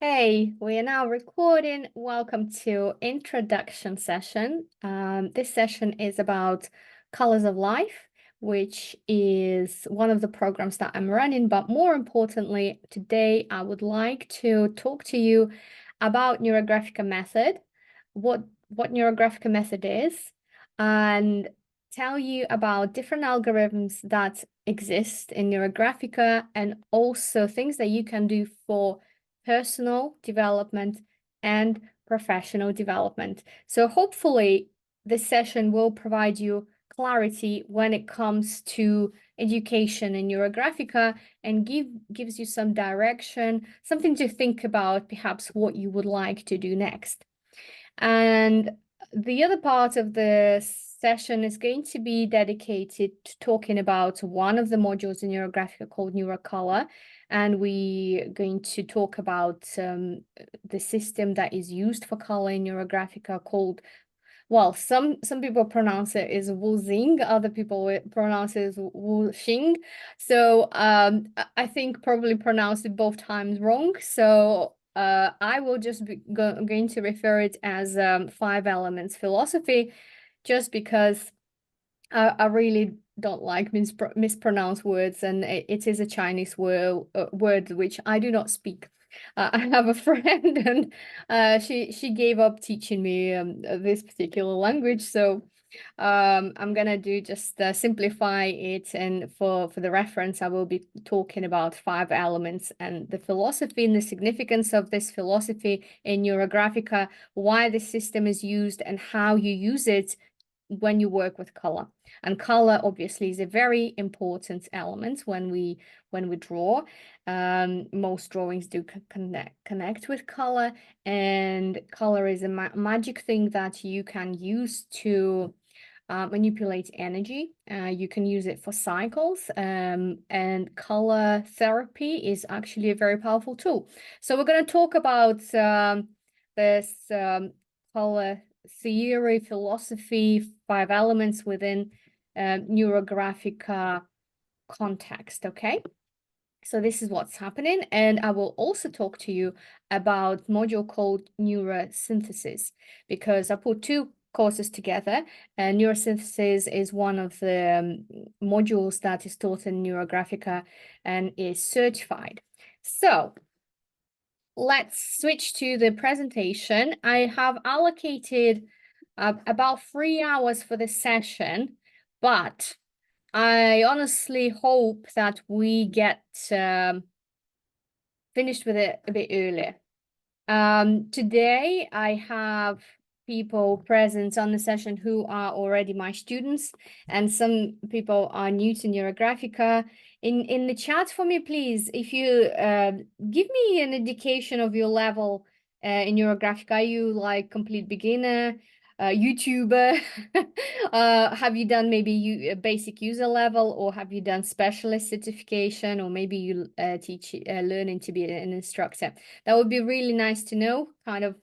Hey, we are now recording. Welcome to introduction session. This session is about Colors of Life, which is one of the programs that I'm running. But more importantly, today I would like to talk to you about Neurographica method, what Neurographica method is, and tell you about different algorithms that exist in Neurographica and also things that you can do for personal development and professional development. So hopefully this session will provide you clarity when it comes to education in Neurographica and gives you some direction, something to think about, perhaps what you would like to do next. And the other part of the session is going to be dedicated to talking about one of the modules in Neurographica called NeuroColour. And we're going to talk about the system that is used for color in Neurographica called, well, some people pronounce it as Wuxing, other people pronounce it as Wuxing. So I think probably pronounced it both times wrong. So I will just be going to refer it as 5 elements philosophy, just because I really don't like mispronounced words, and it is a Chinese word which I do not speak. I have a friend, and she gave up teaching me this particular language, so I'm gonna do just simplify it, and for the reference, I will be talking about 5 elements and the philosophy and the significance of this philosophy in Neurographica, why this system is used, and how you use it when you work with color. And color obviously is a very important element when we draw. Most drawings do connect with color, and color is a magic thing that you can use to manipulate energy. You can use it for cycles, and color therapy is actually a very powerful tool. So we're going to talk about this color theory, philosophy, 5 elements within Neurographica context, okay? So this is what's happening, and I will also talk to you about module called NeuroSynthesis, because I put 2 courses together, and NeuroSynthesis is one of the modules that is taught in Neurographica and is certified. So let's switch to the presentation. I have allocated about 3 hours for the session, but I honestly hope that we get finished with it a bit earlier. Today I have people present on the session who are already my students, and some people are new to Neurographica. In the chat for me, please, if you give me an indication of your level in Neurographica. Are you like complete beginner, YouTuber? Have you done maybe a basic user level, or have you done specialist certification, or maybe you teach learning to be an instructor? That would be really nice to know, kind of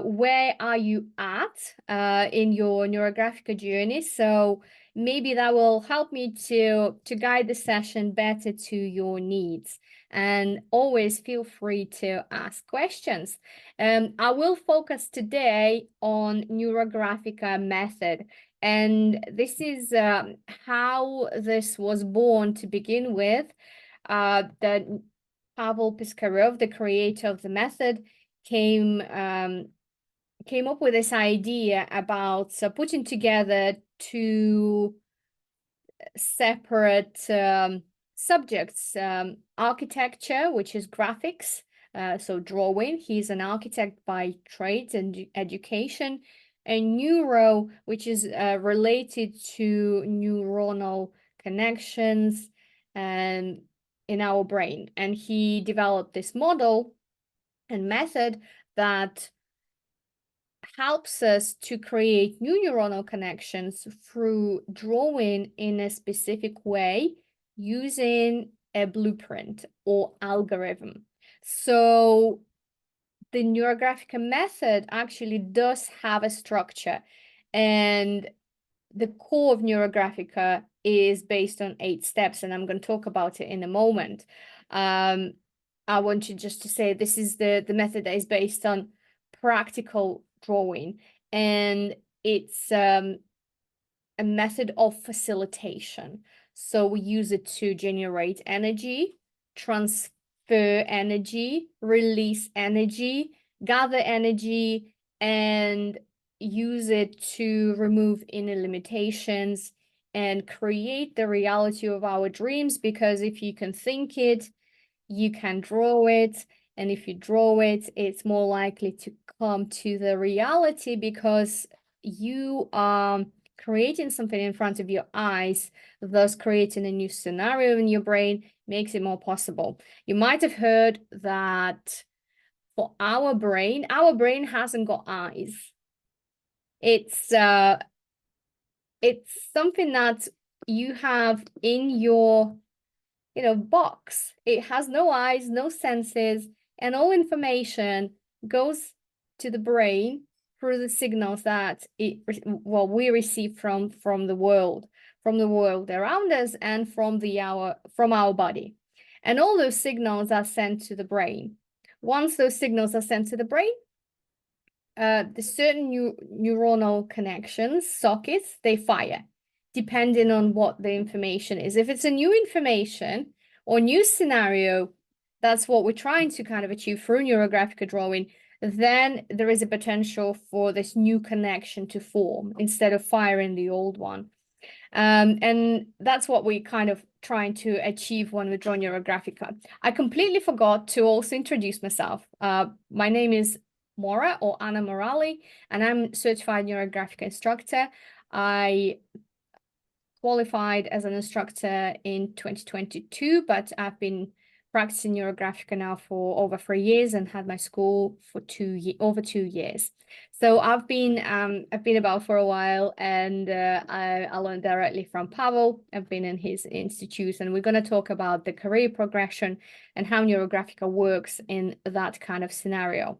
where are you at in your Neurographica journey. So maybe that will help me to guide the session better to your needs. And always feel free to ask questions. I will focus today on Neurographica method. And this is how this was born to begin with. That Pavel Piskarov, the creator of the method, came up with this idea about putting together 2 separate subjects: architecture, which is graphics, so drawing. He's an architect by trade and education, and neuro, which is related to neuronal connections and in our brain. And he developed this model and method that helps us to create new neuronal connections through drawing in a specific way using a blueprint or algorithm. So the Neurographica method actually does have a structure, and the core of Neurographica is based on 8 steps, and I'm going to talk about it in a moment. I want you just to say this is the method that is based on practical drawing, and it's a method of facilitation. So we use it to generate energy, transfer energy, release energy, gather energy, and use it to remove inner limitations and create the reality of our dreams. Because if you can think it, you can draw it. And if you draw it, it's more likely to come to the reality, because you are creating something in front of your eyes, thus creating a new scenario in your brain, makes it more possible. You might have heard that for our brain hasn't got eyes. It's something that you have in your box. It has no eyes, no senses, and all information goes to the brain through the signals that we receive from the world, around us, and from our body. And all those signals are sent to the brain. Once those signals are sent to the brain, the certain neuronal connections, sockets, they fire, depending on what the information is. If it's a new information or new scenario, that's what we're trying to kind of achieve through Neurographica drawing, then there is a potential for this new connection to form instead of firing the old one. And that's what we kind of trying to achieve when we draw Neurographica. I completely forgot to also introduce myself. My name is Mora, or Anna Morali, and I'm certified Neurographica instructor. I qualified as an instructor in 2022, but I've been practicing Neurographica now for over 3 years and had my school for over 2 years. So I've been about for a while, and I learned directly from Pavel. I've been in his institute, and we're going to talk about the career progression and how Neurographica works in that kind of scenario.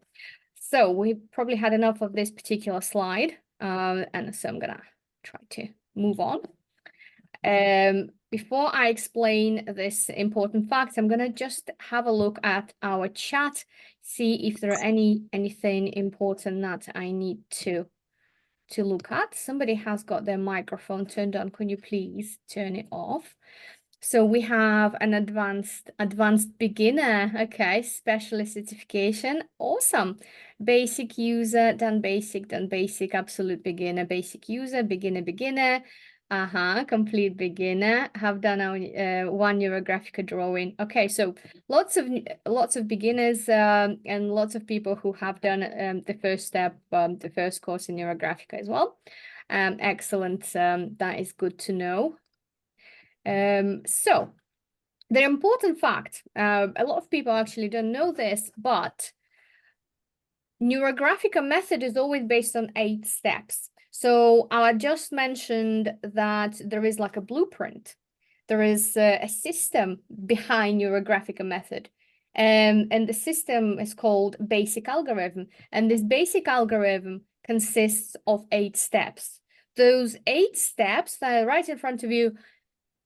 So we probably had enough of this particular slide, and so I'm gonna try to move on. Before I explain this important fact, I'm gonna just have a look at our chat, see if there are anything important that I need to look at. Somebody has got their microphone turned on. Can you please turn it off? So we have an advanced beginner. Okay, specialist certification. Awesome. Basic user, done basic, absolute beginner, basic user, beginner. Complete beginner. Have done our one Neurographica drawing. Okay, so lots of beginners and lots of people who have done the first step, the first course in Neurographica as well. Excellent. That is good to know. So the important fact, a lot of people actually don't know this, but Neurographica method is always based on 8 steps. So I just mentioned that there is like a blueprint. There is a system behind Neurographica method. And the system is called basic algorithm. And this basic algorithm consists of 8 steps. Those 8 steps that are right in front of you,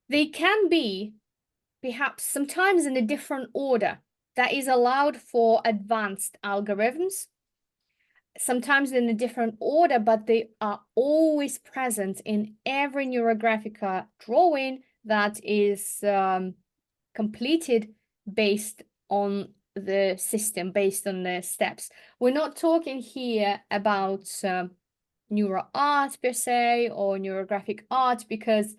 they can be perhaps sometimes in a different order that is allowed for advanced algorithms, sometimes in a different order, but they are always present in every Neurographica drawing that is completed based on the system, based on the steps. We're not talking here about neuro art per se or neurographic art, because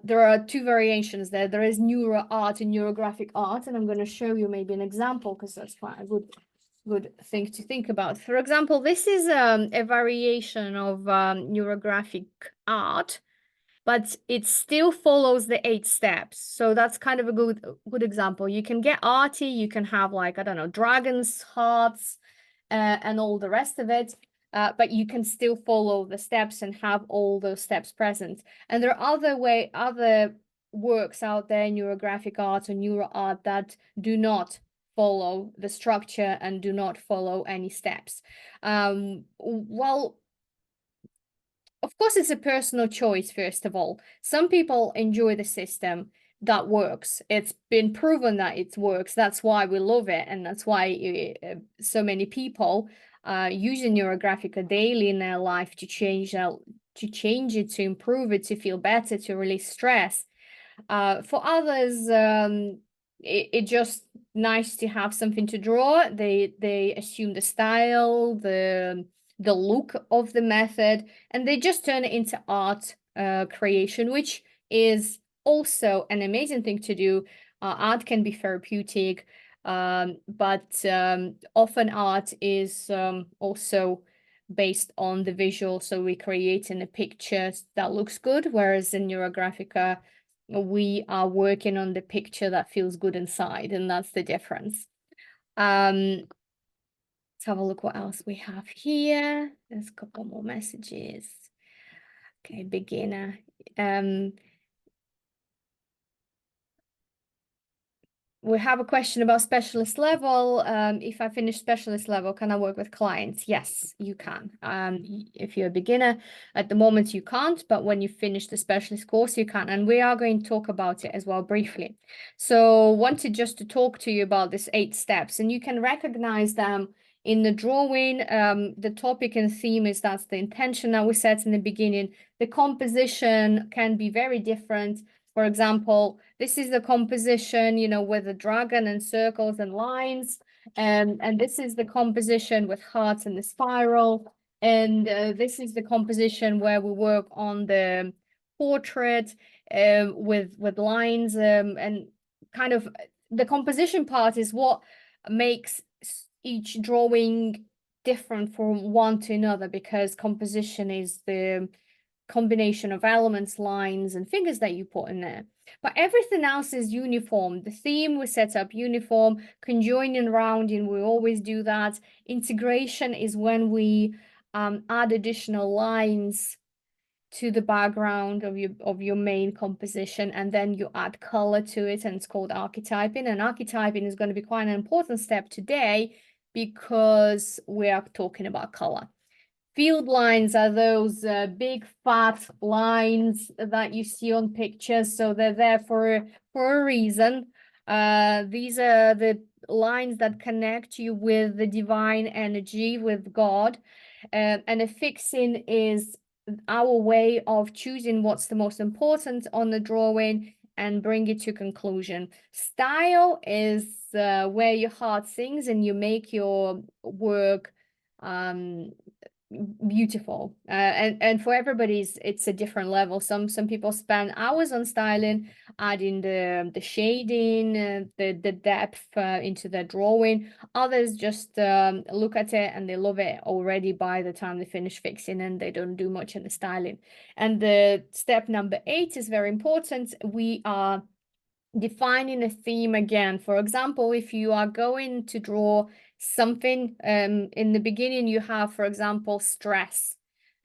there are 2 variations there. There is neuro art and neurographic art, and I'm going to show you maybe an example, because that's quite a good thing to think about. For example, this is a variation of neurographic art, but it still follows the 8 steps. So that's kind of a good example. You can get arty, you can have like, I don't know, dragons, hearts, and all the rest of it. But you can still follow the steps and have all those steps present. And there are other works out there, neurographic art or neuro art, that do not follow the structure and do not follow any steps. Well, of course, it's a personal choice, first of all. Some people enjoy the system. that works. It's been proven that it works. That's why we love it, and that's why so many people using Neurographica daily in their life to change it, to improve it, to feel better, to release stress. For others, it's just nice to have something to draw. They assume the style, the look of the method, and they just turn it into art creation, which is also an amazing thing to do. Art can be therapeutic, but often art is also based on the visual. So we create in a picture that looks good, whereas in Neurographica, we are working on the picture that feels good inside, and that's the difference. Let's have a look what else we have here. There's a couple more messages. Okay, beginner. We have a question about specialist level. If I finish specialist level, can I work with clients? Yes, you can. If you're a beginner, at the moment you can't, but when you finish the specialist course, you can. And we are going to talk about it as well briefly. So wanted just to talk to you about these 8 steps, and you can recognize them in the drawing. The topic and theme is that's the intention that we set in the beginning. The composition can be very different. For example, this is the composition, you know, with the dragon and circles and lines. And this is the composition with hearts and the spiral. And this is the composition where we work on the portrait with lines and kind of the composition part is what makes each drawing different from one to another, because composition is the combination of elements, lines, and figures that you put in there. But everything else is uniform. The theme we set up uniform, conjoining, rounding, we always do that. Integration is when we add additional lines to the background of your main composition, and then you add color to it, and it's called archetyping. And archetyping is going to be quite an important step today because we are talking about color. Field lines are those big fat lines that you see on pictures, so they're there for a reason. These are the lines that connect you with the divine energy, with God. And a fixing is our way of choosing what's the most important on the drawing and bring it to conclusion. Style is where your heart sings and you make your work beautiful, and for everybody it's a different level. Some people spend hours on styling, adding the shading, the depth into their drawing. Others just look at it and they love it already by the time they finish fixing, and they don't do much in the styling. And the step number 8 is very important. We are defining a theme again. For example, if you are going to draw something, in the beginning you have, for example, stress,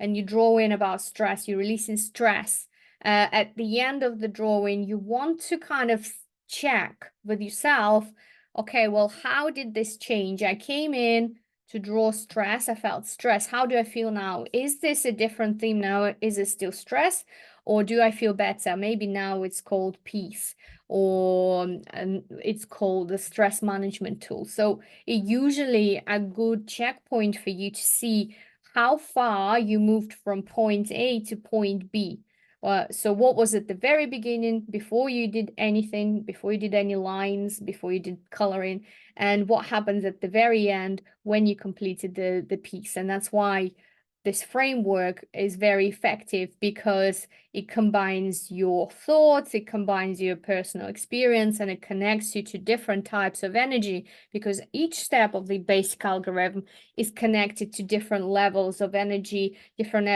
and you draw in about stress, you're releasing stress. At the end of the drawing, you want to kind of check with yourself, okay, well, how did this change? I came in to draw stress, I felt stress. How do I feel now? Is this a different theme now? Is it still stress? Or do I feel better? Maybe now it's called peace, or it's called the stress management tool. So it usually a good checkpoint for you to see how far you moved from point A to point B. So what was at the very beginning, before you did anything, before you did any lines, before you did coloring, and what happens at the very end when you completed the piece. And that's why this framework is very effective, because it combines your thoughts, it combines your personal experience, and it connects you to different types of energy, because each step of the basic algorithm is connected to different levels of energy, different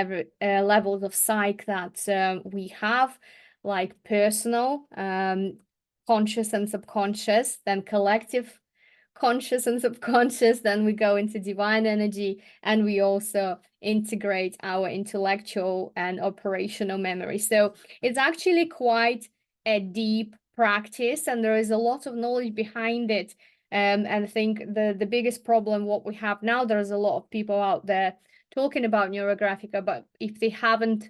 levels of psyche that we have, like personal, conscious and subconscious, then collective, conscious and subconscious, then we go into divine energy, and we also integrate our intellectual and operational memory. So it's actually quite a deep practice, and there is a lot of knowledge behind it. And I think the biggest problem what we have now, there's a lot of people out there talking about Neurographica, but if they haven't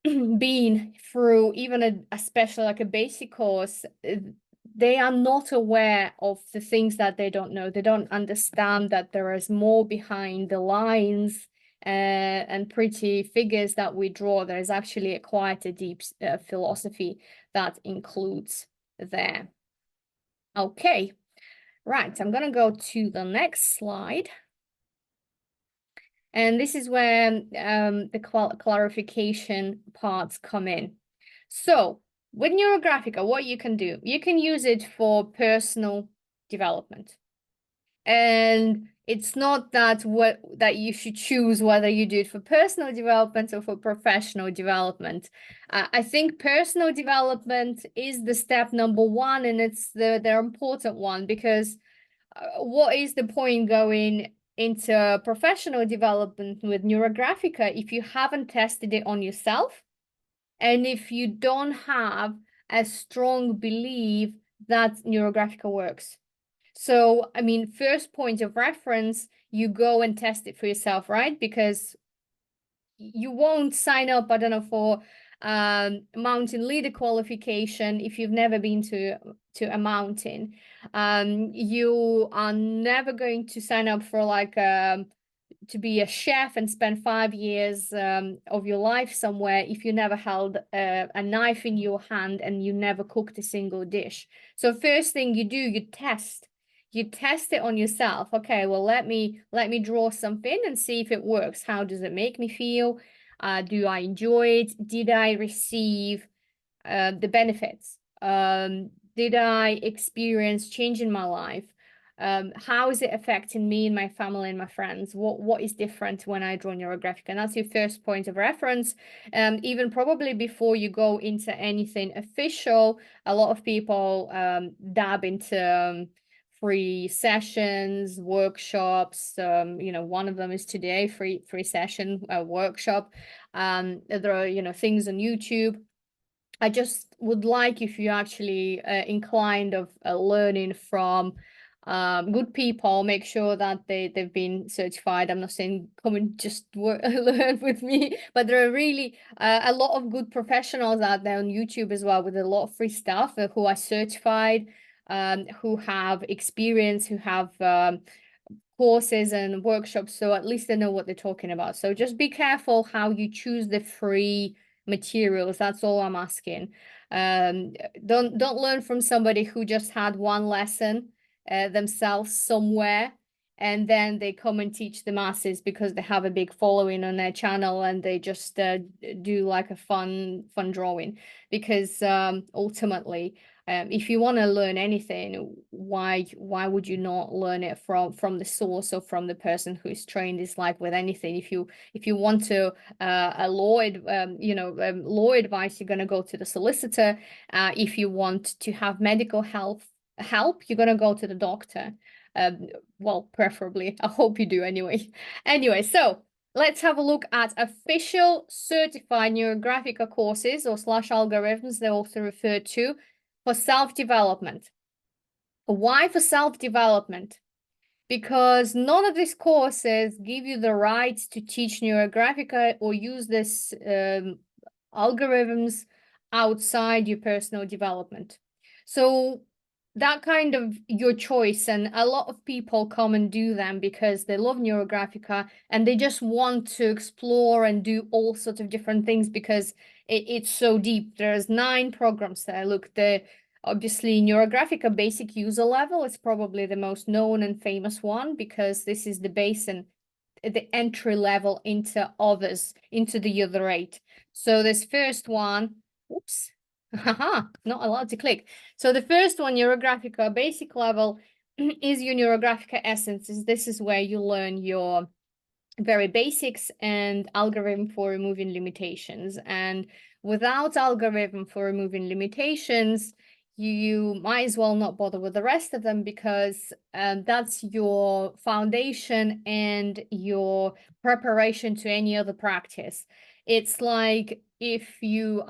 been through even especially like a basic course, they are not aware of the things that they don't know. They don't understand that there is more behind the lines and pretty figures that we draw. There is actually quite a deep philosophy that includes there. Okay, right. I'm going to go to the next slide. And this is where the clarification parts come in. So with Neurographica, what you can do, you can use it for personal development. And it's not that you should choose whether you do it for personal development or for professional development. I think personal development is the step number one, and it's the important one, because what is the point going into professional development with Neurographica if you haven't tested it on yourself, and if you don't have a strong belief that Neurographica works? So, I mean, first point of reference, you go and test it for yourself, right? Because you won't sign up, I don't know, for mountain leader qualification if you've never been to a mountain. You are never going to sign up for like to be a chef and spend 5 years of your life somewhere if you never held a knife in your hand and you never cooked a single dish. So first thing you do, you test. You test it on yourself. Okay, well, let me draw something and see if it works. How does it make me feel? Do I enjoy it? Did I receive the benefits? Did I experience change in my life? How is it affecting me and my family and my friends? What is different when I draw Neurographic? And that's your first point of reference. Even probably before you go into anything official, a lot of people dab into free sessions, workshops. One of them is today, free session workshop. There are, things on YouTube. I just would like if you actually inclined of learning from good people, make sure that they've been certified. I'm not saying come and just learn with me, but there are really a lot of good professionals out there on YouTube as well with a lot of free stuff who are certified, who have experience, who have courses and workshops, so at least they know what they're talking about. So just be careful how you choose the free materials. That's all I'm asking. Don't learn from somebody who just had one lesson themselves somewhere, and then they come and teach the masses because they have a big following on their channel and they just do like a fun drawing. Because ultimately, if you want to learn anything, why would you not learn it from the source or from the person who is trained? Is like with anything. If you want to a law law advice, you're going to go to the solicitor. If you want to have medical help, you're going to go to the doctor. Well, preferably. I hope you do anyway. Anyway, so let's have a look at official certified Neurographica courses, or /algorithms, they're also referred to, for self-development. Why for self-development? Because none of these courses give you the right to teach Neurographica or use this algorithms outside your personal development. So that kind of your choice, and a lot of people come and do them because they love Neurographica and they just want to explore and do all sorts of different things because it's so deep. There's 9 programs there. Look, obviously Neurographica basic user level is probably the most known and famous one because this is the base and the entry level into others, into the other 8. So this first one, oops, haha, not allowed to click. So the first one, Neurographica basic level, is your Neurographica essences. This is where you learn your very basics and algorithm for removing limitations. And without algorithm for removing limitations, you might as well not bother with the rest of them, because that's your foundation and your preparation to any other practice. It's like if you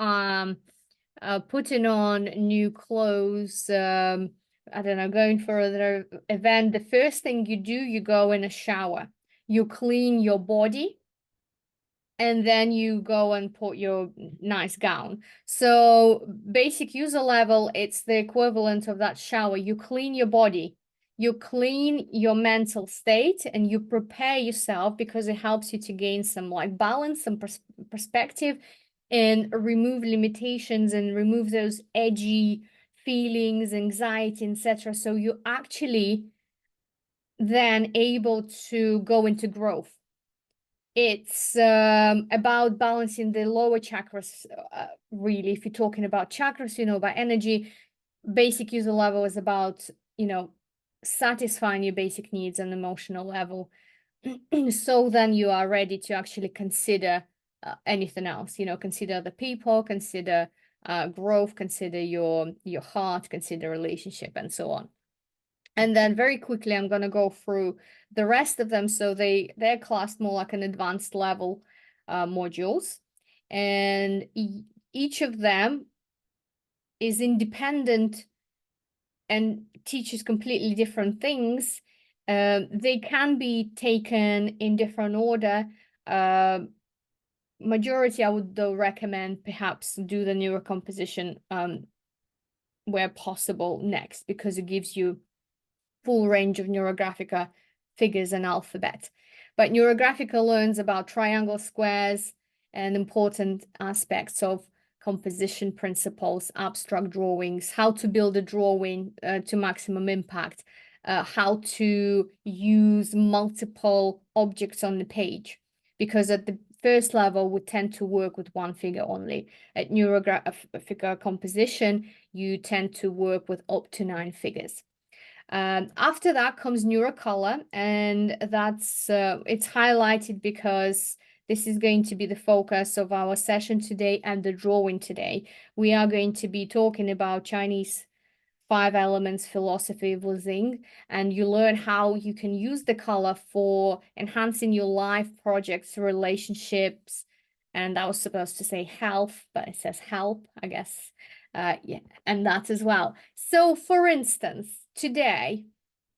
putting on new clothes, I don't know, going for an event, the first thing you do, you go in a shower. You clean your body, and then you go and put your nice gown. So basic user level, it's the equivalent of that shower. You clean your body, you clean your mental state, and you prepare yourself because it helps you to gain some like balance, some perspective, and remove limitations and remove those edgy feelings, anxiety, etc. So you actually then able to go into growth. It's about balancing the lower chakras, really. If you're talking about chakras, about energy, basic user level is about, satisfying your basic needs on emotional level. So then you are ready to actually consider anything else, consider the people, consider growth, consider your heart, consider relationship, and so on. And then very quickly, I'm going to go through the rest of them. So they're classed more like an advanced level modules. And each of them is independent and teaches completely different things. They can be taken in different order. Majority, I would though recommend perhaps do the neurocomposition where possible next, because it gives you full range of Neurographica figures and alphabet. But Neurographica learns about triangle squares and important aspects of composition principles, abstract drawings, how to build a drawing to maximum impact, how to use multiple objects on the page. Because at the first level, we tend to work with one figure only. At Neurographica composition, you tend to work with up to 9 figures. After that comes NeuroColour, and that's it's highlighted because this is going to be the focus of our session today and the drawing today. We are going to be talking about Chinese 5 elements philosophy of Wuxing, and you learn how you can use the color for enhancing your life projects, relationships, and I was supposed to say health, but it says help, I guess. Yeah, and that as well. So for instance, today,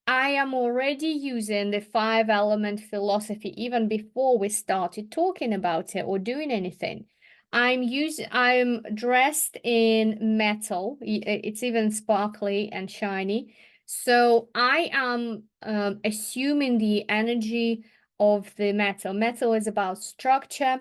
I am already using the 5 element philosophy even before we started talking about it or doing anything. I'm dressed in metal. It's even sparkly and shiny. So I am assuming the energy of the metal. Metal is about structure.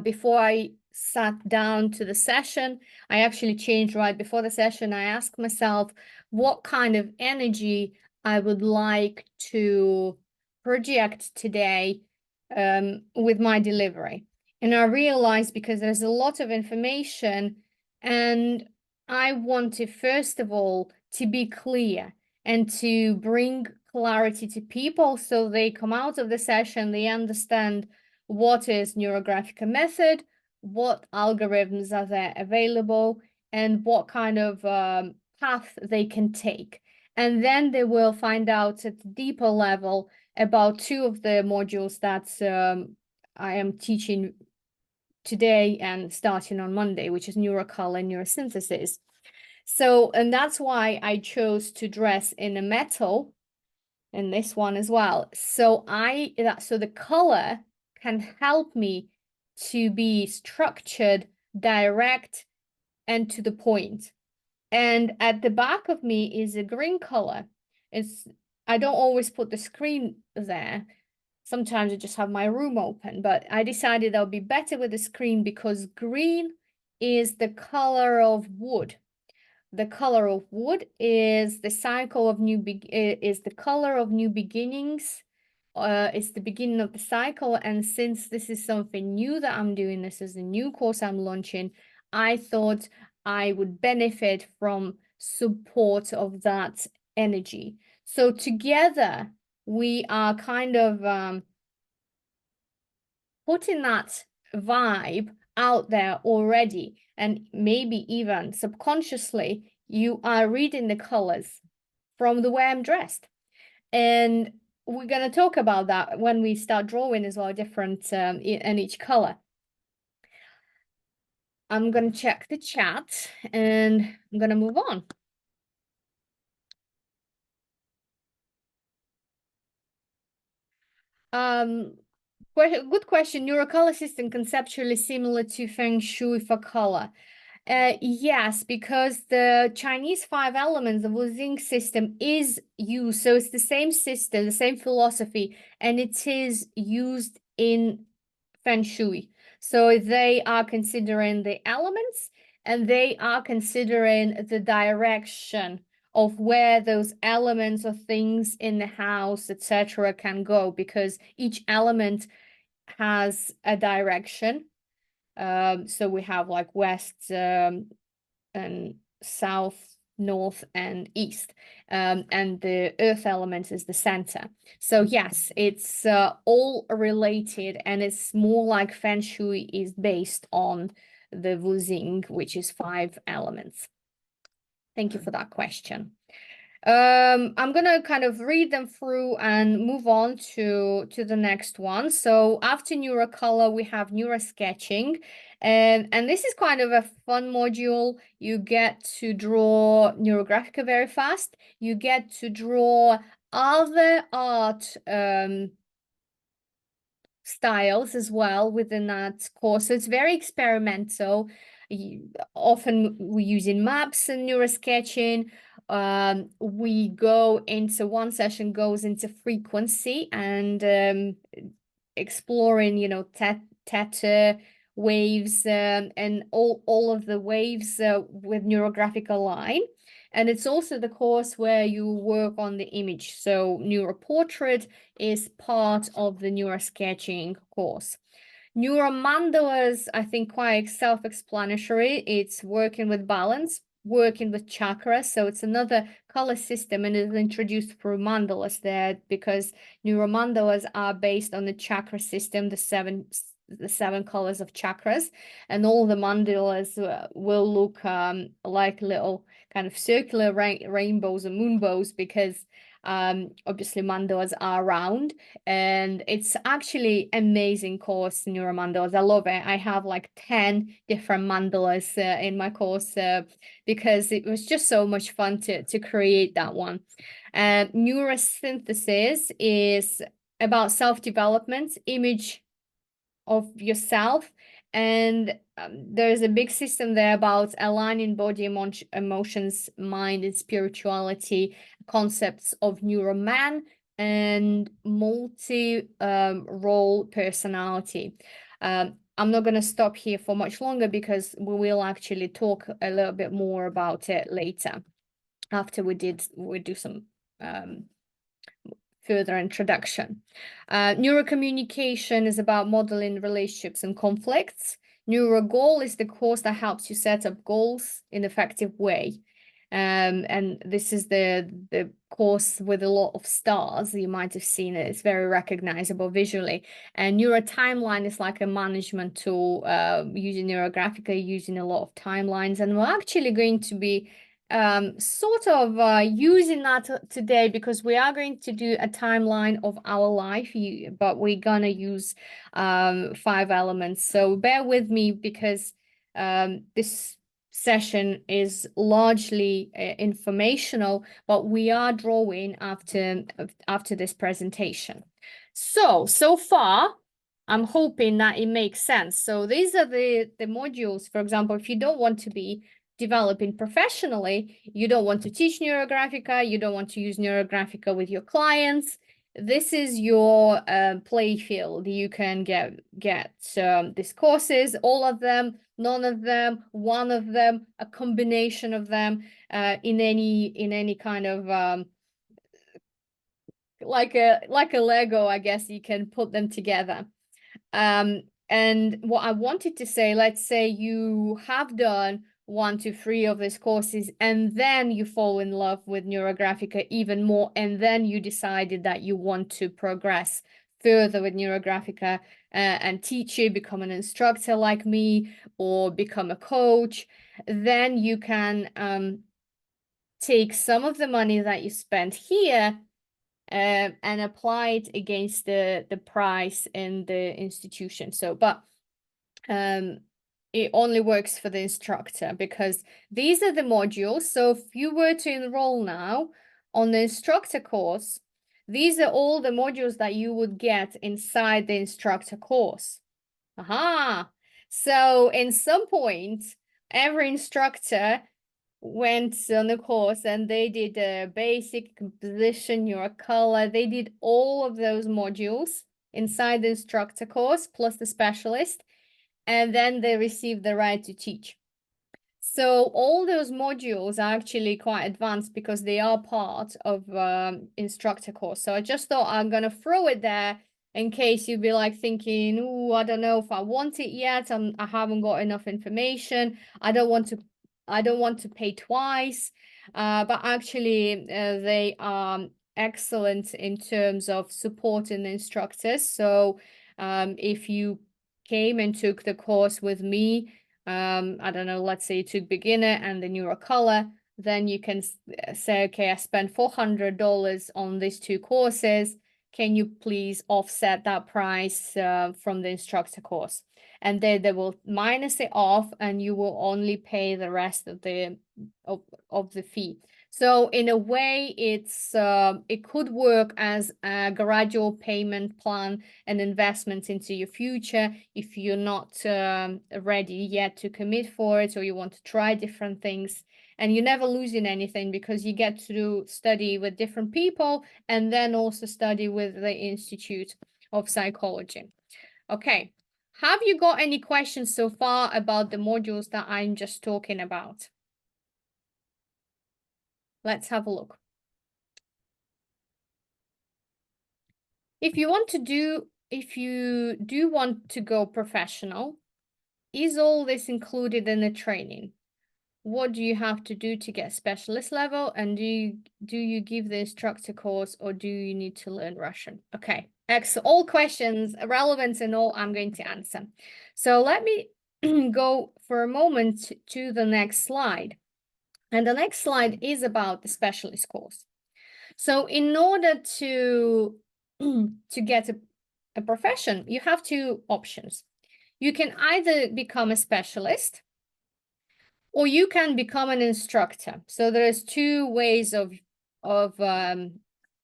Before I sat down to the session, I actually changed right before the session. I asked myself what kind of energy I would like to project today with my delivery. And I realized, because there's a lot of information, and I wanted, first of all, to be clear and to bring clarity to people so they come out of the session, they understand what is Neurographica method, what algorithms are there available, and what kind of path they can take. And then they will find out at a deeper level about 2 of the modules that I am teaching today and starting on Monday, which is NeuroColour and NeuroSynthesis. So, and that's why I chose to dress in a metal in this one as well. So so the color can help me to be structured, direct, and to the point. And at the back of me is a green color. I don't always put the screen there. Sometimes I just have my room open, but I decided I'll be better with the screen because green is the color of wood. The color of wood is the cycle of is the color of new beginnings. It's the beginning of the cycle. And since this is something new that I'm doing, this is a new course I'm launching, I thought I would benefit from support of that energy. So together we are kind of putting that vibe out there already, and maybe even subconsciously you are reading the colors from the way I'm dressed. And we're going to talk about that when we start drawing as well, different in each color. I'm going to check the chat and I'm going to move on. Good question. NeuroColour system conceptually similar to Feng Shui for color. Yes, because the Chinese five elements, the Wuxing system is used. So it's the same system, the same philosophy, and it is used in Feng Shui. So they are considering the elements and they are considering the direction of where those elements or things in the house, etc., can go, because each element has a direction. So we have like west and south, north, and east. And the earth element is the center. So yes, it's all related, and it's more like Feng Shui is based on the Wuxing, which is 5 elements. Thank you for that question. I'm gonna kind of read them through and move on to the next one. So after NeuroColour, we have NeuroSketching, and this is kind of a fun module. You get to draw Neurographica very fast. You get to draw other art styles as well within that course. So it's very experimental. Often we're using maps and neurosketching. We go into one session goes into frequency and exploring, you know, theta waves and all of the waves with Neurographica line. And it's also the course where you work on the image. So neuroportrait is part of the neurosketching course. Neuromandalas, I think, quite self-explanatory. It's working with balance, working with chakras. So it's another color system, and it's introduced through mandalas there, because neuromandalas are based on the chakra system, the seven colors of chakras, and all the mandalas will look like little kind of circular rainbows or moonbows, because obviously mandalas are round, and it's actually amazing course, neuromandalas. I love it. I have like 10 different mandalas in my course because it was just so much fun to create that one. NeuroSynthesis is about self-development, image of yourself, and there's a big system there about aligning body, emotions, mind, and spirituality, concepts of NeuroMan and multi-role personality. I'm not going to stop here for much longer because we will actually talk a little bit more about it later after we do some further introduction. Neurocommunication is about modeling relationships and conflicts. NeuroGoal is the course that helps you set up goals in an effective way. And this is the course with a lot of stars. You might have seen it. It's very recognizable visually. And NeuroTimeline is like a management tool using Neurographica, using a lot of timelines. And we're actually going to be sort of using that today, because we are going to do a timeline of our life, but we're gonna use 5 elements. So bear with me, because this session is largely informational, but we are drawing after this presentation. So far, I'm hoping that it makes sense. So these are the modules. For example, if you don't want to be developing professionally, you don't want to teach Neurographica, you don't want to use Neurographica with your clients, this is your play field. You can get these courses, all of them, none of them, one of them, a combination of them, in any kind of like a Lego, I guess you can put them together. And what I wanted to say, let's say you have done 1, 2, 3 of these courses, and then you fall in love with Neurographica even more, and then you decided that you want to progress further with Neurographica and teach it, become an instructor like me, or become a coach. Then you can take some of the money that you spent here and apply it against the price in the institution. So, but it only works for the instructor, because these are the modules. So if you were to enroll now on the instructor course, These are all the modules that you would get inside the instructor course. Aha. So in some point, every instructor went on the course and they did a basic composition, NeuroColour. They did all of those modules inside the instructor course, plus the specialist, and then they received the right to teach. So all those modules are actually quite advanced because they are part of instructor course. So I just thought I'm gonna throw it there in case you'd be like thinking, oh, I don't know if I want it yet. I haven't got enough information. I don't want to pay twice. But actually they are excellent in terms of supporting the instructors. So if you came and took the course with me, I don't know, let's say you took beginner and the NeuroColour, then you can say, okay, I spent $400 on these two courses. Can you please offset that price from the instructor course? And then they will minus it off and you will only pay the rest of the fee. So in a way, it could work as a gradual payment plan and investment into your future if you're not ready yet to commit for it, or you want to try different things. And you're never losing anything because you get to study with different people and then also study with the Institute of Psychology. Okay, have you got any questions so far about the modules that I'm just talking about? Let's have a look. If you do want to go professional, is all this included in the training? What do you have to do to get specialist level? And do you give the instructor course or do you need to learn Russian? Okay, excellent. All questions relevant and all I'm going to answer. So let me go for a moment to the next slide. And the next slide is about the specialist course. So in order to get a profession, you have two options. You can either become a specialist or you can become an instructor. So there's two ways of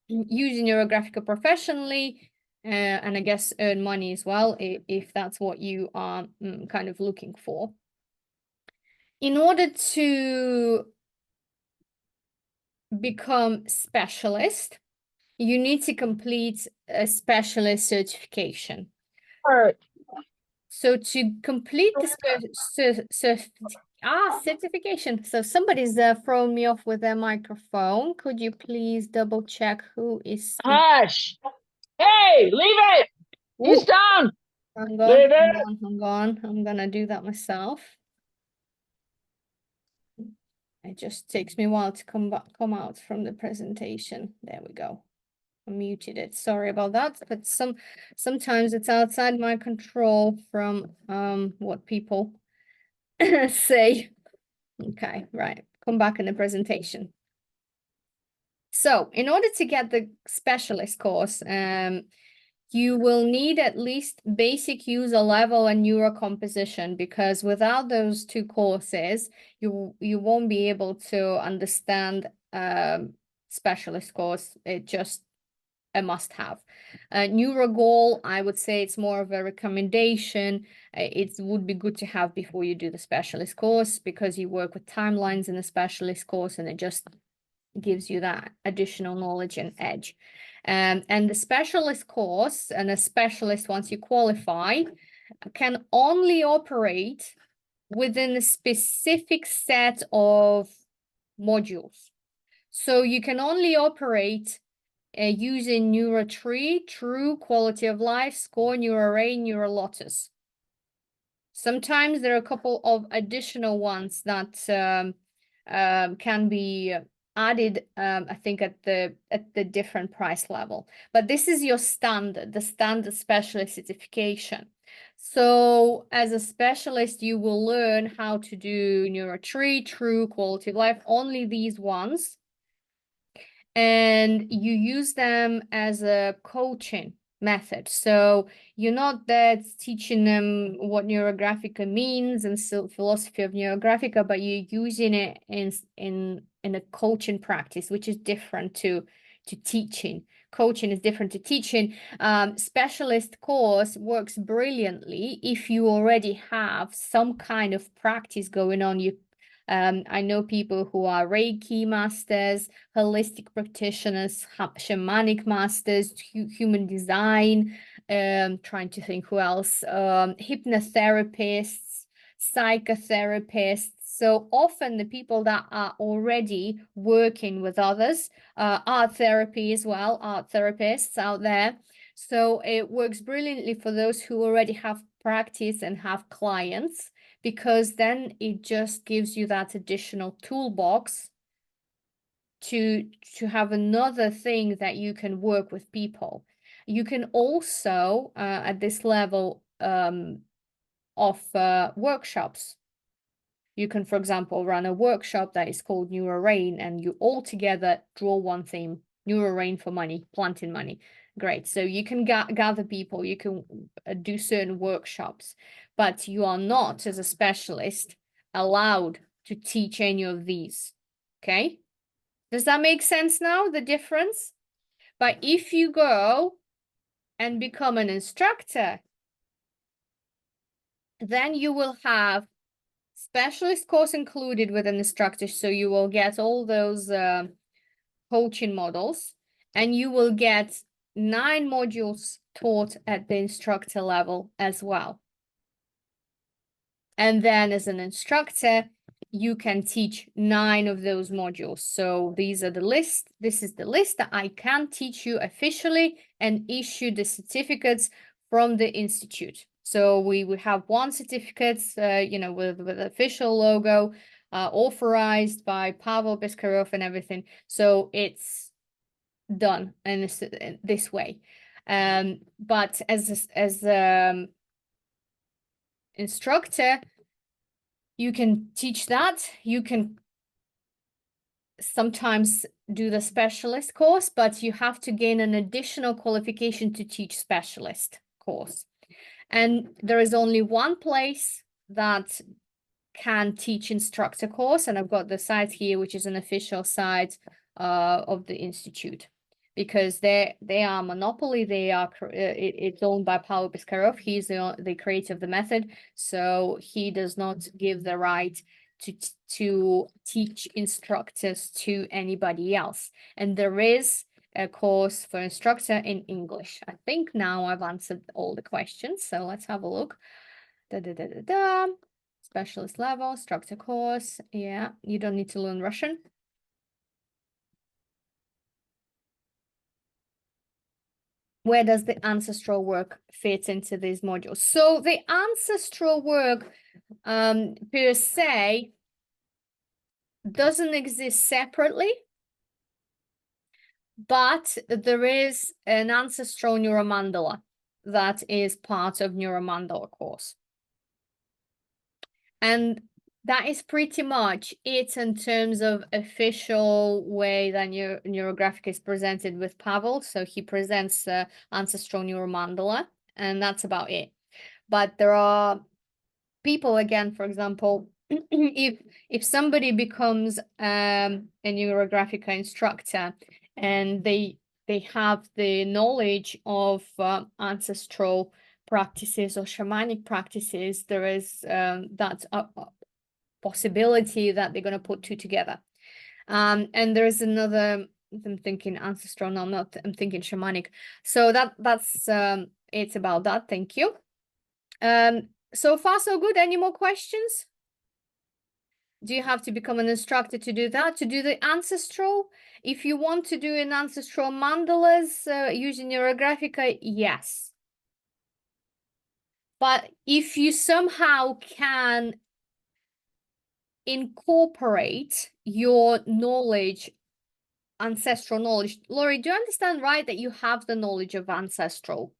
using Neurographica professionally and I guess earn money as well if that's what you are kind of looking for. In order to become specialist, you need to complete a specialist certification. So to complete the certification. So somebody's thrown me off with their microphone. Could you please double check who is speaking? Hush! Hey, leave it! He's down! Hang on, Leave hang it! on, hang on. I'm gonna do that myself. It just takes me a while to come out from the presentation. There we go. I muted it. Sorry about that. But sometimes it's outside my control from what people say. Okay, right. Come back in the presentation. So in order to get the specialist course, you will need at least basic user level and neurocomposition, because without those two courses, you won't be able to understand specialist course. It just a must-have. NeuroGoal, I would say it's more of a recommendation. It would be good to have before you do the specialist course because you work with timelines in the specialist course and it just gives you that additional knowledge and edge. And the specialist course and a specialist, once you qualify, can only operate within a specific set of modules. So you can only operate using NeuroTree, True, Quality of Life, Score, NeuroArray, NeuroLotus. Sometimes there are a couple of additional ones that can be added, I think, at the different price level. But this is your standard, the standard specialist certification. So as a specialist, you will learn how to do NeuroTree, True, Quality of Life, only these ones. And you use them as a coaching method. So you're not there teaching them what Neurographica means and philosophy of Neurographica, but you're using it in a coaching practice, which is different to to teaching. Coaching is different to teaching. Specialist course works brilliantly if you already have some kind of practice going on. I know people who are Reiki masters, holistic practitioners, shamanic masters, human design, trying to think who else, hypnotherapists, psychotherapists. So often the people that are already working with others, art therapy as well, art therapists out there. So it works brilliantly for those who already have practice and have clients, because then it just gives you that additional toolbox to have another thing that you can work with people. You can also, at this level, offer workshops. You can, for example, run a workshop that is called NeuroRain, and you all together draw one theme, NeuroRain for money, planting money. Great. So you can gather people, you can do certain workshops, but you are not, as a specialist, allowed to teach any of these. Okay? Does that make sense now, the difference? But if you go and become an instructor, then you will have specialist course included with an instructor, so you will get all those coaching models, and you will get 9 modules taught at the instructor level as well. And then as an instructor, you can teach 9 of those modules. So these are the list. This is the list that I can teach you officially and issue the certificates from the institute. So we would have 1 certificate, with official logo, authorized by Pavel Biskarov and everything. So it's done in this way. But as instructor, you can teach that. You can sometimes do the specialist course, but you have to gain an additional qualification to teach specialist course. And there is only one place that can teach instructor course, and I've got the site here, which is an official site of the institute, because they are monopoly. They are it's owned by Pavel Biskarov. He's the creator of the method, so he does not give the right to teach instructors to anybody else. And there is a course for instructor in English. I think now I've answered all the questions, so let's have a look. Specialist level, instructor course. Yeah, you don't need to learn Russian. Where does the ancestral work fit into these modules? So the ancestral work per se doesn't exist separately, but there is an ancestral neuromandala that is part of neuromandala course. And that is pretty much it in terms of official way that Neurographica is presented with Pavel. So he presents ancestral neuromandala, and that's about it. But there are people, again, for example, if somebody becomes a Neurographica instructor and they have the knowledge of ancestral practices or shamanic practices, there is that possibility that they're going to put 2 together. And there's another, I'm thinking ancestral, no, I'm not, I'm thinking shamanic. So that's it's about that. Thank you. So far so good. Any more questions? Do you have to become an instructor to do that? To do the ancestral? If you want to do an ancestral mandalas using Neurographica, yes. But if you somehow can incorporate your knowledge, ancestral knowledge. Laurie, do you understand, right, that you have the knowledge of ancestral?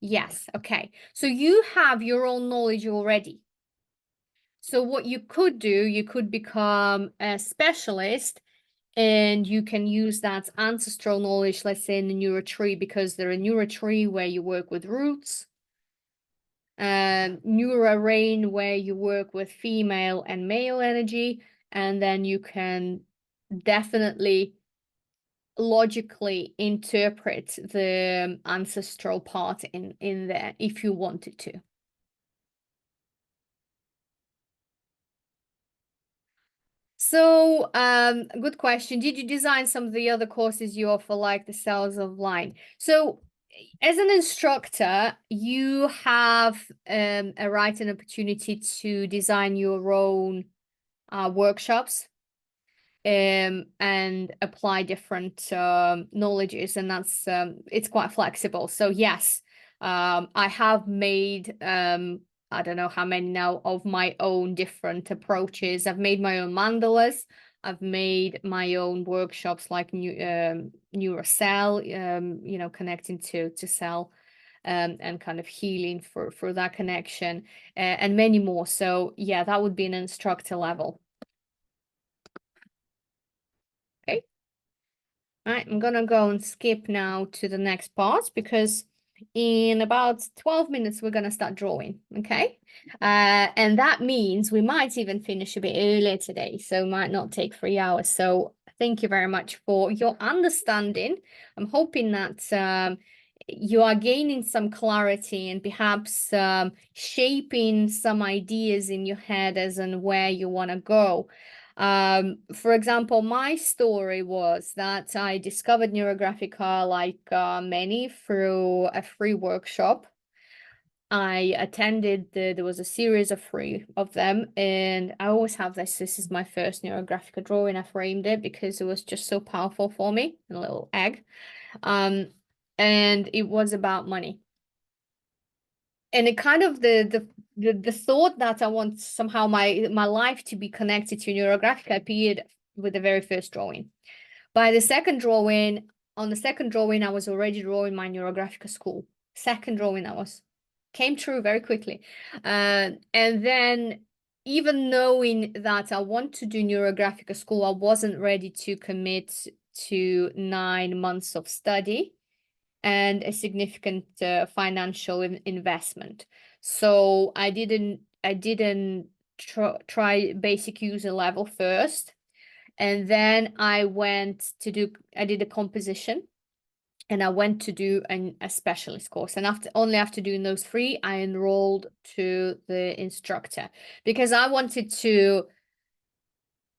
Yes, okay. So you have your own knowledge already. So what you could do, you could become a specialist, and you can use that ancestral knowledge, let's say in the neurotree, because there are neurotree where you work with roots, NeuroRain where you work with female and male energy, and then you can definitely logically interpret the ancestral part in there if you wanted to. So, good question. Did you design some of the other courses you offer, like the Cells of Line? So, as an instructor, you have a right and opportunity to design your own workshops and apply different knowledges, and that's it's quite flexible. So yes, I have made I don't know how many now of my own different approaches. I've made my own mandalas. I've made my own workshops like NeuroCell, you know, connecting to cell and kind of healing for that connection, and many more. So yeah, that would be an instructor level. Okay. All right, I'm gonna go and skip now to the next part because in about 12 minutes we're gonna start drawing, okay? And that means we might even finish a bit earlier today, so might not take 3 hours. So thank you very much for your understanding. I'm hoping that you are gaining some clarity and perhaps shaping some ideas in your head as in where you want to go. For example, my story was that I discovered Neurographica like many through a free workshop. I attended there was a series of three of them, and I always have this. This is my first Neurographica drawing. I framed it because it was just so powerful for me, a little egg. And it was about money. And it kind of the thought that I want somehow my life to be connected to Neurographica appeared with the very first drawing. By the second drawing, on the second drawing, I was already drawing my Neurographica school. Second drawing, that was came true very quickly. And then even knowing that I want to do Neurographica school, I wasn't ready to commit to 9 months of study and a significant financial investment. So I didn't try basic user level first, and then I did a composition, and I went to do a specialist course. And after doing those three, I enrolled to the instructor because I wanted to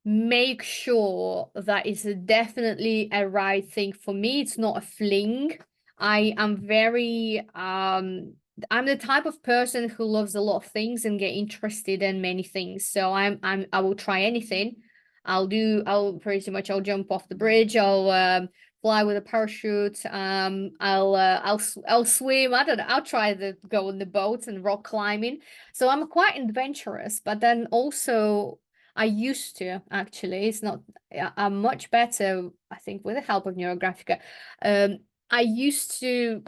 make sure that it's definitely a right thing for me. It's not a fling. I am very I'm the type of person who loves a lot of things and get interested in many things. So I will try anything. I'll pretty much I'll jump off the bridge. I'll fly with a parachute. I'll swim. I don't know. I'll try to go on the boat and rock climbing. So I'm quite adventurous, but then also I used to actually. It's not. I'm much better, I think, with the help of Neurographica. I used to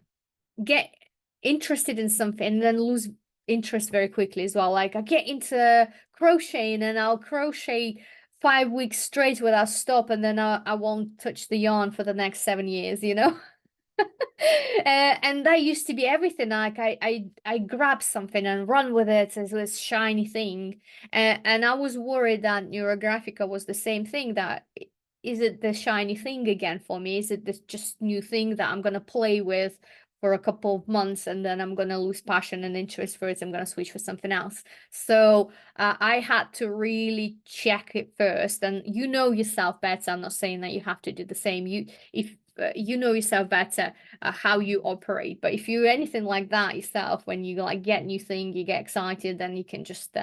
get interested in something and then lose interest very quickly as well. Like I get into crocheting and I'll crochet 5 weeks straight without stop, and then I won't touch the yarn for the next 7 years, you know? And that used to be everything. Like I grab something and run with it as this shiny thing, and I was worried that Neurographica was the same thing. That is it the shiny thing again for me? Is it this just new thing that I'm gonna play with for a couple of months and then I'm gonna lose passion and interest for it? I'm gonna switch for something else. So I had to really check it first, and you know yourself better. I'm not saying that you have to do the same. If you know yourself better how you operate. But if you're anything like that yourself, when you like get new thing, you get excited, then you can just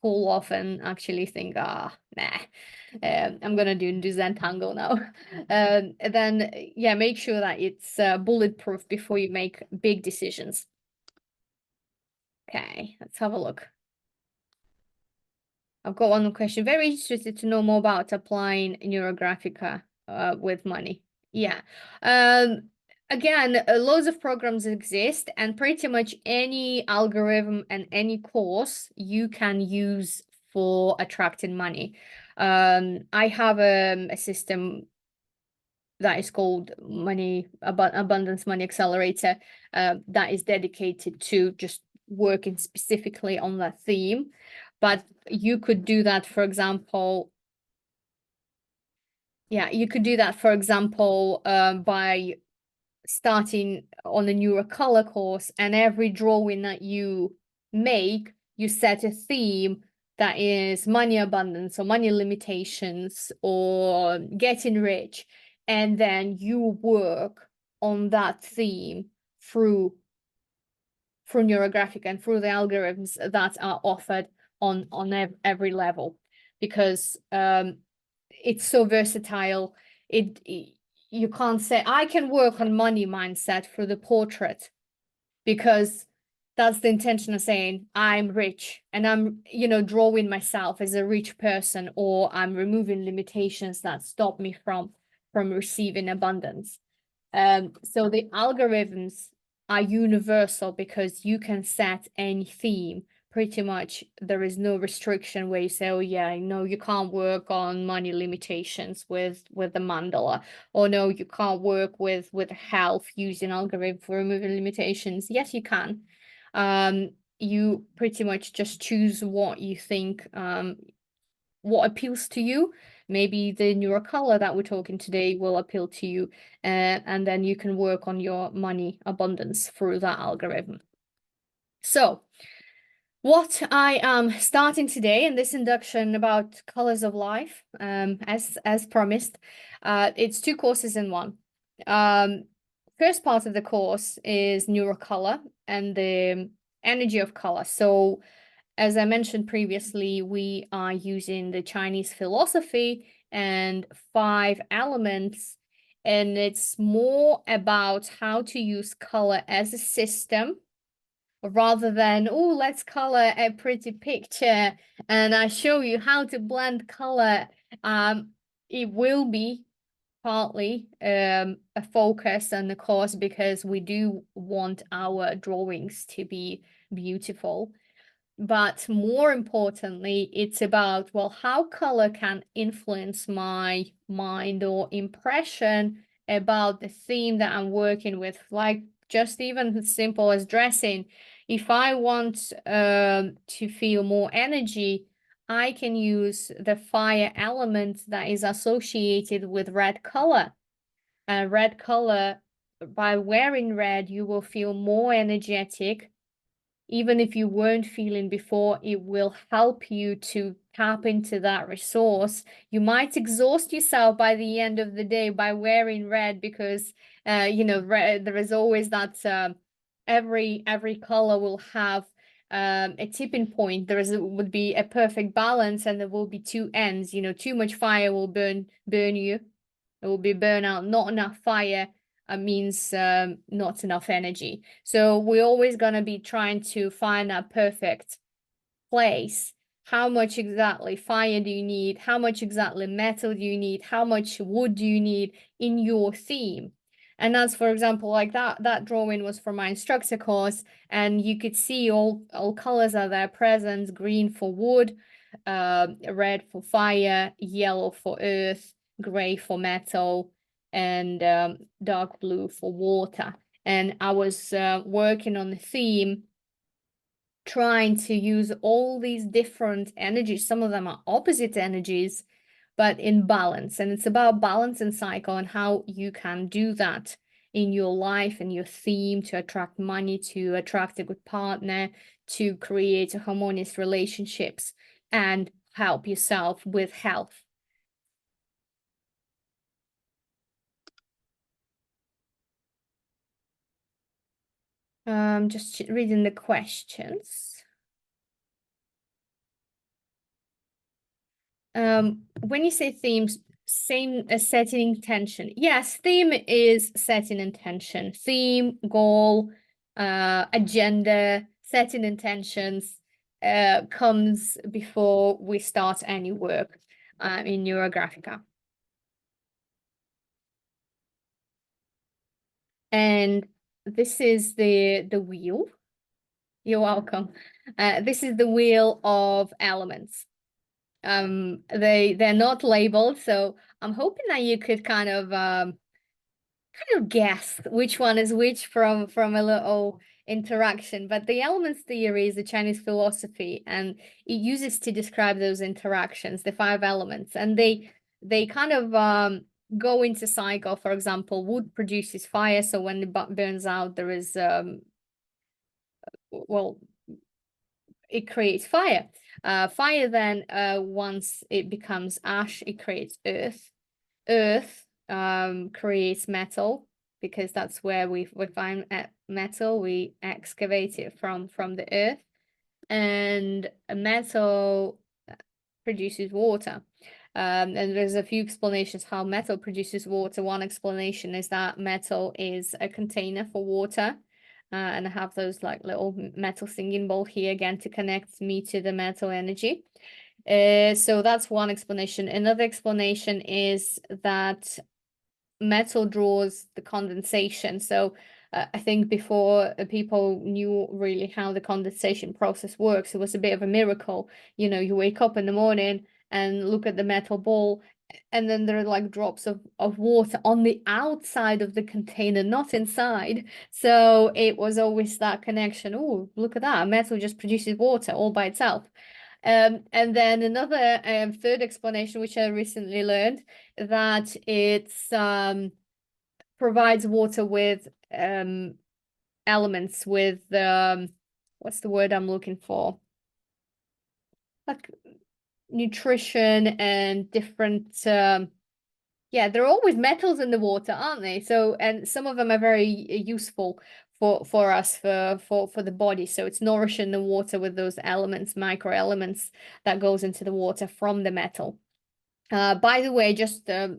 cool off and actually think, nah, I'm gonna do Zentangle now. Then yeah, make sure that it's bulletproof before you make big decisions. Okay, let's have a look. I've got one more question. Very interested to know more about applying Neurographica with money. Yeah. Again, loads of programs exist, and pretty much any algorithm and any course you can use for attracting money. I have a system that is called Abundance Money Accelerator that is dedicated to just working specifically on that theme. But you could do that, for example, Yeah, you could do that, for example, by starting on the NeuroColour course, and every drawing that you make, you set a theme that is money abundance or money limitations or getting rich, and then you work on that theme through Neurographica and through the algorithms that are offered on every level, because it's so versatile. It you can't say I can work on money mindset through the portrait, because that's the intention of saying I'm rich and I'm, drawing myself as a rich person, or I'm removing limitations that stop me from receiving abundance. So the algorithms are universal because you can set any theme. Pretty much there is no restriction where you say, oh yeah, no, you can't work on money limitations with the mandala, or no, you can't work with health using algorithm for removing limitations. Yes, you can. You pretty much just choose what you think, what appeals to you. Maybe the NeuroColour that we're talking today will appeal to you, and then you can work on your money abundance through that algorithm. So what I am starting today in this induction about colors of life, as promised, it's two courses in one. First part of the course is NeuroColour and the energy of color. So as I mentioned previously, we are using the Chinese philosophy and 5 elements, and it's more about how to use color as a system rather than, oh, let's color a pretty picture and I show you how to blend color. It will be partly a focus on the course because we do want our drawings to be beautiful. But more importantly, it's about, well, how color can influence my mind or impression about the theme that I'm working with. Like just even as simple as dressing. If I want to feel more energy, I can use the fire element that is associated with red color. Red color, by wearing red, you will feel more energetic. Even if you weren't feeling before, it will help you to tap into that resource. You might exhaust yourself by the end of the day by wearing red because, red, there is always that every color will have a tipping point. Would be a perfect balance, and there will be two ends. Too much fire will burn you. It will be burnout. Not enough fire means not enough energy. So we're always going to be trying to find that perfect place. How much exactly fire do you need? How much exactly metal do you need? How much wood do you need in your theme? And that's, for example, like that drawing was for my instructor course, and you could see all colors are there present: green for wood, red for fire, yellow for earth, gray for metal, and dark blue for water. And I was working on the theme, trying to use all these different energies. Some of them are opposite energies, but in balance. And it's about balance and cycle and how you can do that in your life and your theme to attract money, to attract a good partner, to create harmonious relationships and help yourself with health. Just reading the questions. When you say themes, same as setting intention. Yes, theme is setting intention. Theme, goal, agenda, setting intentions comes before we start any work in Neurographica. And this is the wheel. You're welcome. This is the wheel of elements. They're not labeled, so I'm hoping that you could kind of guess which one is which from a little interaction. But the elements theory is the Chinese philosophy, and it uses to describe those interactions, the 5 elements, and they they kind of go into cycle. For example, wood produces fire, so when it burns out, there is well, it creates fire. Fire then, once it becomes ash, it creates earth. Earth creates metal, because that's where we find metal. We excavate it from the earth, and metal produces water. And there's a few explanations how metal produces water. One explanation is that metal is a container for water. And I have those like little metal singing bowl here again to connect me to the metal energy. So that's one explanation. Another explanation is that metal draws the condensation. So I think before people knew really how the condensation process works, it was a bit of a miracle. You know, you wake up in the morning and look at the metal ball, and then there are like drops of water on the outside of the container, not inside. So it was always that connection. Oh, look at that. Metal just produces water all by itself. And then another third explanation, which I recently learned, that it's provides water with elements with what's the word I'm looking for? Like nutrition and different yeah, there are always metals in the water, aren't they? So, and some of them are very useful for us for the body. So it's nourishing the water with those elements, micro elements that goes into the water from the metal. By the way, just for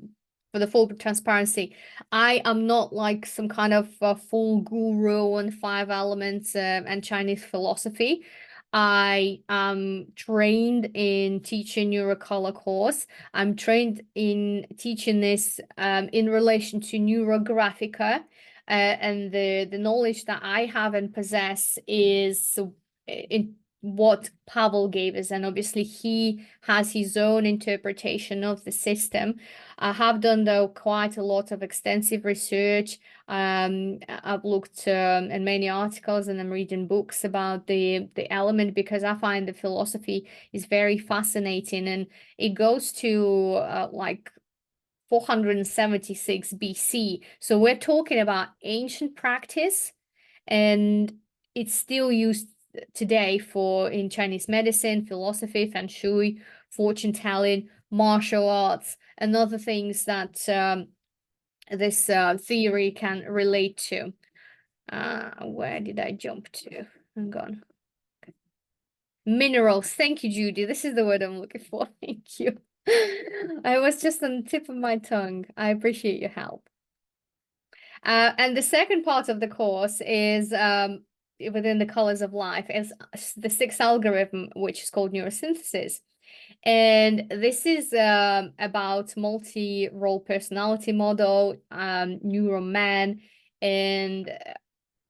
the full transparency, I am not like some kind of full guru on five elements and Chinese philosophy. I am trained in teaching NeuroColour course. I'm trained in teaching this in relation to Neurographica, and the knowledge that I have and possess is in what Pavel gave us, and obviously he has his own interpretation of the system. I have done though quite a lot of extensive research. I've looked in many articles, and I'm reading books about the element, because I find the philosophy is very fascinating, and it goes to like 476 BC. So we're talking about ancient practice, and it's still used today for in Chinese medicine, philosophy, feng shui, fortune telling, martial arts, and other things that this theory can relate to. Where did I jump to? Hang on. Minerals. Thank you, Judy. This is the word I'm looking for. Thank you. I was just on the tip of my tongue. I appreciate your help. And the second part of the course is within the colors of life is the sixth algorithm, which is called neurosynthesis. And this is about multi-role personality model, NeuroMan, and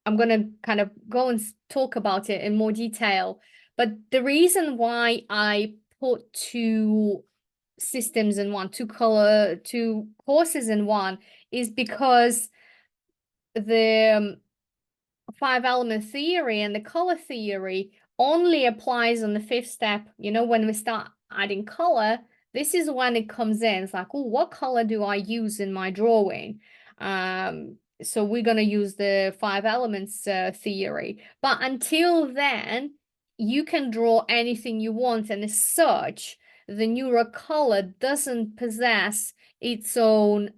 I'm going to kind of go and talk about it in more detail. But the reason why I put two systems in one, two courses in one, is because the five element theory and the color theory only applies on the fifth step. You know, when we start adding color, this is when it comes in. It's like, oh, what color do I use in my drawing? So we're going to use the five elements theory. But until then, you can draw anything you want. And as such, the NeuroColour doesn't possess its own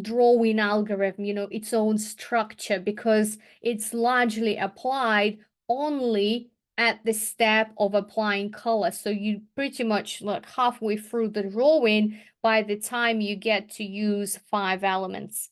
drawing algorithm, you know, its own structure, because it's largely applied only at the step of applying color. So you pretty much like halfway through the drawing by the time you get to use five elements.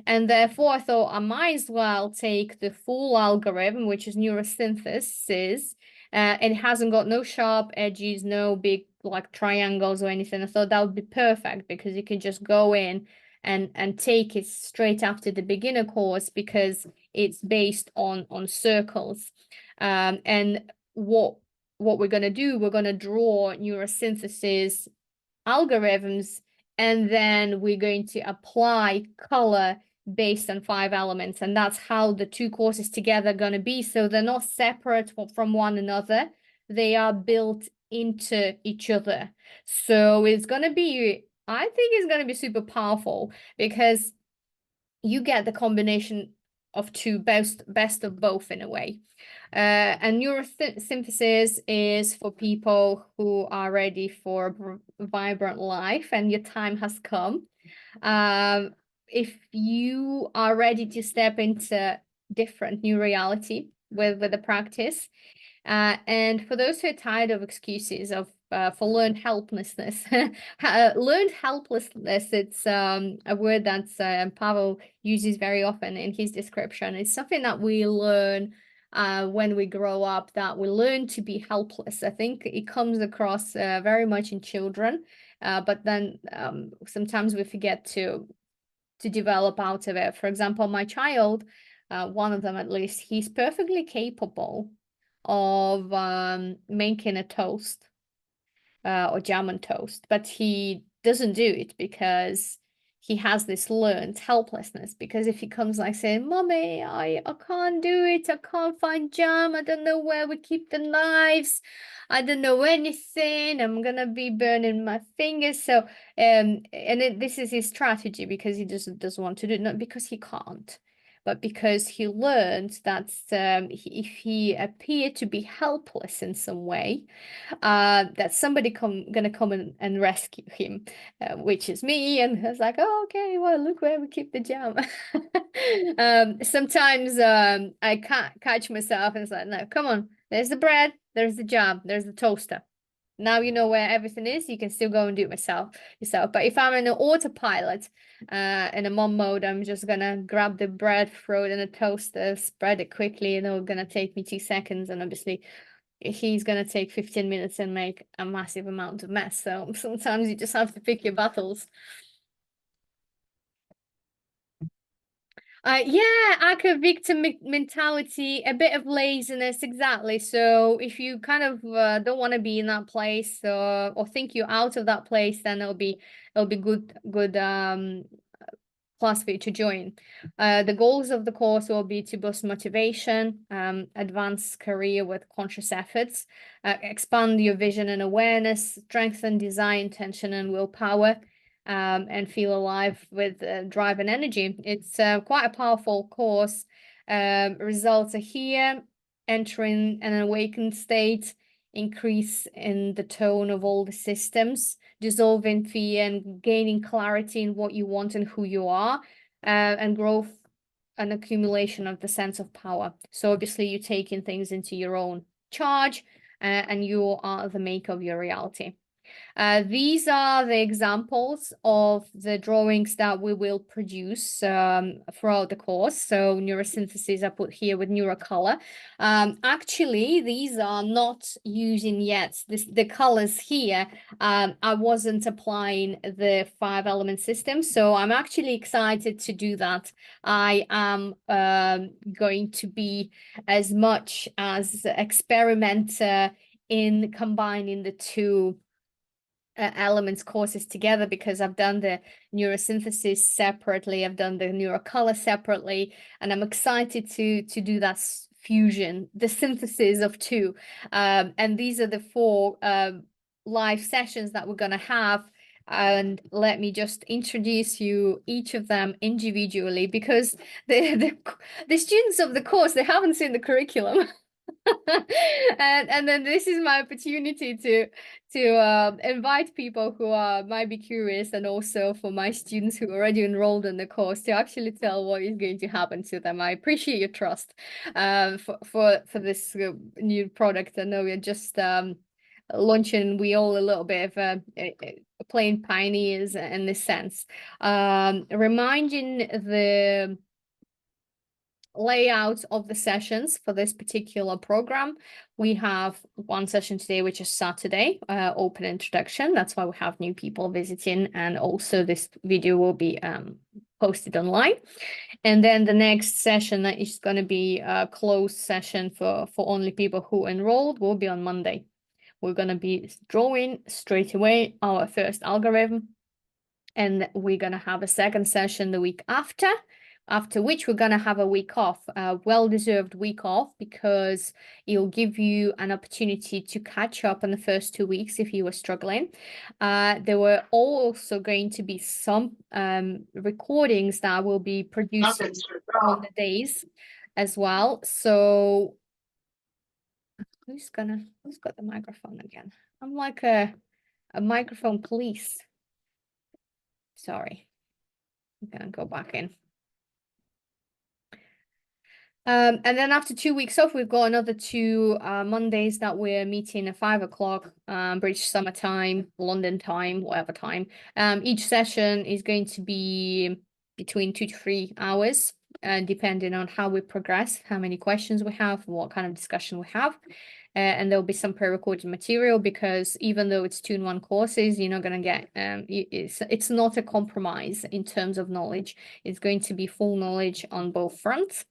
And therefore, I thought I might as well take the full algorithm, which is neurosynthesis. It hasn't got no sharp edges, no big like triangles or anything. I thought that would be perfect, because you can just go in and take it straight after the beginner course, because it's based on circles. And what we're going to do, we're going to draw neurosynthesis algorithms, and then we're going to apply color based on five elements. And that's how the two courses together are going to be. So they're not separate from one another. They are built into each other. So it's going to be, I think it's going to be super powerful because you get the combination of two best of both in a way. And neurosynthesis is for people who are ready for a vibrant life and your time has come. If you are ready to step into different new reality with the practice, and for those who are tired of excuses of for learned helplessness, learned helplessness, it's a word that Pavel uses very often in his description. It's something that we learn when we grow up, that we learn to be helpless. I think it comes across very much in children, but then sometimes we forget to develop out of it. For example, my child, one of them at least, he's perfectly capable of making a toast or jam and toast, but he doesn't do it because he has this learned helplessness. Because if he comes like saying, "Mommy, I can't do it, I can't find jam, I don't know where we keep the knives, I don't know anything, I'm gonna be burning my fingers." So this is his strategy, because he doesn't want to do it, not because he can't, but because he learned that if he appeared to be helpless in some way, that somebody gonna come and rescue him, which is me. And I was like, "Oh, okay, well, look where we keep the jam." Sometimes I can't catch myself and it's like, "No, come on, there's the bread, there's the jam, there's the toaster. Now you know where everything is, you can still go and do it yourself." But if I'm in an autopilot, in a mom mode, I'm just gonna grab the bread, throw it in a toaster, spread it quickly, and it's gonna take me 2 seconds. And obviously, he's gonna take 15 minutes and make a massive amount of mess. So sometimes you just have to pick your battles. Yeah, Aka victim mentality, a bit of laziness, exactly. So if you kind of don't want to be in that place, or think you're out of that place, then it'll be good class for you to join. The goals of the course will be to boost motivation, advance career with conscious efforts, expand your vision and awareness, strengthen desire, intention, and willpower, and feel alive with drive and energy. It's quite a powerful course. Results are here: entering an awakened state, increase in the tone of all the systems, dissolving fear and gaining clarity in what you want and who you are, and growth and accumulation of the sense of power. So obviously you're taking things into your own charge, and you are the maker of your reality. These are the examples of the drawings that we will produce throughout the course. So neurosynthesis I put here with NeuroColour. Actually, these are not using yet the colors here. I wasn't applying the 5-element system, so I'm actually excited to do that. I am going to be as much as experimenter in combining the two elements courses together, because I've done the neurosynthesis separately, I've done the NeuroColour separately, and I'm excited to do that fusion, the synthesis of two. And these are the 4 live sessions that we're going to have. And let me just introduce you each of them individually, because the students of the course, they haven't seen the curriculum. And then this is my opportunity to invite people who might be curious, and also for my students who already enrolled in the course, to actually tell what is going to happen to them. I appreciate your trust for this new product. I know we're just launching. We all a little bit of plain pioneers in this sense. Reminding the layout of the sessions for this particular program. We have one session today, which is Saturday, open introduction. That's why we have new people visiting, and also this video will be posted online. And then the next session that is going to be a closed session for only people who enrolled will be on Monday. We're going to be drawing straight away our first algorithm, and we're going to have a second session the week after, after which we're going to have a week off, a well-deserved week off, because it'll give you an opportunity to catch up on the first 2 weeks if you were struggling. There were also going to be some recordings that will be produced on the days as well. So who's got the microphone again? I'm like a microphone police. Sorry. I'm gonna go back in. And then after 2 weeks off, we've got another 2 Mondays that we're meeting at 5 o'clock, British summer time, London time, whatever time. Each session is going to be between 2 to 3 hours, depending on how we progress, how many questions we have, what kind of discussion we have. And there'll be some pre-recorded material, because even though it's 2-in-1 courses, you're not going to get, it's not a compromise in terms of knowledge. It's going to be full knowledge on both fronts.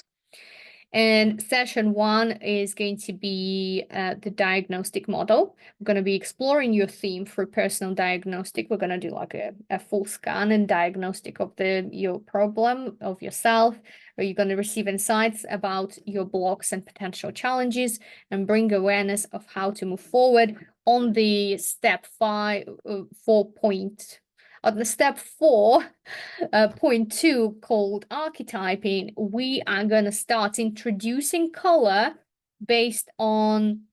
And session 1 is going to be the diagnostic model. We're going to be exploring your theme for personal diagnostic. We're going to do like a full scan and diagnostic of your problem, of yourself, where you're going to receive insights about your blocks and potential challenges, and bring awareness of how to move forward on the step 4.2 called archetyping. We are going to start introducing color based on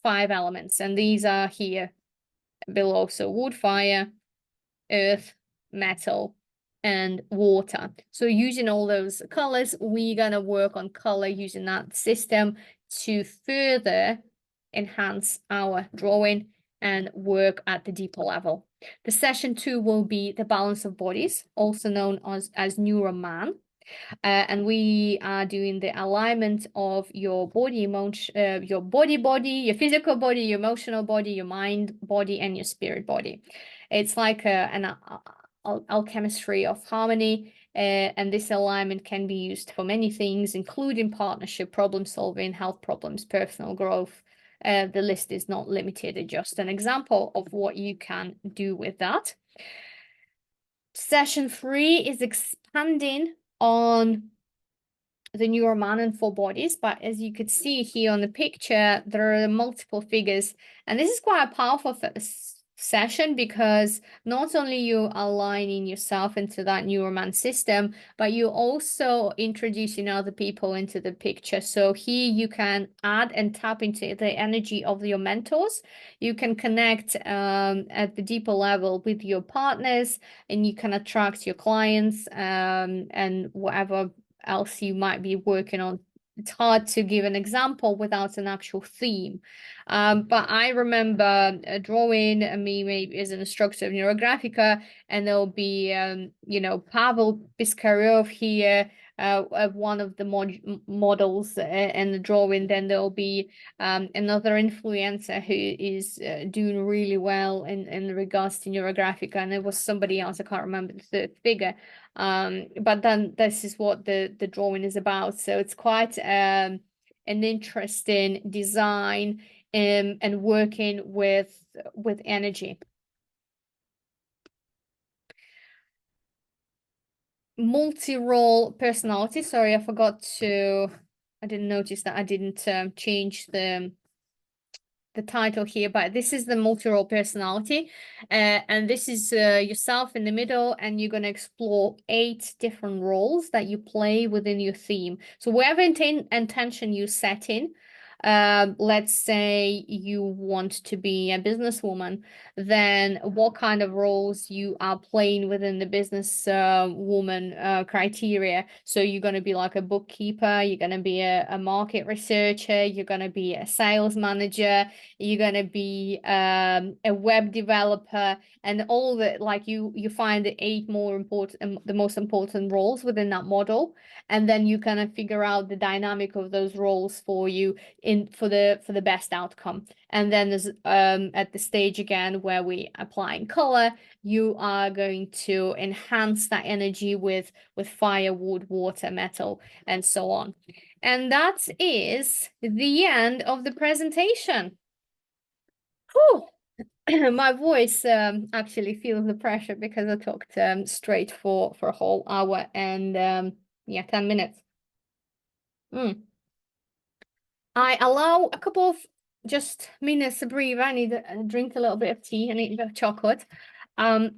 5 elements, and these are here below. So wood, fire, earth, metal, and water. So using all those colors, we're going to work on color using that system to further enhance our drawing and work at the deeper level. The session 2 will be the balance of bodies, also known as NeuroMan. And we are doing the alignment of your body, your body, your physical body, your emotional body, your mind body, and your spirit body. It's like an alchemistry of harmony. And this alignment can be used for many things, including partnership, problem solving, health problems, personal growth. The list is not limited. It's just an example of what you can do with that. Session 3 is expanding on the NeuroMan and 4 bodies, but as you could see here on the picture, there are multiple figures, and this is quite a powerful session, because not only you aligning yourself into that NeuroMan system, but you also introducing other people into the picture. So here you can add and tap into the energy of your mentors. You can connect at the deeper level with your partners, and you can attract your clients and whatever else you might be working on. It's hard to give an example without an actual theme. But I remember drawing me maybe as an instructor of Neurographica, and there'll be, Pavel Piskaryov here, one of the models in the drawing. Then there'll be another influencer who is doing really well in regards to Neurographica, and there was somebody else, I can't remember the third figure. But then this is what the drawing is about. So it's quite an interesting design and working with energy. Multi-role personality. Sorry, I didn't notice that I didn't change the title here, but this is the multi-role personality, and this is yourself in the middle, and you're going to explore 8 different roles that you play within your theme. So whatever intention you set in, let's say you want to be a businesswoman, then what kind of roles you are playing within the business woman criteria. So you're going to be like a bookkeeper, you're going to be a market researcher, you're going to be a sales manager, you're going to be a web developer, and all that. Like you find the 8 more important, the most important roles within that model, and then you kind of figure out the dynamic of those roles for you for the best outcome. And then there's at the stage again where we applying color, you are going to enhance that energy with fire, wood, water, metal, and so on. And that is the end of the presentation. Whew. My voice actually feels the pressure, because I talked straight for a whole hour, and Yeah, 10 minutes. I allow a couple of just minutes to breathe. I need to drink a little bit of tea and eat a bit of chocolate. Do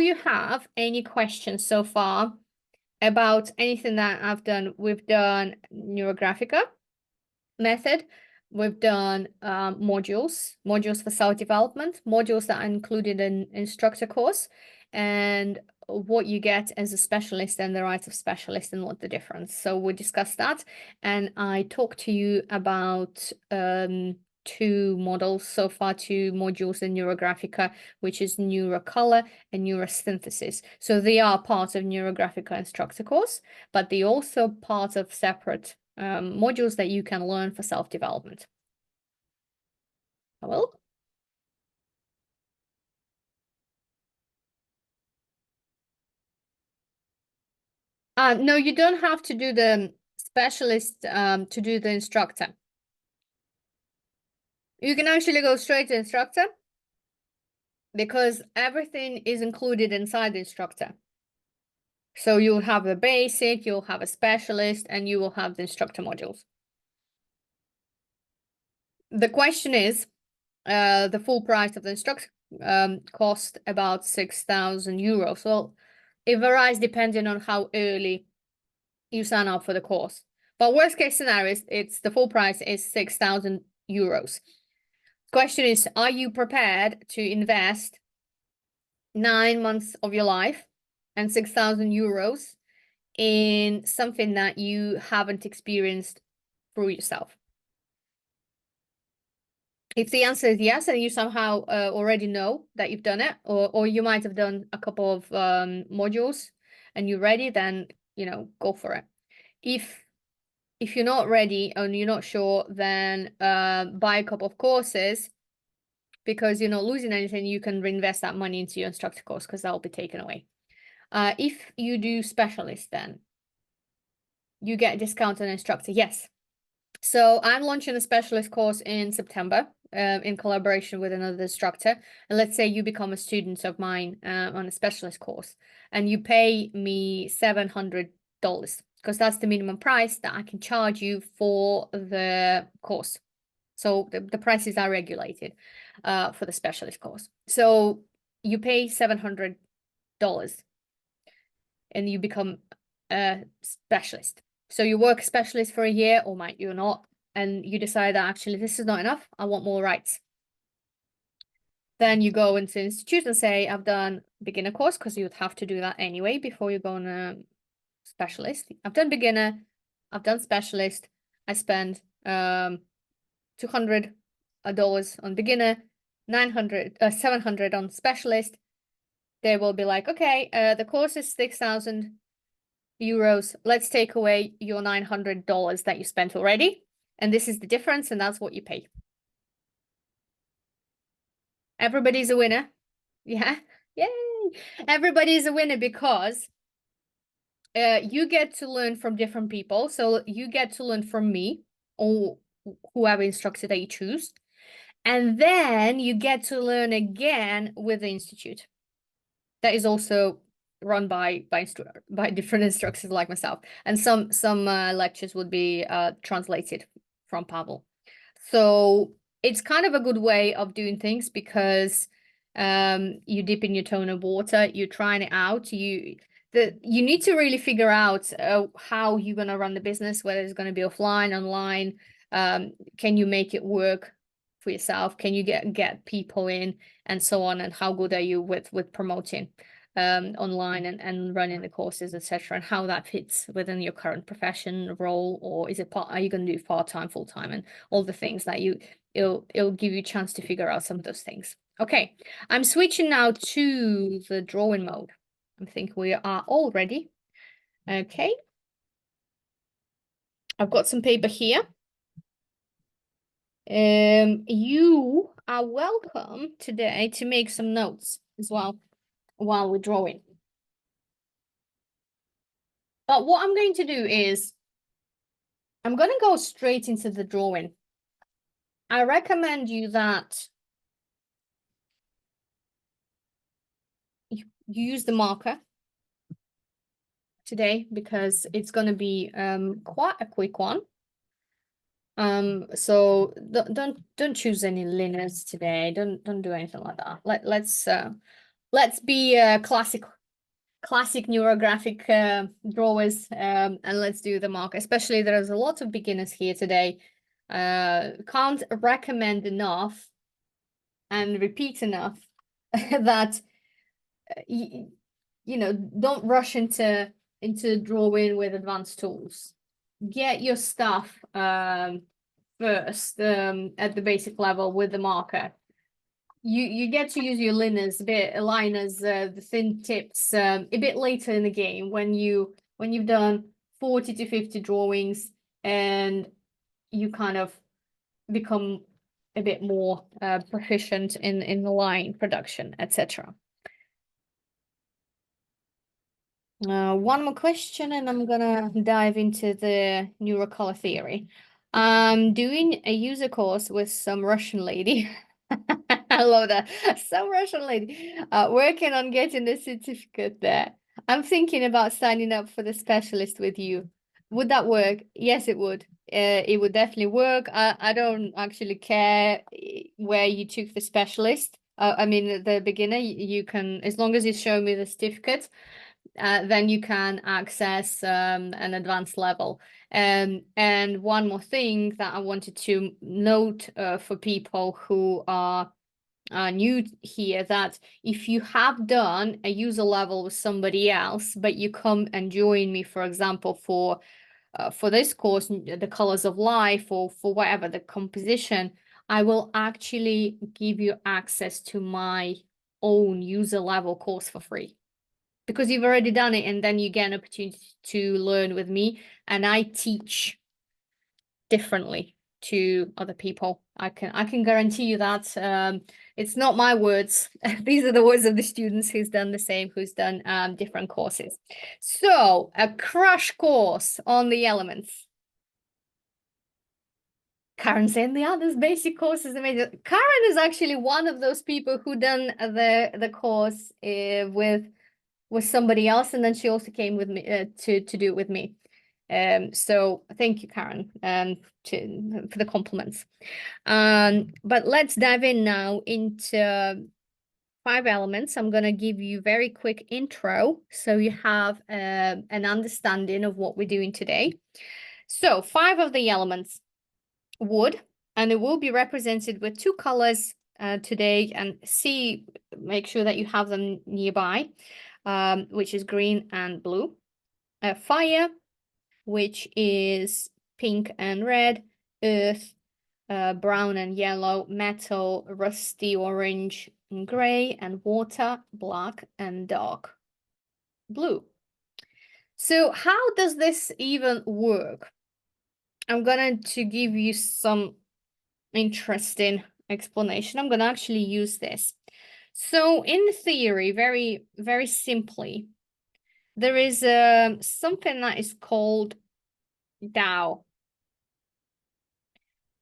you have any questions so far about anything that I've done? We've done Neurographica method. We've done modules for self-development, modules that are included in Instructor course, and what you get as a specialist and the rights of specialist and what the difference. So we discussed that, and I talked to you about two models so far, two modules in Neurographica, which is NeuroColour and NeuroSynthesis. So they are part of Neurographica Instructor course, but they also part of separate modules that you can learn for self-development. Well, no, you don't have to do the specialist to do the instructor. You can actually go straight to instructor because everything is included inside the instructor. So you'll have a basic, you'll have a specialist, and you will have the instructor modules. The question is, the full price of the instructor cost about 6,000 euros. Well, it varies depending on how early you sign up for the course. But worst case scenario is it's the full price is 6,000 euros. Question is, are you prepared to invest 9 months of your life and 6,000 euros in something that you haven't experienced through yourself? If the answer is yes, and you somehow already know that you've done it, or you might have done a couple of modules and you're ready, then, go for it. If you're not ready and you're not sure, then buy a couple of courses, because you're not losing anything. You can reinvest that money into your instructor course because that will be taken away. If you do specialist, then you get a discount on instructor. Yes. So I'm launching a specialist course in September in collaboration with another instructor. And let's say you become a student of mine on a specialist course, and you pay me $700 because that's the minimum price that I can charge you for the course. So the prices are regulated for the specialist course. So you pay $700 and you become a specialist. So you work specialist for a year, or might you not, and you decide that actually this is not enough, I want more rights. Then you go into institute and say, I've done beginner course, because you'd have to do that anyway before you go on a specialist. I've done beginner, I've done specialist, I spend $200 on beginner, 700 on specialist. They will be like, okay, the course is 6,000 euros. Let's take away your $900 that you spent already, and this is the difference, and that's what you pay. Everybody's a winner. Yeah, yay! Everybody's a winner because you get to learn from different people. So you get to learn from me or whoever instructor that you choose, and then you get to learn again with the institute that is also run by different instructors like myself, and some lectures would be translated from Pavel. So it's kind of a good way of doing things, because you dip in your tone of water, you're trying it out. You need to really figure out how you're going to run the business, whether it's going to be offline, online. Can you make it work for yourself? Can you get people in, and so on? And how good are you with promoting online and running the courses, etc., and how that fits within your current profession role, or is it are you going to do part-time, full-time, and all the things that it'll give you a chance to figure out some of those things. Okay, I'm switching now to the drawing mode. I think we are all ready. Okay, I've got some paper here. You are welcome today to make some notes as well while we're drawing. But what I'm going to do is I'm going to go straight into the drawing. I recommend you that you use the marker today because it's going to be quite a quick one. So don't choose any linears today. Don't do anything like that. Let's be classic neurographic drawers, and let's do the mark. Especially there's a lot of beginners here today. Can't recommend enough and repeat enough that you know, don't rush into drawing with advanced tools. Get your stuff first at the basic level with the marker. You get to use your liners, liners, the thin tips a bit later in the game when you've done 40 to 50 drawings and you kind of become a bit more proficient in the line production, etc. One more question and I'm gonna dive into the NeuroColour theory. I'm doing a user course with some Russian lady. I love that. Some Russian lady working on getting the certificate there. I'm thinking about signing up for the specialist with you. Would that work? Yes, it would. It would definitely work. I don't actually care where you took the specialist. I mean, the beginner, you can, as long as you show me the certificate, then you can access an advanced level. And one more thing that I wanted to note for people who are new here, that if you have done a user level with somebody else, but you come and join me, for example, for this course, the colors of life, or for whatever the composition, I will actually give you access to my own user level course for free. Because you've already done it, and then you get an opportunity to learn with me, and I teach differently to other people. I can guarantee you that. It's not my words. These are the words of the students who's done the same, who's done different courses. So a crash course on the elements. Karen's saying the others basic course is amazing. Karen is actually one of those people who done the course with somebody else, and then she also came with me to do it with me. So thank you, Karen, for the compliments. But let's dive in now into 5 elements. I'm gonna give you very quick intro so you have an understanding of what we're doing today. So 5 of the elements: wood, and it will be represented with 2 colors today, and make sure that you have them nearby, which is green and blue. Fire, which is pink and red. Earth, brown and yellow. Metal, rusty orange and gray. And water, black and dark blue. So how does this even work? I'm going to give you some interesting explanation. I'm going to actually use this. So in theory, very, very simply, there is something that is called Tao.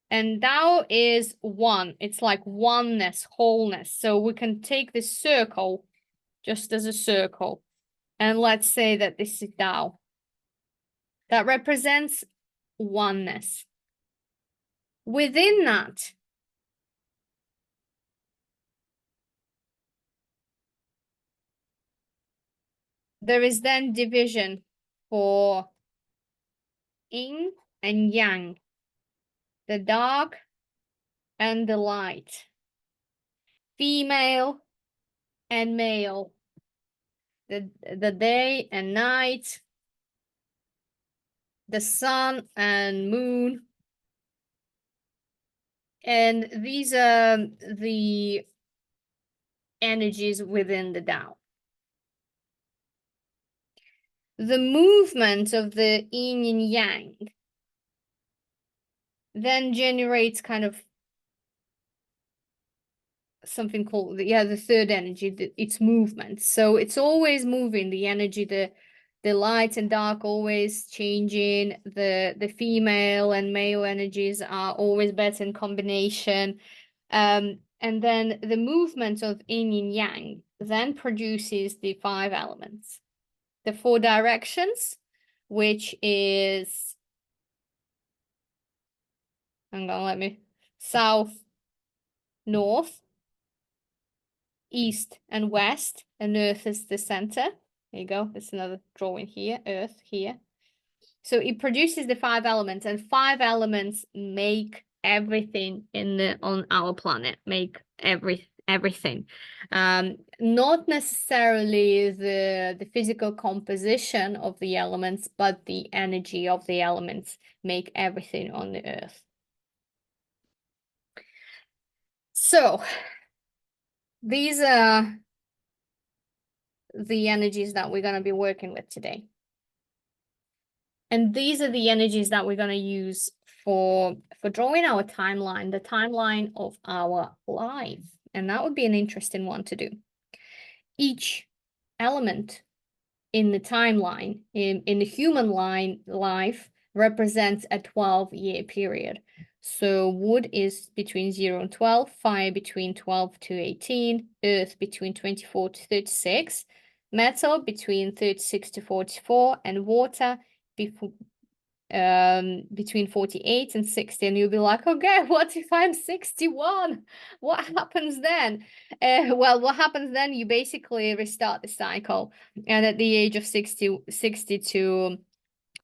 And Tao is one. It's like oneness, wholeness. So we can take this circle just as a circle. And let's say that this is Tao. That represents oneness. Within that, there is then division for yin and yang, the dark and the light, female and male, the day and night, the sun and moon. And these are the energies within the Tao. The movement of the yin and yang then generates kind of something called the third energy, its movement. So it's always moving, the energy, the light and dark always changing, the female and male energies are always better in combination. And then the movement of yin and yang then produces the 5 elements. the 4 directions, which is, hang on, let me, south, north, east, and west, and earth is the center. There you go. There's another drawing here, earth here. So it produces the 5 elements, and 5 elements make everything on our planet, make everything. Not necessarily the physical composition of the elements, but the energy of the elements make everything on the earth. So these are the energies that we're going to be working with today. And these are the energies that we're going to use for drawing our timeline, the timeline of our life. And that would be an interesting one to do. Each element in the timeline, in the human life, represents a 12-year period. So wood is between 0 and 12, fire between 12 to 18, earth between 24 to 36, metal between 36 to 44, and water between 48 and 60. And you'll be like, okay, what if I'm 61? What happens then? Well, what happens then, you basically restart the cycle. And at the age of 60 to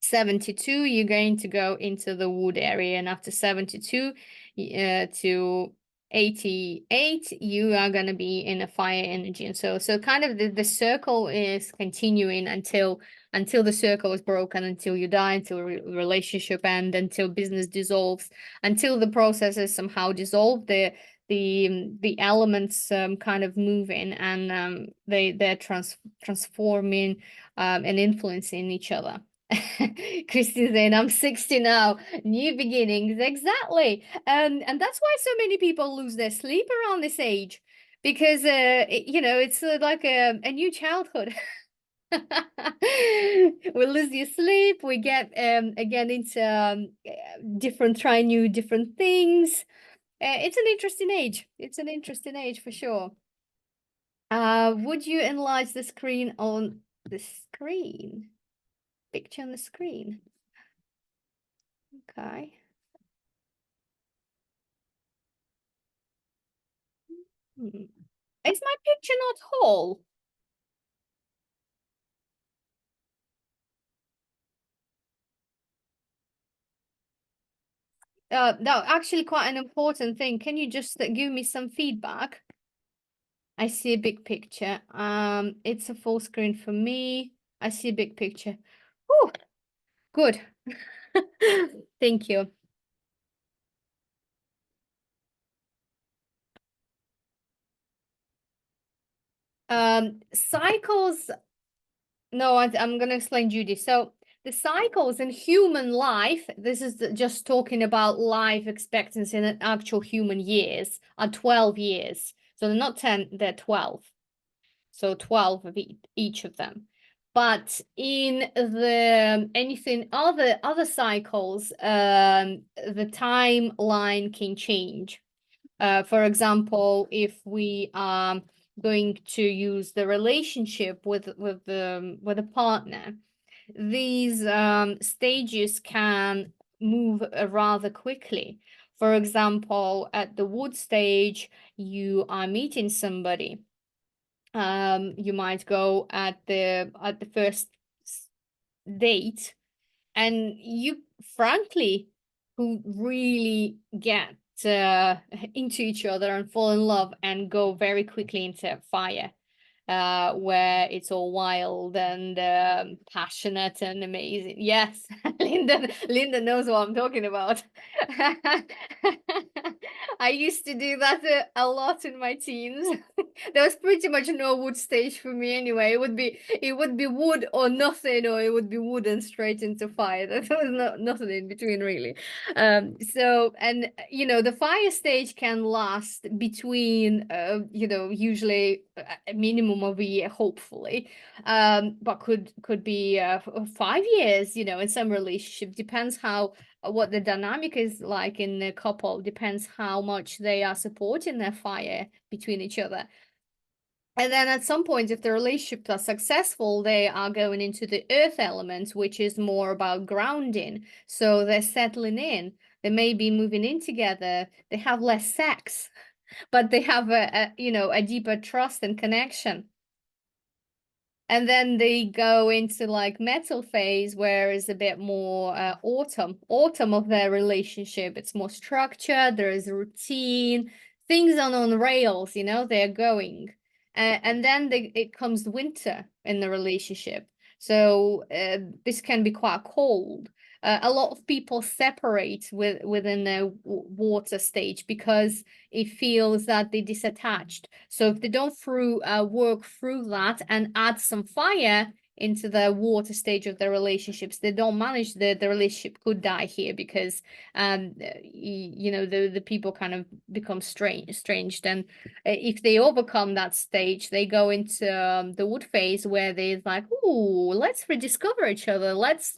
72, you're going to go into the wood area. And after 72 to 88, you are going to be in a fire energy. And so kind of the circle is continuing until the circle is broken, until you die, until relationship ends, until business dissolves, until the processes somehow dissolve, the elements kind of moving, and they're transforming and influencing each other. Christine's saying, I'm 60 now, new beginnings. Exactly. And that's why so many people lose their sleep around this age, because it's like a new childhood. We lose your sleep, we get again into try new different things. It's an interesting age. It's an interesting age for sure. Would you enlarge the screen on the screen? Picture on the screen. Okay. Is my picture not whole? No, actually quite an important thing. Can you just give me some feedback? I see a big picture. It's a full screen for me. I see a big picture. Oh, good. Thank you. Cycles. No, I'm going to explain, Judy. So the cycles in human life, this is just talking about life expectancy in actual human years, are 12 years. So they're not 10, they're 12. So 12 of each of them. But in anything other cycles, the timeline can change. For example, if we are going to use the relationship with a partner, these stages can move rather quickly. For example, at the wood stage, you are meeting somebody. You might go at the first date, and you frankly who really get into each other and fall in love and go very quickly into fire, where it's all wild and passionate and amazing. Yes, Linda knows what I'm talking about. I used to do that a lot in my teens. There was pretty much no wood stage for me anyway. It would be wood or nothing, or it would be wood and straight into fire. There was nothing in between really. So, and the fire stage can last between usually a minimum of a year, hopefully, but could be 5 years. In some relationship, depends how what the dynamic is like in the couple, depends how much they are supporting their fire between each other. And then at some point, if the relationships are successful, they are going into the earth element, which is more about grounding. So they're settling in. They may be moving in together. They have less sex, but they have a deeper trust and connection. And then they go into like metal phase, where it's a bit more autumn of their relationship. It's more structured, there is a routine, things are on rails, they're going. And then it comes winter in the relationship. So this can be quite cold. A lot of people separate within the water stage because it feels that they disattached. So if they don't work through that and add some fire into the water stage of the relationships, they don't manage the relationship could die here because the people kind of become estranged. And if they overcome that stage, they go into the wood phase, where they're like, "Ooh, let's rediscover each other. Let's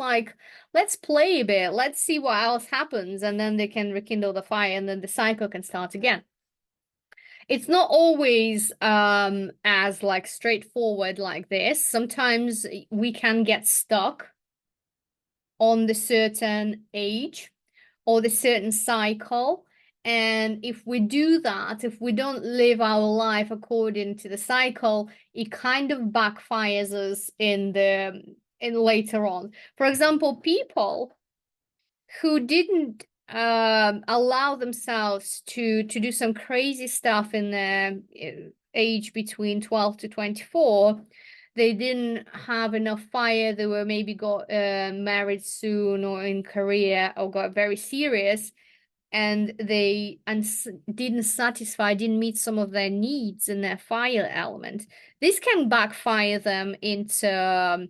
play a bit. Let's see what else happens." And then they can rekindle the fire, and then the cycle can start again. It's not always as like straightforward like this. Sometimes we can get stuck on the certain age or the certain cycle. And if we do that, if we don't live our life according to the cycle, it kind of backfires us in later on. For example, people who didn't allow themselves to do some crazy stuff in the age between 12 to 24. They didn't have enough fire. They were maybe got married soon or in career or got very serious, and they didn't meet some of their needs in their fire element. This can backfire them into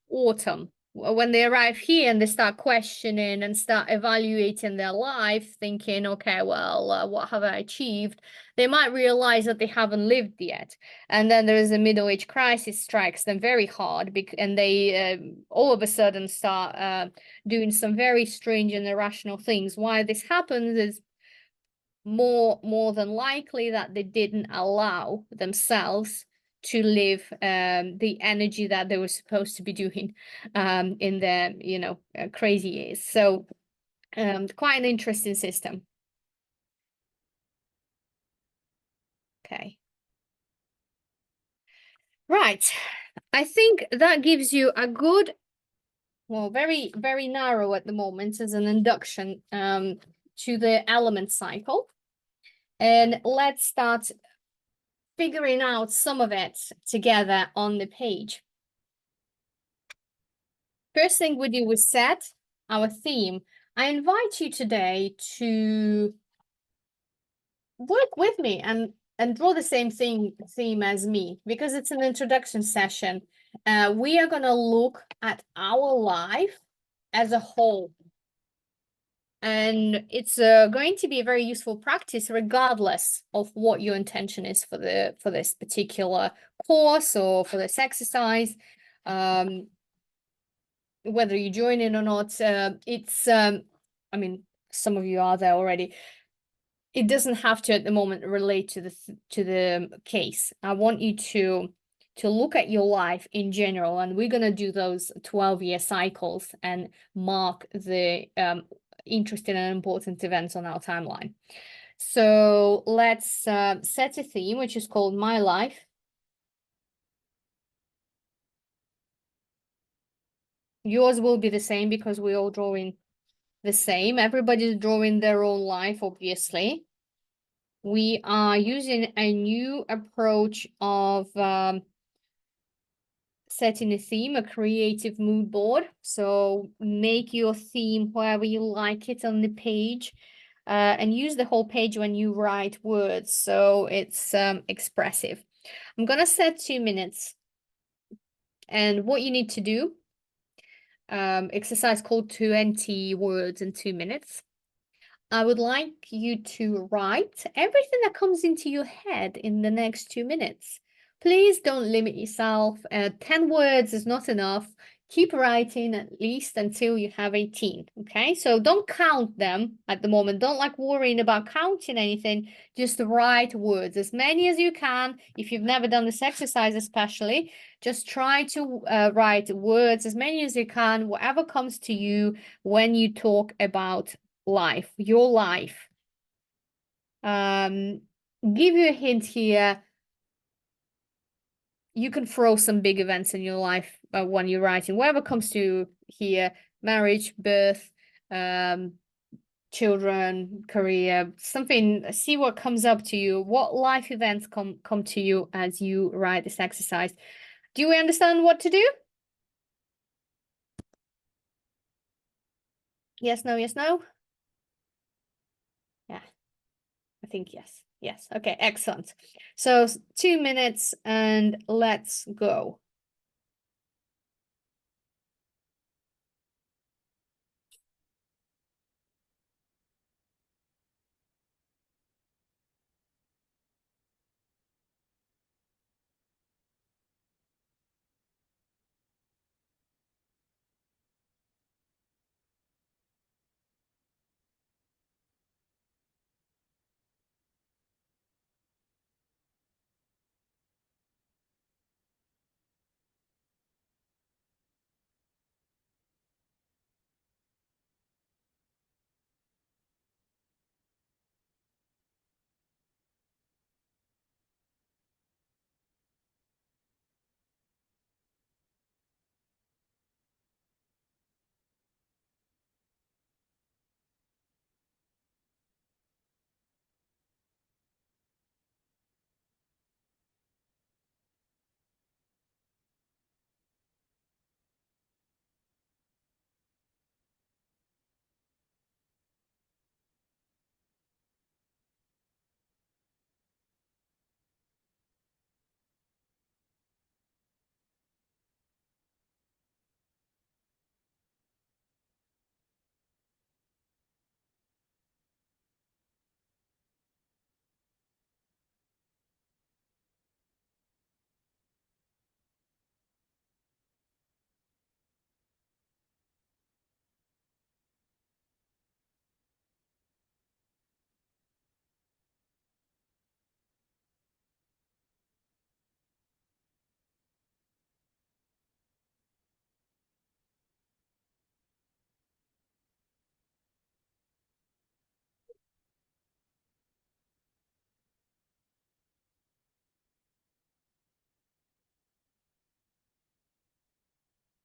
autumn, when they arrive here and they start questioning and start evaluating their life, thinking, okay, well, what have I achieved? They might realize that they haven't lived yet. And then there is a middle age crisis strikes them very hard, and they all of a sudden start doing some very strange and irrational things. Why this happens is more than likely that they didn't allow themselves to live the energy that they were supposed to be doing in their crazy years. So quite an interesting system. Okay. Right. I think that gives you a good, well, very, very narrow at the moment as an induction to the element cycle. And let's start figuring out some of it together on the page. First thing we do is set our theme. I invite you today to work with me and draw the same theme as me, because it's an introduction session. We are going to look at our life as a whole. And it's going to be a very useful practice, regardless of what your intention is for this particular course or for this exercise. Whether you join in or not, I mean, some of you are there already. It doesn't have to at the moment relate to the case. I want you to look at your life in general, and we're going to do those 12-year cycles and mark the interesting and important events on our timeline. So let's set a theme, which is called My Life. Yours will be the same because we're all drawing the same. Everybody's drawing their own life, obviously. We are using a new approach of setting a theme, a creative mood board. So make your theme wherever you like it on the page, and use the whole page when you write words, so it's expressive. I'm gonna set 2 minutes. And what you need to do, exercise called 20 words in 2 minutes. I would like you to write everything that comes into your head in the next 2 minutes. Please don't limit yourself. 10 words is not enough. keep writing at least until you have 18. Okay, so don't count them at the moment. Don't like worrying about counting anything. Just write words, as many as you can. If you've never done this exercise, especially, just try to write words, as many as you can, whatever comes to you when you talk about life, your life. Give you a hint here. You can throw some big events in your life when you're writing, whatever comes to you here: marriage, birth, children, career, something. See what comes up to you. What life events come to you as you write this exercise. Do you understand what to do? Yes, no, yes, no. Yeah, I think yes. Yes. Okay, excellent. So 2 minutes and let's go.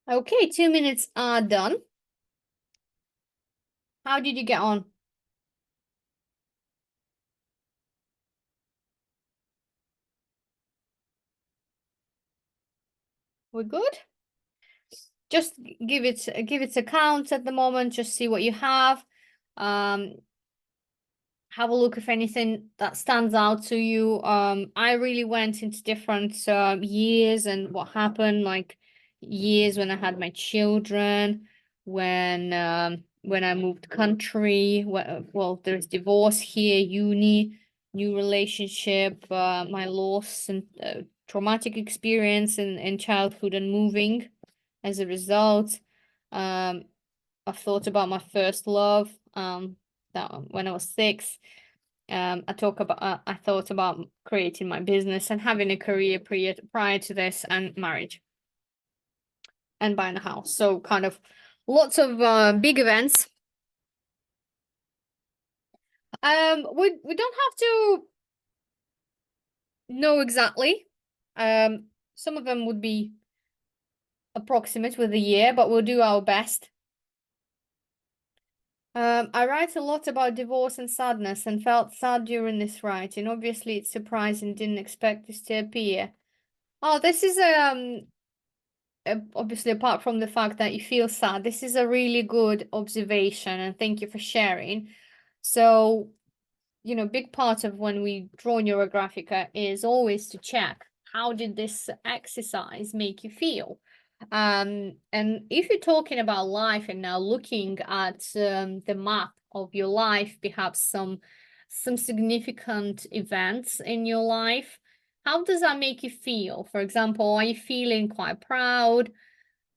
Okay, 2 minutes are done. How did you get on? We're good? Just give it a count at the moment, just see what you have. Have a look if anything that stands out to you. I really went into different years and what happened, like years when I had my children, when I moved country, well, there's divorce here, uni, new relationship, my loss and traumatic experience in childhood and moving as a result. I've thought about my first love, that when I was 6. I thought about creating my business and having a career prior to this, and marriage and buying a house. So kind of lots of big events. We don't have to know exactly. Some of them would be approximate with a year, but we'll do our best. I write a lot about divorce and sadness and felt sad during this writing. Obviously, it's surprising, didn't expect this to appear. Oh, this is obviously, apart from the fact that you feel sad, this is a really good observation, and thank you for sharing. So, big part of when we draw Neurographica is always to check, how did this exercise make you feel? And if you're talking about life and now looking at the map of your life, perhaps some significant events in your life, how does that make you feel? For example, are you feeling quite proud?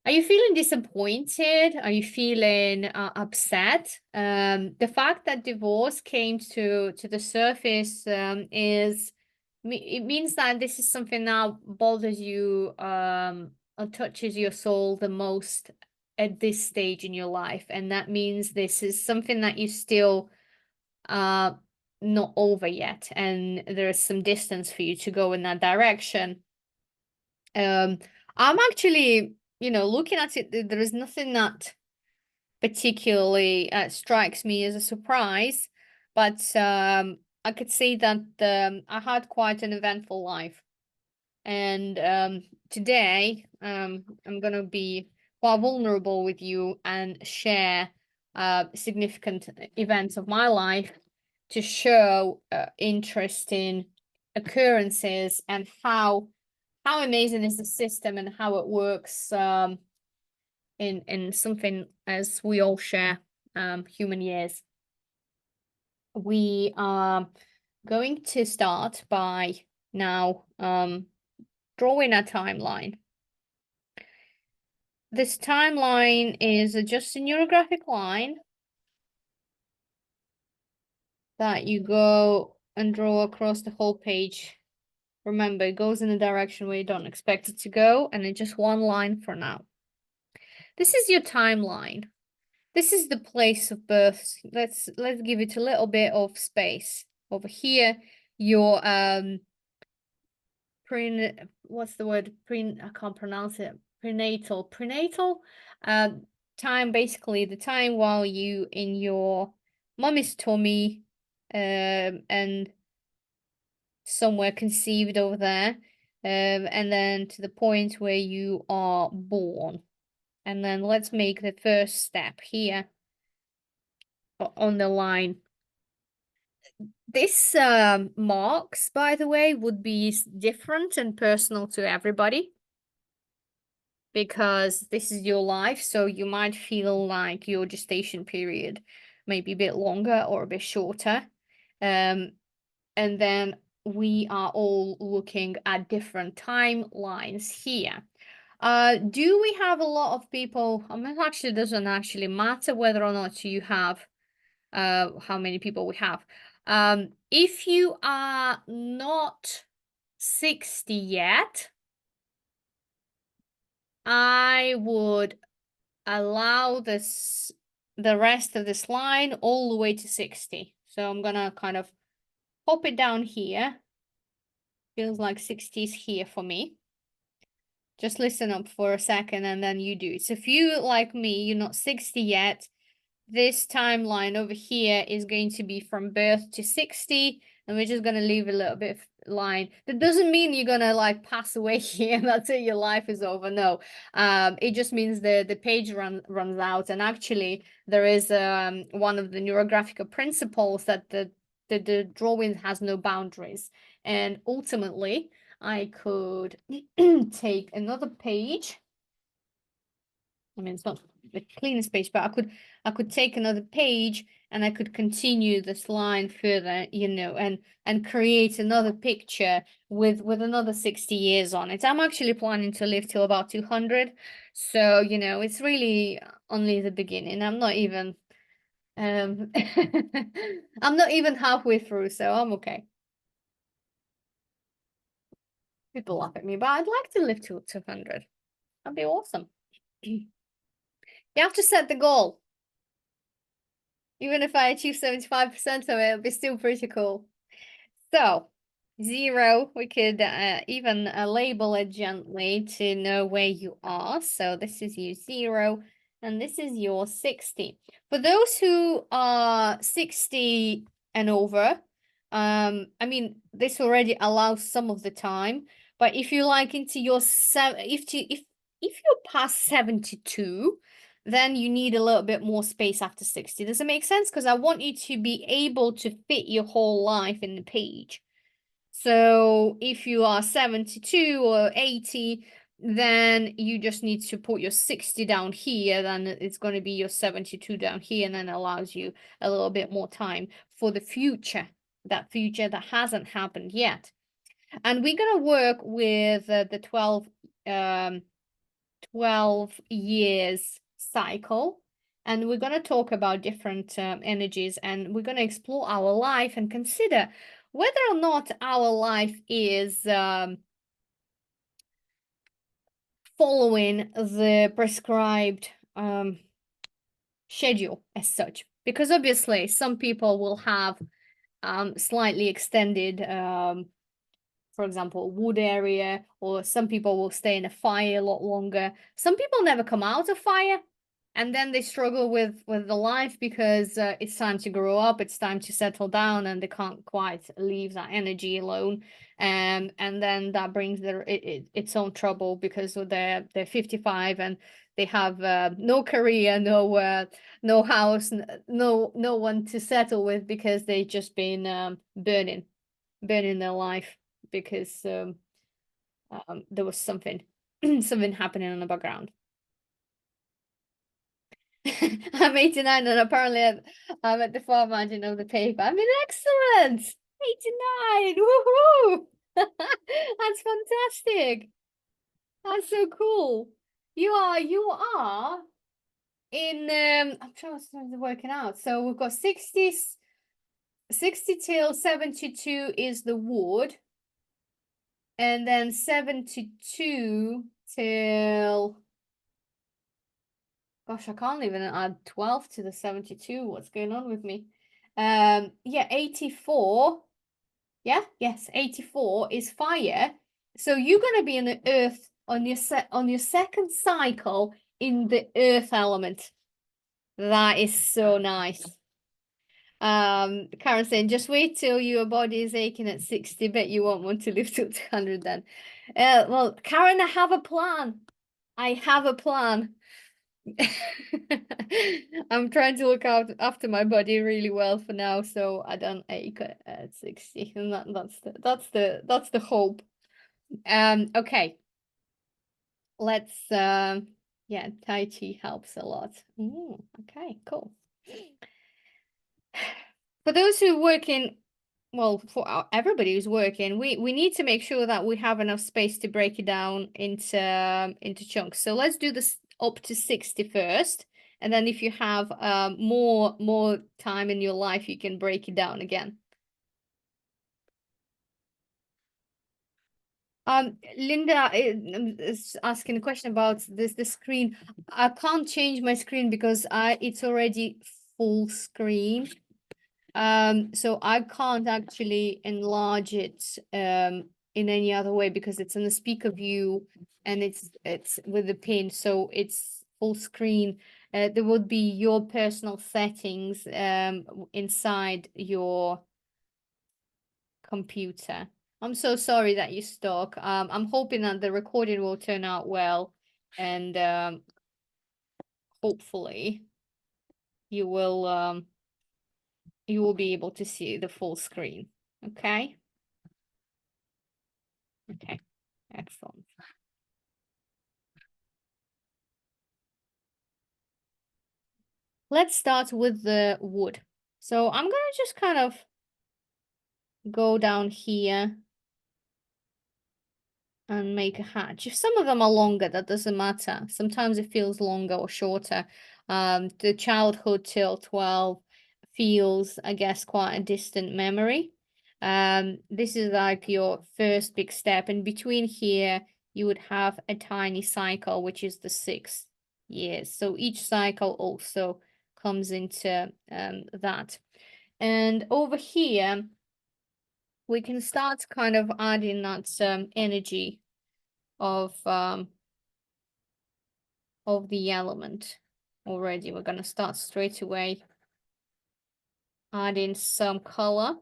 Are you feeling disappointed? Are you feeling upset? The fact that divorce came to the surface it means that this is something that bothers you or touches your soul the most at this stage in your life, and that means this is something that you still not over yet, and there's some distance for you to go in that direction. I'm actually, looking at it, there is nothing that particularly strikes me as a surprise, but I could say that I had quite an eventful life. And today, I'm gonna be quite vulnerable with you and share significant events of my life to show interesting occurrences and how amazing is the system and how it works in something as we all share human years. We are going to start by now drawing a timeline. This timeline is just a neurographic line that you go and draw across the whole page. Remember, it goes in a direction where you don't expect it to go, and it's just one line for now. This is your timeline. This is the place of birth. Let's give it a little bit of space. Over here, your what's the word? I can't pronounce it. Prenatal time, basically the time while you in your mommy's tummy and somewhere conceived over there, and then to the point where you are born. And then let's make the first step here on the line. This marks, by the way, would be different and personal to everybody because this is your life. So you might feel like your gestation period may be a bit longer or a bit shorter. And then we are all looking at different timelines here. Do we have a lot of people? I mean, actually, it doesn't actually matter whether or not you have how many people we have. If you are not 60 yet, I would allow the rest of this line all the way to 60. So I'm gonna kind of pop it down here. Feels like 60 is here for me. Just listen up for a second and then you do it. So if you, like me, you're not 60 yet, this timeline over here is going to be from birth to 60, and we're just going to leave a little bit of line. That doesn't mean you're going to like pass away here and that's it, your life is over. No, it just means the page runs out. And actually there is one of the Neurographica principles that the drawing has no boundaries. And ultimately I could take another page. I mean, it's not the cleanest page, but I could take another page and I could continue this line further, and create another picture with another 60 years on it. I'm actually planning to live till about 200. So, it's really only the beginning. I'm not even I'm not even halfway through, so I'm okay. People laugh at me, but I'd like to live till 200. That'd be awesome. You have to set the goal. Even if I achieve 75% of it, it'll be still pretty cool. So, 0, we could even label it gently to know where you are. So this is your 0, and this is your 60. For those who are 60 and over, I mean, this already allows some of the time, but if you're like into your if you're past 72, then you need a little bit more space after 60. Does it make sense? Because I want you to be able to fit your whole life in the page. So if you are 72 or 80, then you just need to put your 60 down here, then it's going to be your 72 down here, and then allows you a little bit more time for the future, that future that hasn't happened yet. And we're going to work with the 12 12 years cycle. And we're going to talk about different energies, and we're going to explore our life and consider whether or not our life is following the prescribed schedule as such. Because obviously some people will have slightly extended for example, wood area, or some people will stay in a fire a lot longer. Some people never come out of fire, and then they struggle with the life because it's time to grow up, it's time to settle down, and they can't quite leave that energy alone. And then that brings its own trouble because they're 55 and they have no career, no house, no one to settle with because they just been burning their life because there was something something happening in the background. I'm 89 and apparently I'm at the far margin of the paper. I mean, excellent! 89! Woohoo! That's fantastic. That's so cool. You are in I'm trying to working out. So we've got 60 till 72 is the wood. And then 72 till, gosh, I can't even add 12 to the 72. What's going on with me? Yeah, 84. Yeah, yes, 84 is fire. So you're gonna be in the earth on your second cycle in the earth element. That is so nice. Karen saying, just wait till your body is aching at 60, bet you won't want to live till 200 then. Well, Karen, I have a plan. I have a plan. I'm trying to look out after my body really well for now, so I don't ache at 60. And that's the hope. Okay. Let's yeah, Tai Chi helps a lot. Okay, cool. For those who work in, well, for everybody who's working, we need to make sure that we have enough space to break it down into chunks. So let's do this up to 60 first, and then if you have more time in your life, you can break it down again. Linda is asking a question about the screen. I can't change my screen because it's already full screen. So I can't actually enlarge it in any other way because it's in the speaker view and it's with the pin, so it's full screen. There would be your personal settings inside your computer. I'm so sorry that you're stuck. I'm hoping that the recording will turn out well, and hopefully you will be able to see the full screen. Okay. Okay, excellent. Let's start with the wood. So I'm gonna just kind of go down here and make a hatch. If some of them are longer, that doesn't matter. Sometimes it feels longer or shorter. The childhood till 12 feels, I guess, quite a distant memory. This is like your first big step. In between here, you would have a tiny cycle, which is the 6 years. So each cycle also comes into that. And over here, we can start kind of adding that energy of the element already. We're gonna start straight away adding some color.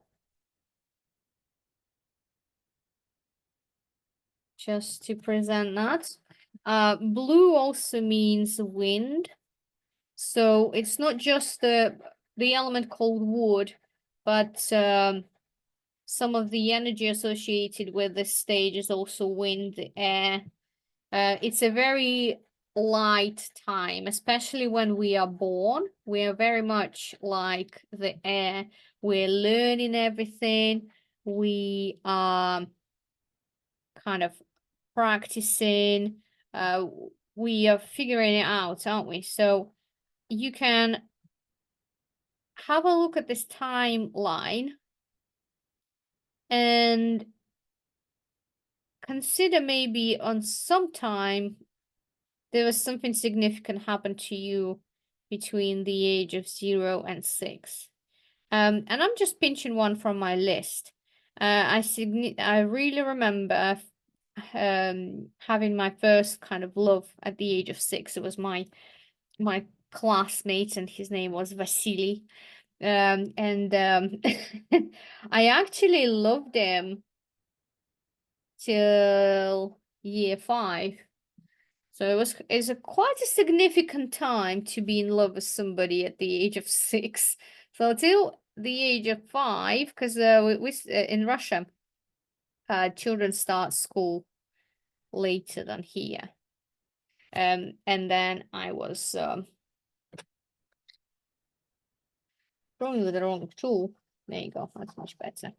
Just to present that. Blue also means wind. So it's not just the element called wood, but some of the energy associated with this stage is also wind, air. It's a very light time, especially when we are born. We are very much like the air. We're learning everything. We are kind of practicing. we are figuring it out, aren't we? So you can have a look at this timeline and consider maybe on some time there was something significant happened to you between the age of 0 and 6. And I'm just pinching one from my list. I really remember having my first kind of love at the age of 6. It was my classmate, and his name was Vasily. And I actually loved him till year 5. So it's quite a significant time to be in love with somebody at the age of 6. So till the age of 5, because in Russia, children start school later than here. And then I was drawing with the wrong tool. There you go. That's much better.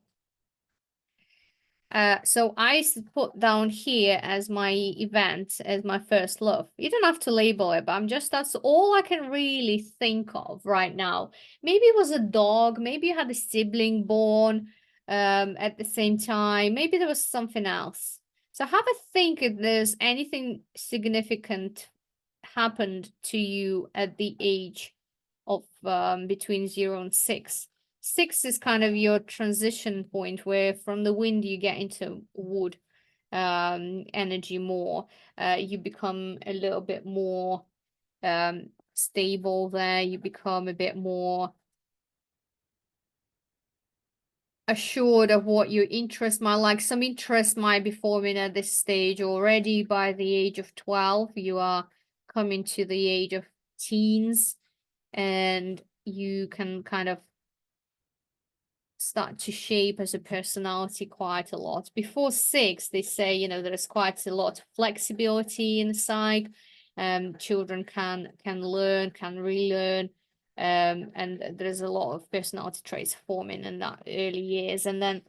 So I put down here as my event, as my first love. You don't have to label it, but that's all I can really think of right now. Maybe it was a dog, maybe you had a sibling born at the same time, maybe there was something else. So have a think if there's anything significant happened to you at the age of between 0 and 6. 6 is kind of your transition point where from the wind you get into wood energy more. You become a little bit more stable there. You become a bit more assured of what your interest might like. Some interest might be forming at this stage already. By the age of 12, you are coming to the age of teens, and you can kind of start to shape as a personality quite a lot. Before 6, they say, you know, there is quite a lot of flexibility inside. Children can learn, can relearn, and there's a lot of personality traits forming in that early years. And then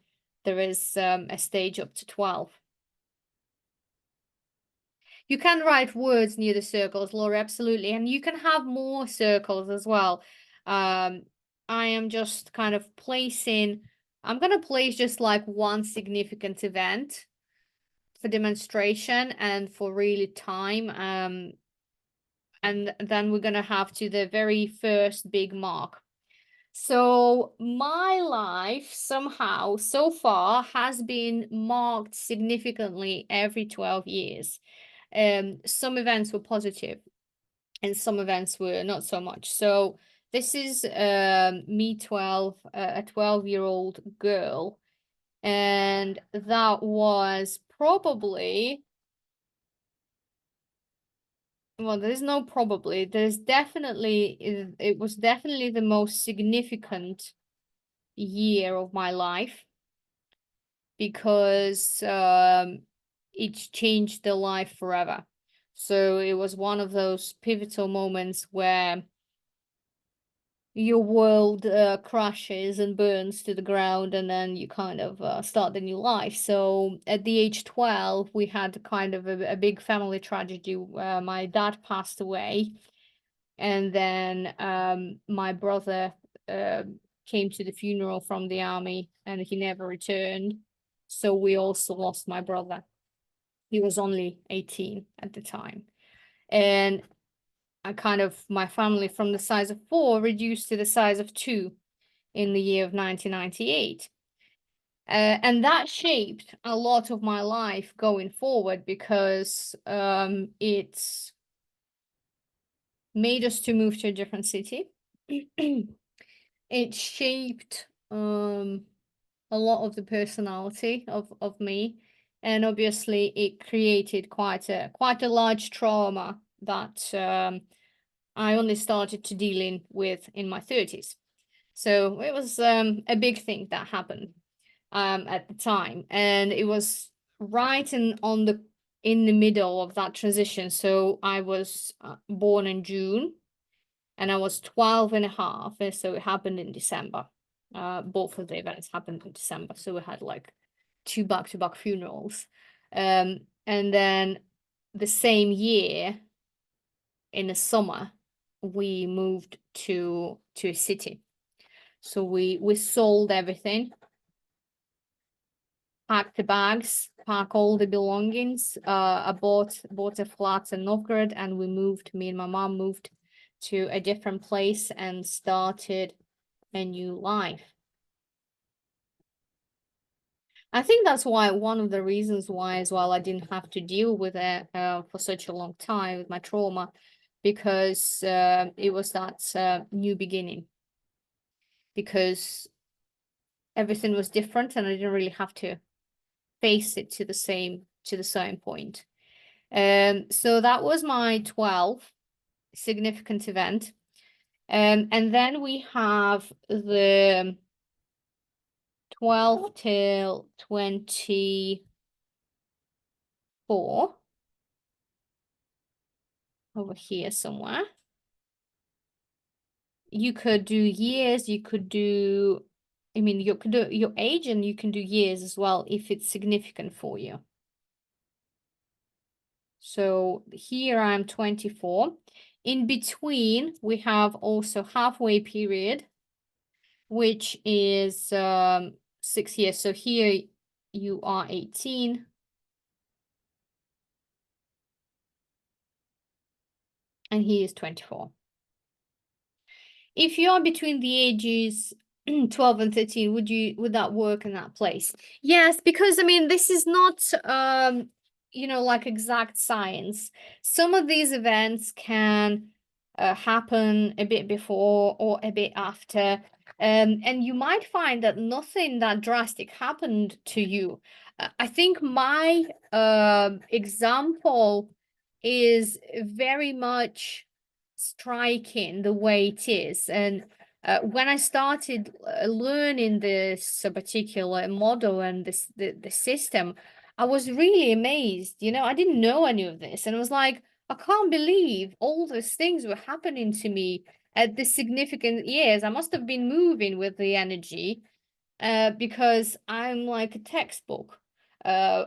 there is a stage up to 12. You can write words near the circles, Laura, absolutely. And you can have more circles as well. I am just kind of I'm going to place just like one significant event for demonstration and for really time. And then we're going to have to the very first big mark. So my life somehow so far has been marked significantly every 12 years. Some events were positive and some events were not so much. So this is me 12, a 12-year-old girl, and that was probably, well, there's no probably, there's definitely, it was definitely the most significant year of my life because it changed the life forever. So it was one of those pivotal moments where your world crashes and burns to the ground, and then you kind of start the new life. So at the age 12, we had kind of a big family tragedy where my dad passed away, and then my brother came to the funeral from the army, and he never returned. So we also lost my brother. He was only 18 at the time. And my family from the size of 4 reduced to the size of 2 in the year of 1998. And that shaped a lot of my life going forward because it's made us to move to a different city. It shaped a lot of the personality of me, and obviously it created quite a large trauma that I only started to dealing with in my 30s. So it was a big thing that happened at the time, and it was right in the middle of that transition. So I was born in June, and I was 12 and a half, and so it happened in December. Both of the events happened in December, so we had like 2 back-to-back funerals. And then the same year, in the summer, we moved to a city. So we sold everything, packed the bags, pack all the belongings. I bought a flat in Novgorod, and me and my mom moved to a different place and started a new life. I think that's why, one of the reasons why as well, I didn't have to deal with it for such a long time with my trauma, because it was that new beginning, because everything was different and I didn't really have to face it to the same point. So that was my 12th significant event. And then we have the 12 till 24 over here somewhere. You could do years, you could do, you could do your age, and you can do years as well if it's significant for you. So here I'm 24. In between, we have also halfway period, which is 6 years. So here you are 18. And he is 24. If you are between the ages 12 and 13, would that work in that place? Yes, because this is not like exact science. Some of these events can happen a bit before or a bit after. And you might find that nothing that drastic happened to you. I think my example is very much striking the way it is. And when I started learning this particular model and the system, I was really amazed. I didn't know any of this, and I was like, I can't believe all those things were happening to me at this significant years. I must have been moving with the energy, because I'm like a textbook. I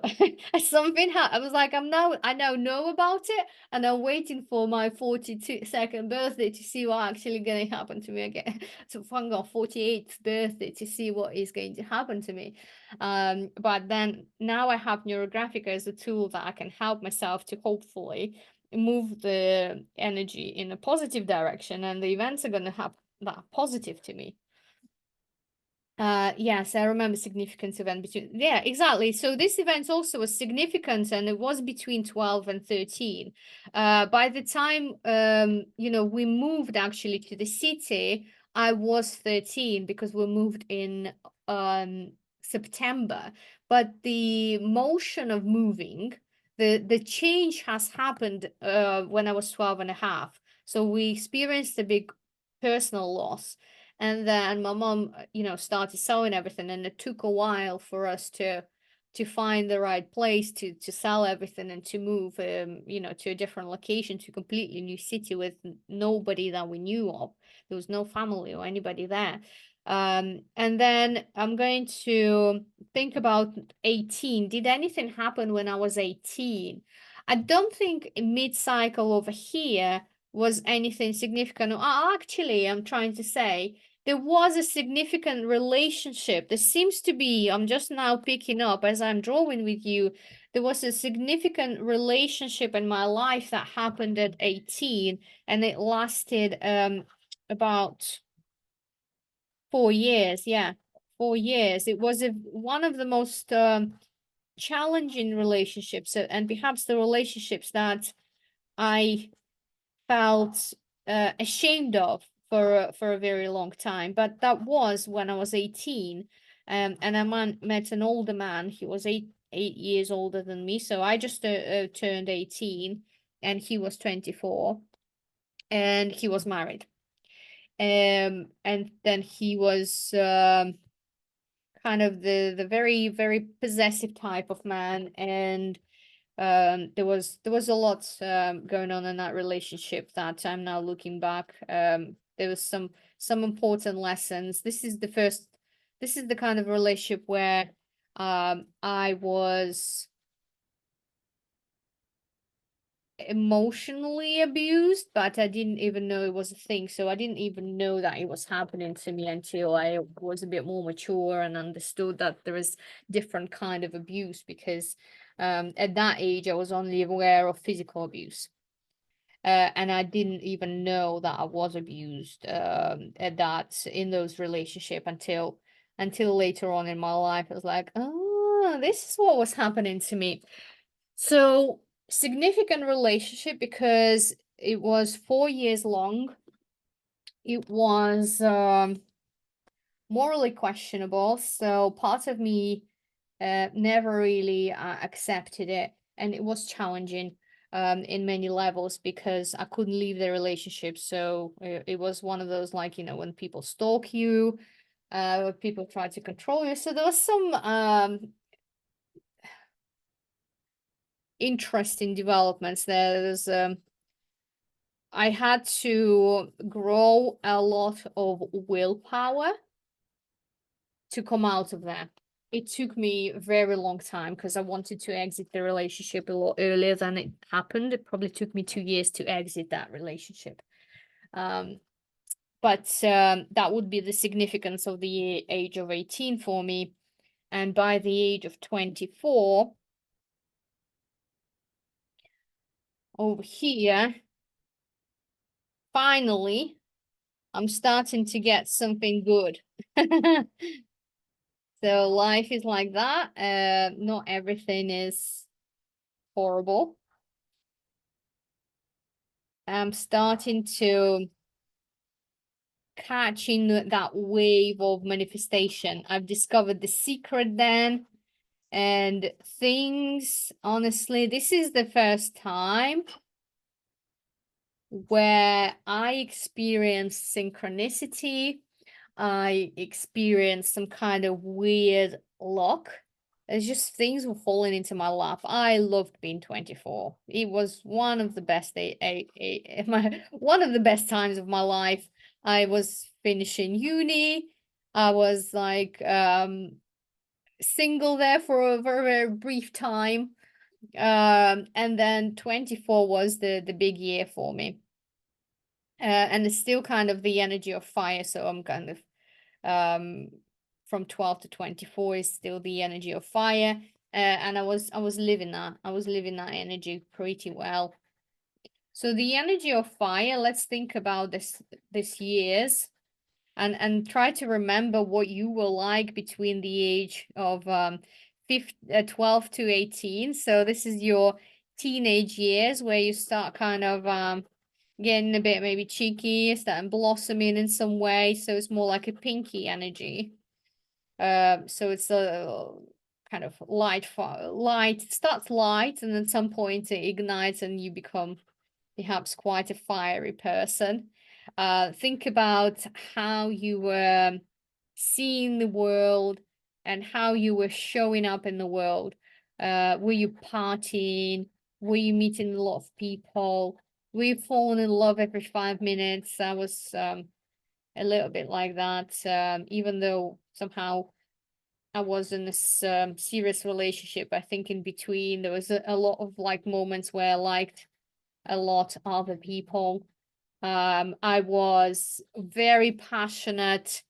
was like, I now know about it, and I'm waiting for my 42nd birthday to see what actually going to happen to me again. So I'm on 48th birthday to see what is going to happen to me. But then now I have Neurographica as a tool that I can help myself to hopefully move the energy in a positive direction, and the events are going to have that positive to me. Yes, I remember significant event between, yeah, exactly. So this event also was significant, and it was between 12 and 13. By the time we moved actually to the city, I was 13 because we moved in September. But the motion of moving, the change has happened when I was 12 and a half. So we experienced a big personal loss. And then my mom, started selling everything, and it took a while for us to find the right place to sell everything and to move, to a different location, to a completely new city with nobody that we knew of. There was no family or anybody there. And then I'm going to think about 18. Did anything happen when I was 18? I don't think mid-cycle over here was anything significant. Actually, I'm trying to say there was a significant relationship. There seems to be, I'm just now picking up as I'm drawing with you, there was a significant relationship in my life that happened at 18, and it lasted about 4 years. Yeah, 4 years. It was one of the most challenging relationships, and perhaps the relationships that I felt ashamed of for a very long time. But that was when I was 18, and I met an older man. He was eight years older than me, so I just turned 18, and he was 24, and he was married. And then he was kind of the very, very possessive type of man, and there was a lot going on in that relationship that I'm now looking back. There was some important lessons. This is the kind of relationship where I was emotionally abused, but I didn't even know it was a thing. So I didn't even know that it was happening to me until I was a bit more mature and understood that there is different kind of abuse, because at that age I was only aware of physical abuse. And I didn't even know that I was abused at that in those relationship until later on in my life. I was like, oh, this is what was happening to me. So significant relationship because it was 4 years long. It was morally questionable. So part of me never really accepted it, and it was challenging in many levels because I couldn't leave the relationship. So it was one of those, like, you know, when people stalk you, when people try to control you. So there was some interesting developments there. I had to grow a lot of willpower to come out of that. It took me a very long time because I wanted to exit the relationship a lot earlier than it happened. It probably took me 2 years to exit that relationship. But that would be the significance of the age of 18 for me. And by the age of 24, over here, finally, I'm starting to get something good. So life is like that. Not everything is horrible. I'm starting to catch in that wave of manifestation. I've discovered the secret then, and things, honestly, this is the first time where I experienced synchronicity. I experienced some kind of weird luck. It's just things were falling into my lap. I loved being 24. It was one of the best one of the best times of my life. I was finishing uni. I was like single there for a very, very brief time. And then 24 was the big year for me. And it's still kind of the energy of fire, so I'm kind of from 12 to 24 is still the energy of fire, and I was living that. I was living that energy pretty well. So the energy of fire, let's think about this years and try to remember what you were like between the age of 12 to 18. So this is your teenage years where you start kind of getting a bit maybe cheeky, starting blossoming in some way. So it's more like a pinky energy. So it's a kind of light, it starts light, and at some point it ignites and you become perhaps quite a fiery person. Think about how you were seeing the world and how you were showing up in the world. Were you partying? Were you meeting a lot of people? Were you falling in love every 5 minutes? I was a little bit like that, even though somehow I was in this serious relationship. I think in between there was a lot of like moments where I liked a lot other people. I was very passionate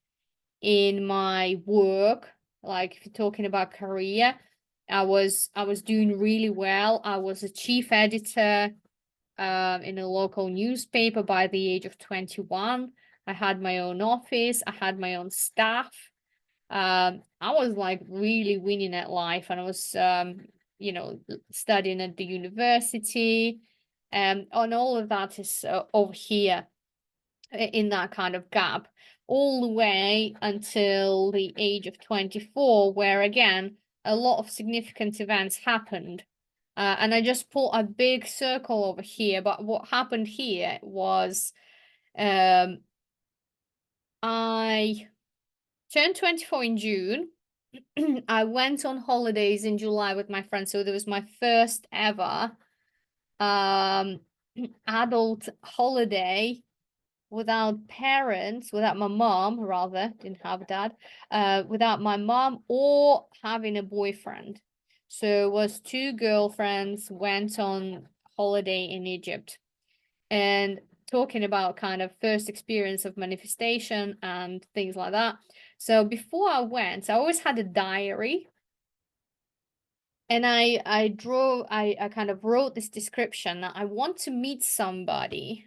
in my work. Like if you're talking about career, I was doing really well. I was a chief editor in a local newspaper by the age of 21. I had my own office. I had my own staff. I was like really winning at life, and I was, studying at the university, and all of that is over here in that kind of gap, all the way until the age of 24, where again, a lot of significant events happened. And I just put a big circle over here, but what happened here was I turned 24 in June. I went on holidays in July with my friends, so there was my first ever adult holiday without parents, without my mom, rather, didn't have a dad, without my mom or having a boyfriend. So it was two girlfriends, went on holiday in Egypt, and talking about kind of first experience of manifestation and things like that. So before I went, I always had a diary, and I kind of wrote this description that I want to meet somebody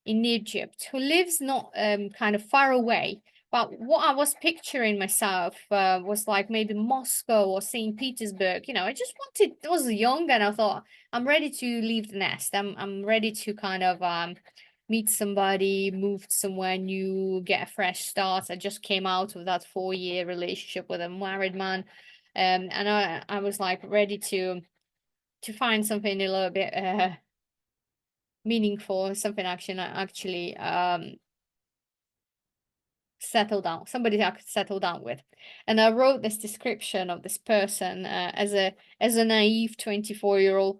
in Egypt who lives not kind of far away. But what I was picturing myself was like maybe Moscow or St. Petersburg. You know, I just wanted, I was young and I thought, I'm ready to leave the nest. I'm ready to kind of meet somebody, move somewhere new, get a fresh start. I just came out of that 4-year relationship with a married man. And I was like ready to find something a little bit meaningful, something actually settle down, somebody I could settle down with. And I wrote this description of this person as a naive 24-year-old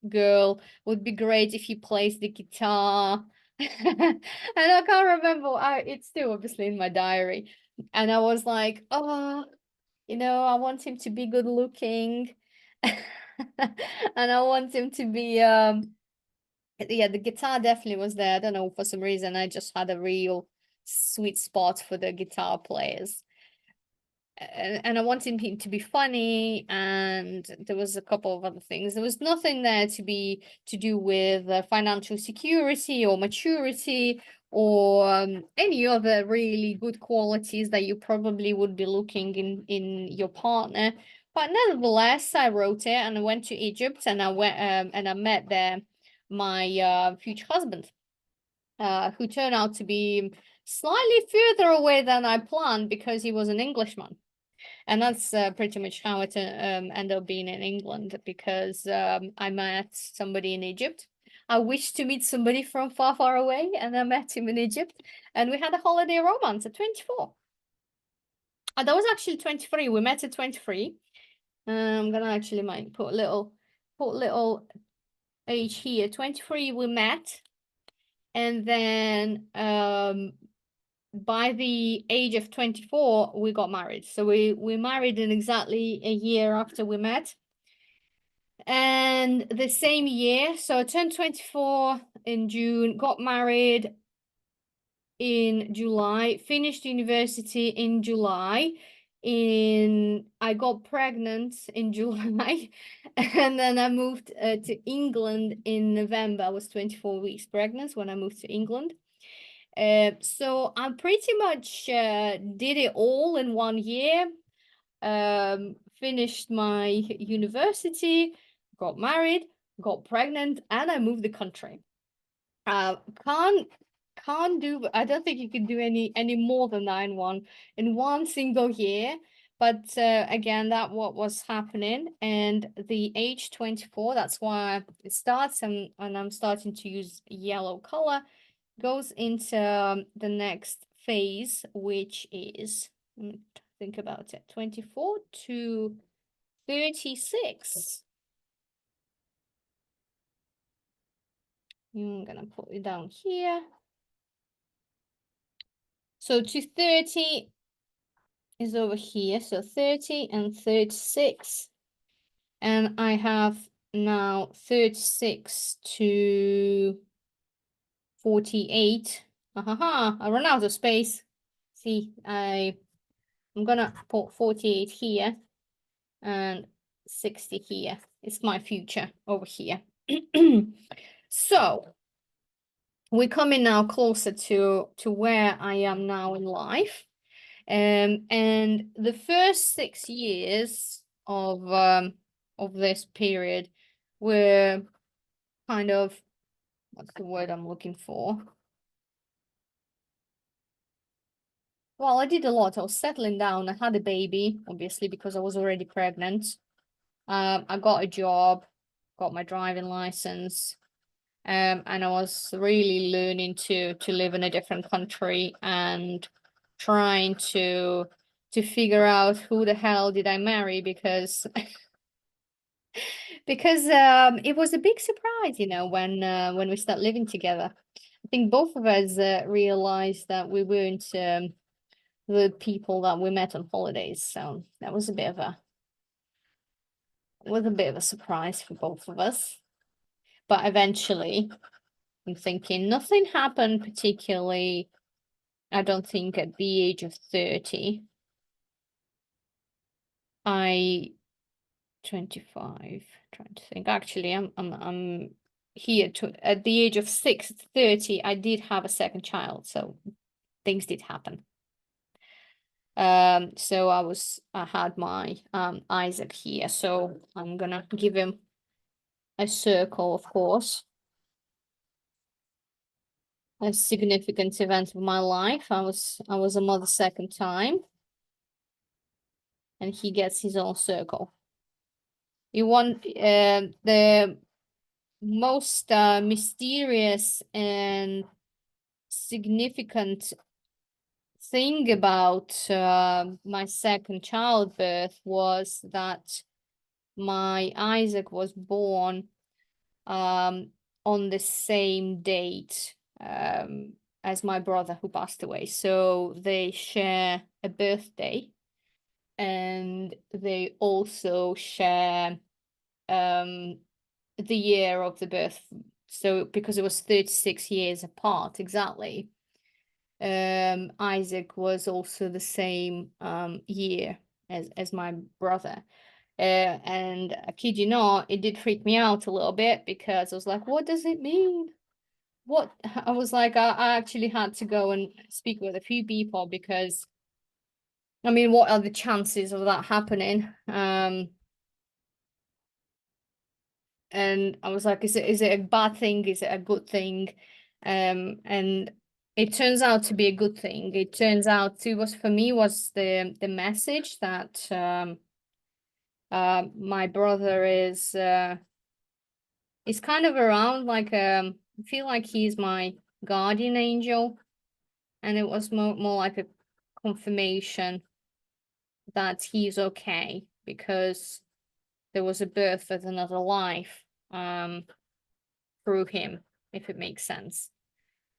girl. Would be great if he plays the guitar. And I can't remember, it's still obviously in my diary. And I was like, oh, you know, I want him to be good looking. And I want him to be yeah, the guitar definitely was there. I don't know, for some reason I just had a real sweet spot for the guitar players. And I wanted him to be funny, and there was a couple of other things. There was nothing there to do with financial security or maturity or any other really good qualities that you probably would be looking in your partner. But nevertheless, I wrote it and I went to Egypt, and I went and I met there my future husband, who turned out to be slightly further away than I planned because he was an Englishman. And that's pretty much how it ended up being in England, because I met somebody in Egypt. I wished to meet somebody from far, far away, and I met him in Egypt, and we had a holiday romance at 24. And that was actually 23. We met at 23. I'm gonna actually might put little age here. 23 we met, and then by the age of 24 we got married. So we married in exactly a year after we met. And the same year, so I turned 24 in June, got married in July, finished university in July. I got pregnant in July, and then I moved to England in November. I was 24 weeks pregnant when I moved to England. So I pretty much did it all in 1 year. Finished my university, got married, got pregnant, and I moved the country. Can't do, I don't think you can do any more than that in one single year. But again, that what was happening, and the age 24, that's why it starts, and I'm starting to use yellow color, goes into the next phase, which is, think about it, 24 to 36. I'm gonna put it down here. So to 30 is over here. So 30 and 36. And I have now 36 to 48. I run out of space. See, I'm gonna put 48 here and 60 here. It's my future over here. So we're coming now closer to where I am now in life. And the first 6 years of this period were kind of, what's the word I'm looking for? Well, I did a lot. I was settling down. I had a baby, obviously, because I was already pregnant. I got a job, got my driving license, and I was really learning to live in a different country and trying to figure out who the hell did I marry, because because it was a big surprise, you know, when we start living together. I think both of us realized that we weren't the people that we met on holidays, so that was a bit of a surprise for both of us. But eventually, I'm thinking nothing happened particularly, I don't think, at the age of 30. 25, trying to think. Actually, I'm here at the age of 30, I did have a second child, so things did happen. So I had my Isaac here, so I'm gonna give him a circle, of course. A significant event of my life. I was a mother second time, and he gets his own circle. You want the most mysterious and significant thing about my second childbirth was that my Isaac was born on the same date as my brother who passed away. So they share a birthday, and they also share the year of the birth. So because it was 36 years apart exactly, Isaac was also the same year as my brother. And I kid you not, it did freak me out a little bit because I was like, what does it mean? What? I was like, I actually had to go and speak with a few people because, I mean, what are the chances of that happening? And I was like, is it a bad thing? Is it a good thing? And it turns out to be a good thing. It turns out to was for me was the message that my brother is kind of around, like I feel like he's my guardian angel, and it was more like a confirmation that he's okay because there was a birth of another life through him, if it makes sense.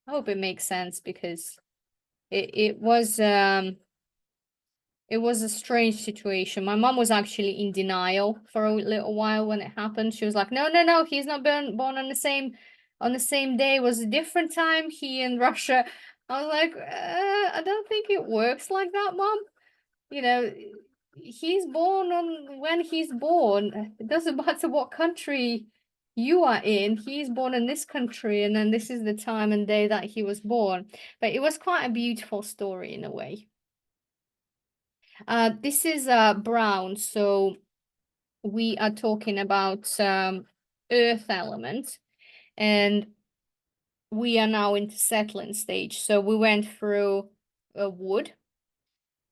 I hope it makes sense because it was a strange situation. My mom was actually in denial for a little while when it happened. She was like, no, he's not born on the same day. It was a different time. He in Russia. I was like, I don't think it works like that, Mom. You know, he's born on when he's born. It doesn't matter what country you are in. He's born in this country, and then this is the time and day that he was born. But it was quite a beautiful story in a way. This is brown, so we are talking about earth element, and we are now into settling stage. So we went through wood,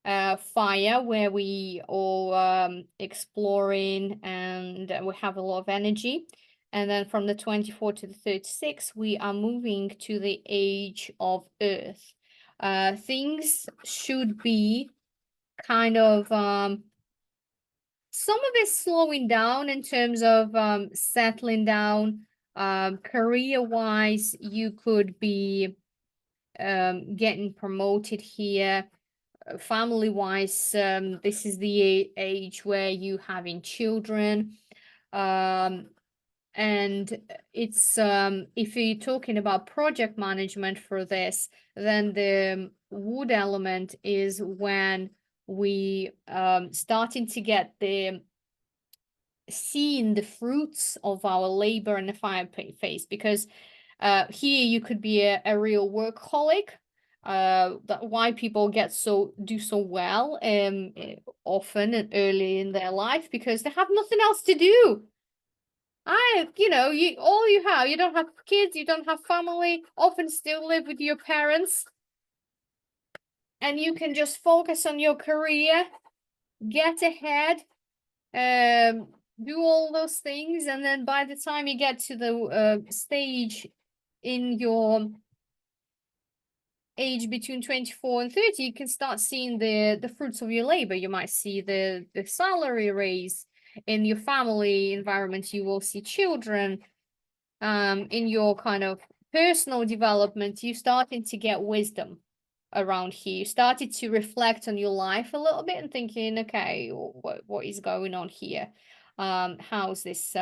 fire, where we all exploring, and we have a lot of energy. And then from the 24 to the 36, we are moving to the age of earth. Things should be kind of some of it slowing down in terms of settling down. Career-wise, you could be getting promoted here. Family-wise, this is the age where you having children. And it's if you're talking about project management for this, then the wood element is when we starting to get the seeing the fruits of our labor in the fire phase, because here you could be a real workaholic. That why people do so well often and early in their life, because they have nothing else to do. You don't have kids, you don't have family, often still live with your parents, and you can just focus on your career, get ahead, do all those things, and then by the time you get to the stage in your age between 24 and 30, you can start seeing the fruits of your labor. You might see the salary raise in your family environment. You will see children. In your kind of personal development, you starting to get wisdom around here. You started to reflect on your life a little bit and thinking, okay, what is going on here? How's this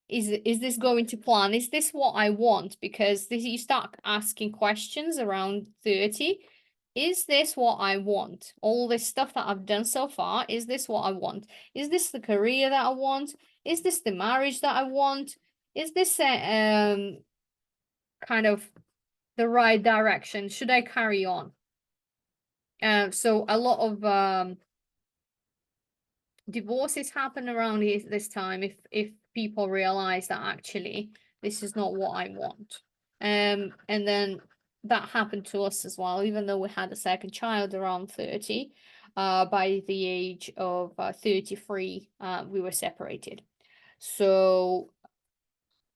Is this going to plan? Is this what I want? Because you start asking questions around 30. Is this what I want? All this stuff that I've done so far, is this what I want? Is this the career that I want? Is this the marriage that I want? Is this kind of the right direction? Should I carry on? So a lot of divorces happen around this time if people realize that actually this is not what I want. And then that happened to us as well, even though we had a second child around 30. By the age of 33, we were separated. So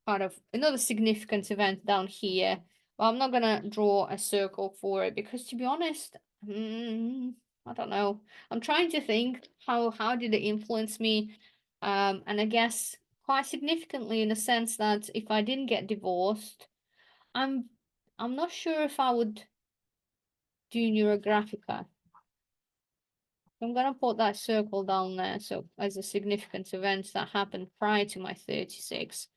kind of another significant event down here. Well, I'm not gonna draw a circle for it because, to be honest, I don't know. I'm trying to think how did it influence me, and I guess quite significantly in the sense that if I didn't get divorced, I'm I'm not sure if I would do Neurographica. I'm gonna put that circle down there. So as a significant event that happened prior to my 36.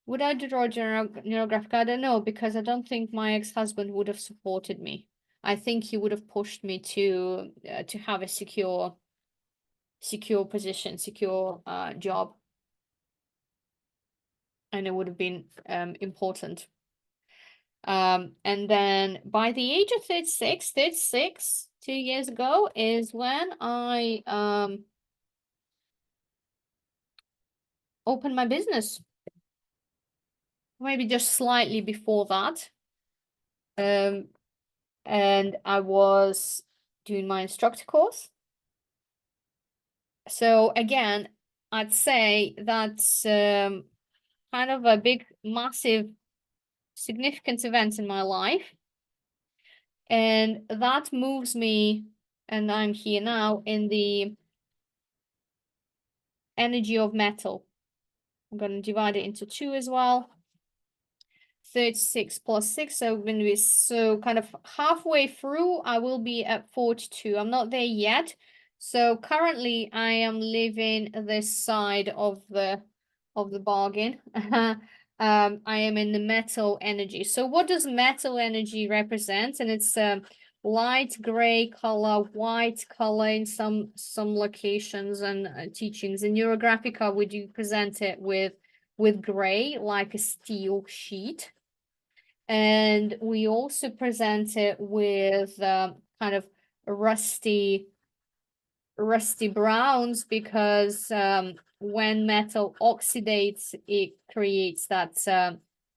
Would I do Neurographica? I don't know, because I don't think my ex-husband would have supported me. I think he would have pushed me to have a secure position, secure job, and it would have been important. And then by the age of 36, 2 years ago, is when I opened my business. Maybe just slightly before that. And I was doing my instructor course. So again, I'd say that's kind of a big, massive, significant event in my life. And that moves me, and I'm here now in the energy of metal. I'm going to divide it into 2 as well. 36 plus 6, so I'm going to be so kind of halfway through. I will be at 42. I'm not there yet. So currently I am living this side of the bargain. I am in the metal energy. So what does metal energy represent? And it's light gray color, white color in some locations and teachings. In Neurographica, we do present it with gray, like a steel sheet. And we also present it with kind of rusty browns because when metal oxidates, it creates that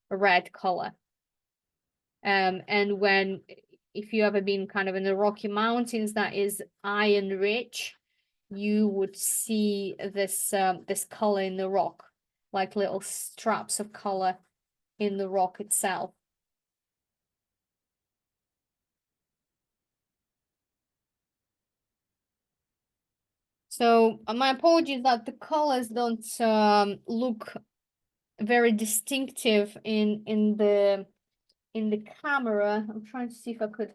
red color. And if you ever been kind of in the Rocky Mountains, that is iron rich, you would see this this color in the rock, like little straps of color in the rock itself. So my apologies that the colors don't look very distinctive in the camera. I'm trying to see if I could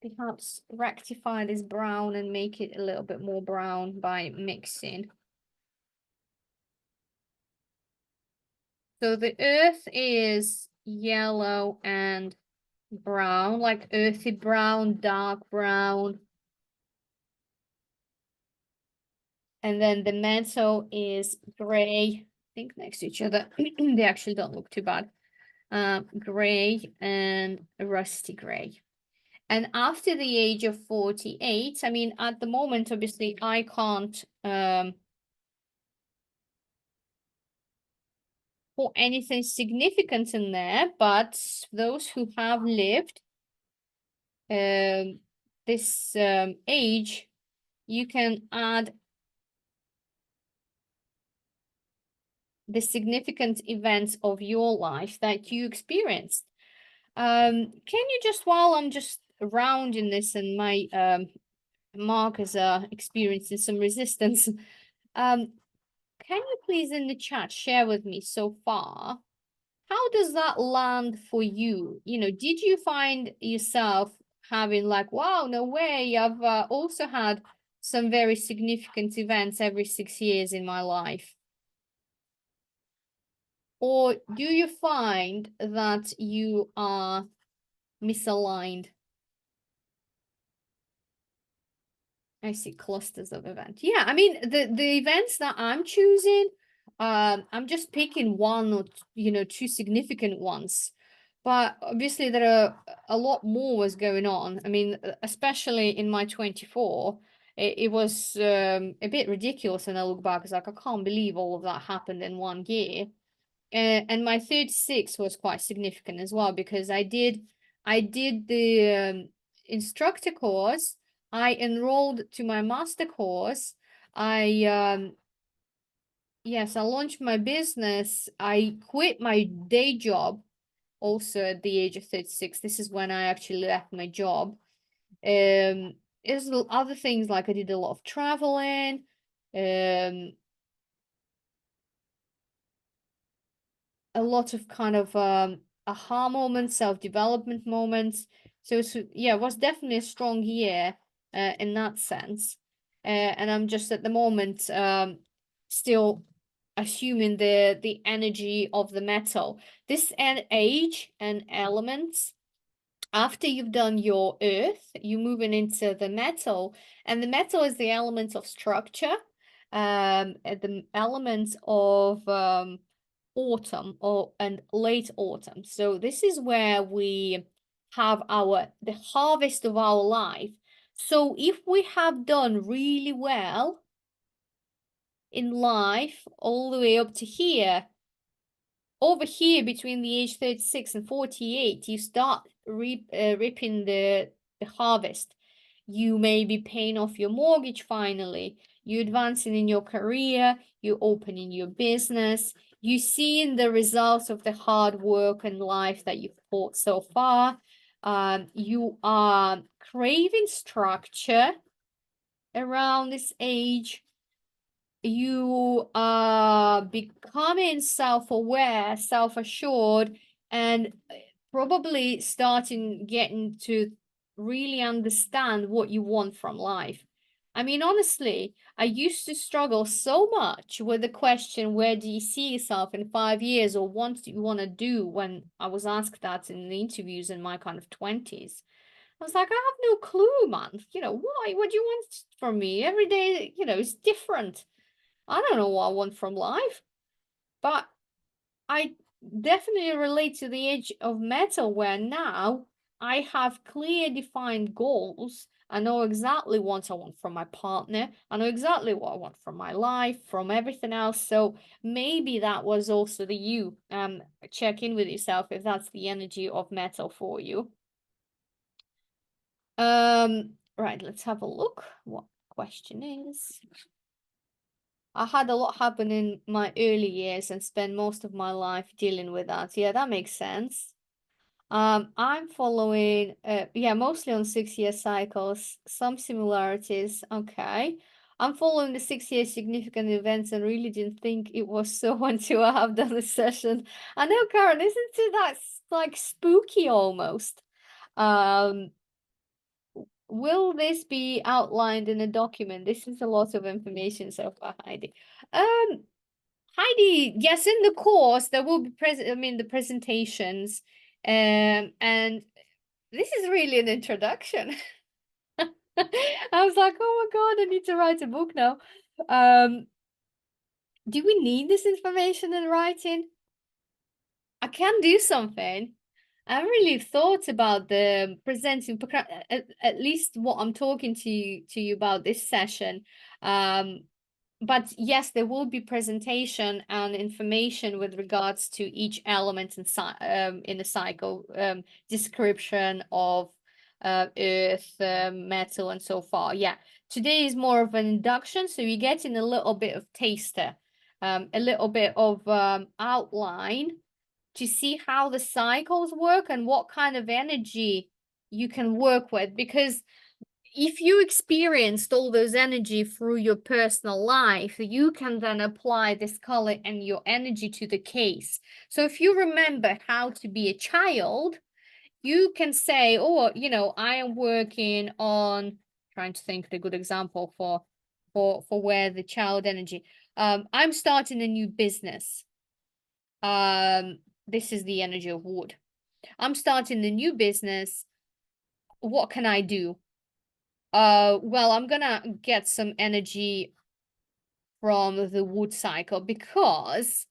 perhaps rectify this brown and make it a little bit more brown by mixing. So the earth is yellow and brown, like earthy brown, dark brown. And then the metal is gray, I think next to each other. They actually don't look too bad. Gray and rusty gray. And after the age of 48, I mean, at the moment, obviously, I can't put anything significant in there, but those who have lived this age, you can add the significant events of your life that you experienced. Can you just, while I'm just rounding this and my markers are experiencing some resistance, can you please in the chat share with me so far, how does that land for you? You know, did you find yourself having like, wow, no way, I've also had some very significant events every 6 years in my life? Or do you find that you are misaligned? I see clusters of events. Yeah, I mean the events that I'm choosing, I'm just picking one or two significant ones. But obviously there are a lot more was going on. I mean, especially in my 24, it was a bit ridiculous when I look back. It's like I can't believe all of that happened in one year. And my 36 was quite significant as well because I did the instructor course. I enrolled to my master course. I yes, I launched my business. I quit my day job also at the age of 36. This is when I actually left my job. There's other things like I did a lot of traveling. Um, a lot of kind of aha moments, self-development moments. So yeah, it was definitely a strong year in that sense. And I'm just at the moment still assuming the energy of the metal. This age and elements, after you've done your earth, you're moving into the metal, and the metal is the element of structure, the element of autumn and late autumn. So this is where we have the harvest of our life. So if we have done really well in life all the way up to here, over here between the age 36 and 48, you start reaping the harvest. You may be paying off your mortgage finally. You're advancing in your career. You're opening your business. You're seeing the results of the hard work and life that you've put so far. You are craving structure around this age. You are becoming self-aware, self-assured, and probably starting getting to really understand what you want from life. I mean, honestly, I used to struggle so much with the question, where do you see yourself in 5 years, or what do you want to do, when I was asked that in the interviews in my kind of 20s. I was like, I have no clue, man. Why? What do you want from me? Every day, is different. I don't know what I want from life, but I definitely relate to the age of metal where now I have clear defined goals. I know exactly what I want from my partner. I know exactly what I want from my life, from everything else. So maybe that was also the you. Check in with yourself if that's the energy of metal for you. Right, let's have a look what the question is. I had a lot happen in my early years and spent most of my life dealing with that. Yeah, that makes sense. I'm following, yeah, mostly on 6-year cycles, some similarities. Okay. I'm following the 6-year significant events and really didn't think it was so until I have done the session. I know, Karen, isn't it that like spooky almost? Um, will this be outlined in a document? This is a lot of information so far, Heidi. Heidi, yes, in the course there will be the presentations, and this is really an introduction. I was like, oh my God, I need to write a book now. Do we need this information in writing? I can do something. I haven't really thought about the presenting, at least what I'm talking to you about this session. But yes, there will be presentation and information with regards to each element in the cycle, description of earth, metal, and so far. Yeah, today is more of an induction, so you're getting a little bit of taster, a little bit of outline to see how the cycles work and what kind of energy you can work with. Because if you experienced all those energy through your personal life, you can then apply this color and your energy to the case. So if you remember how to be a child, you can say, oh, I am working on, trying to think of a good example for where the child energy. I'm starting a new business. This is the energy of wood. I'm starting a new business. What can I do? Well, I'm gonna get some energy from the wood cycle because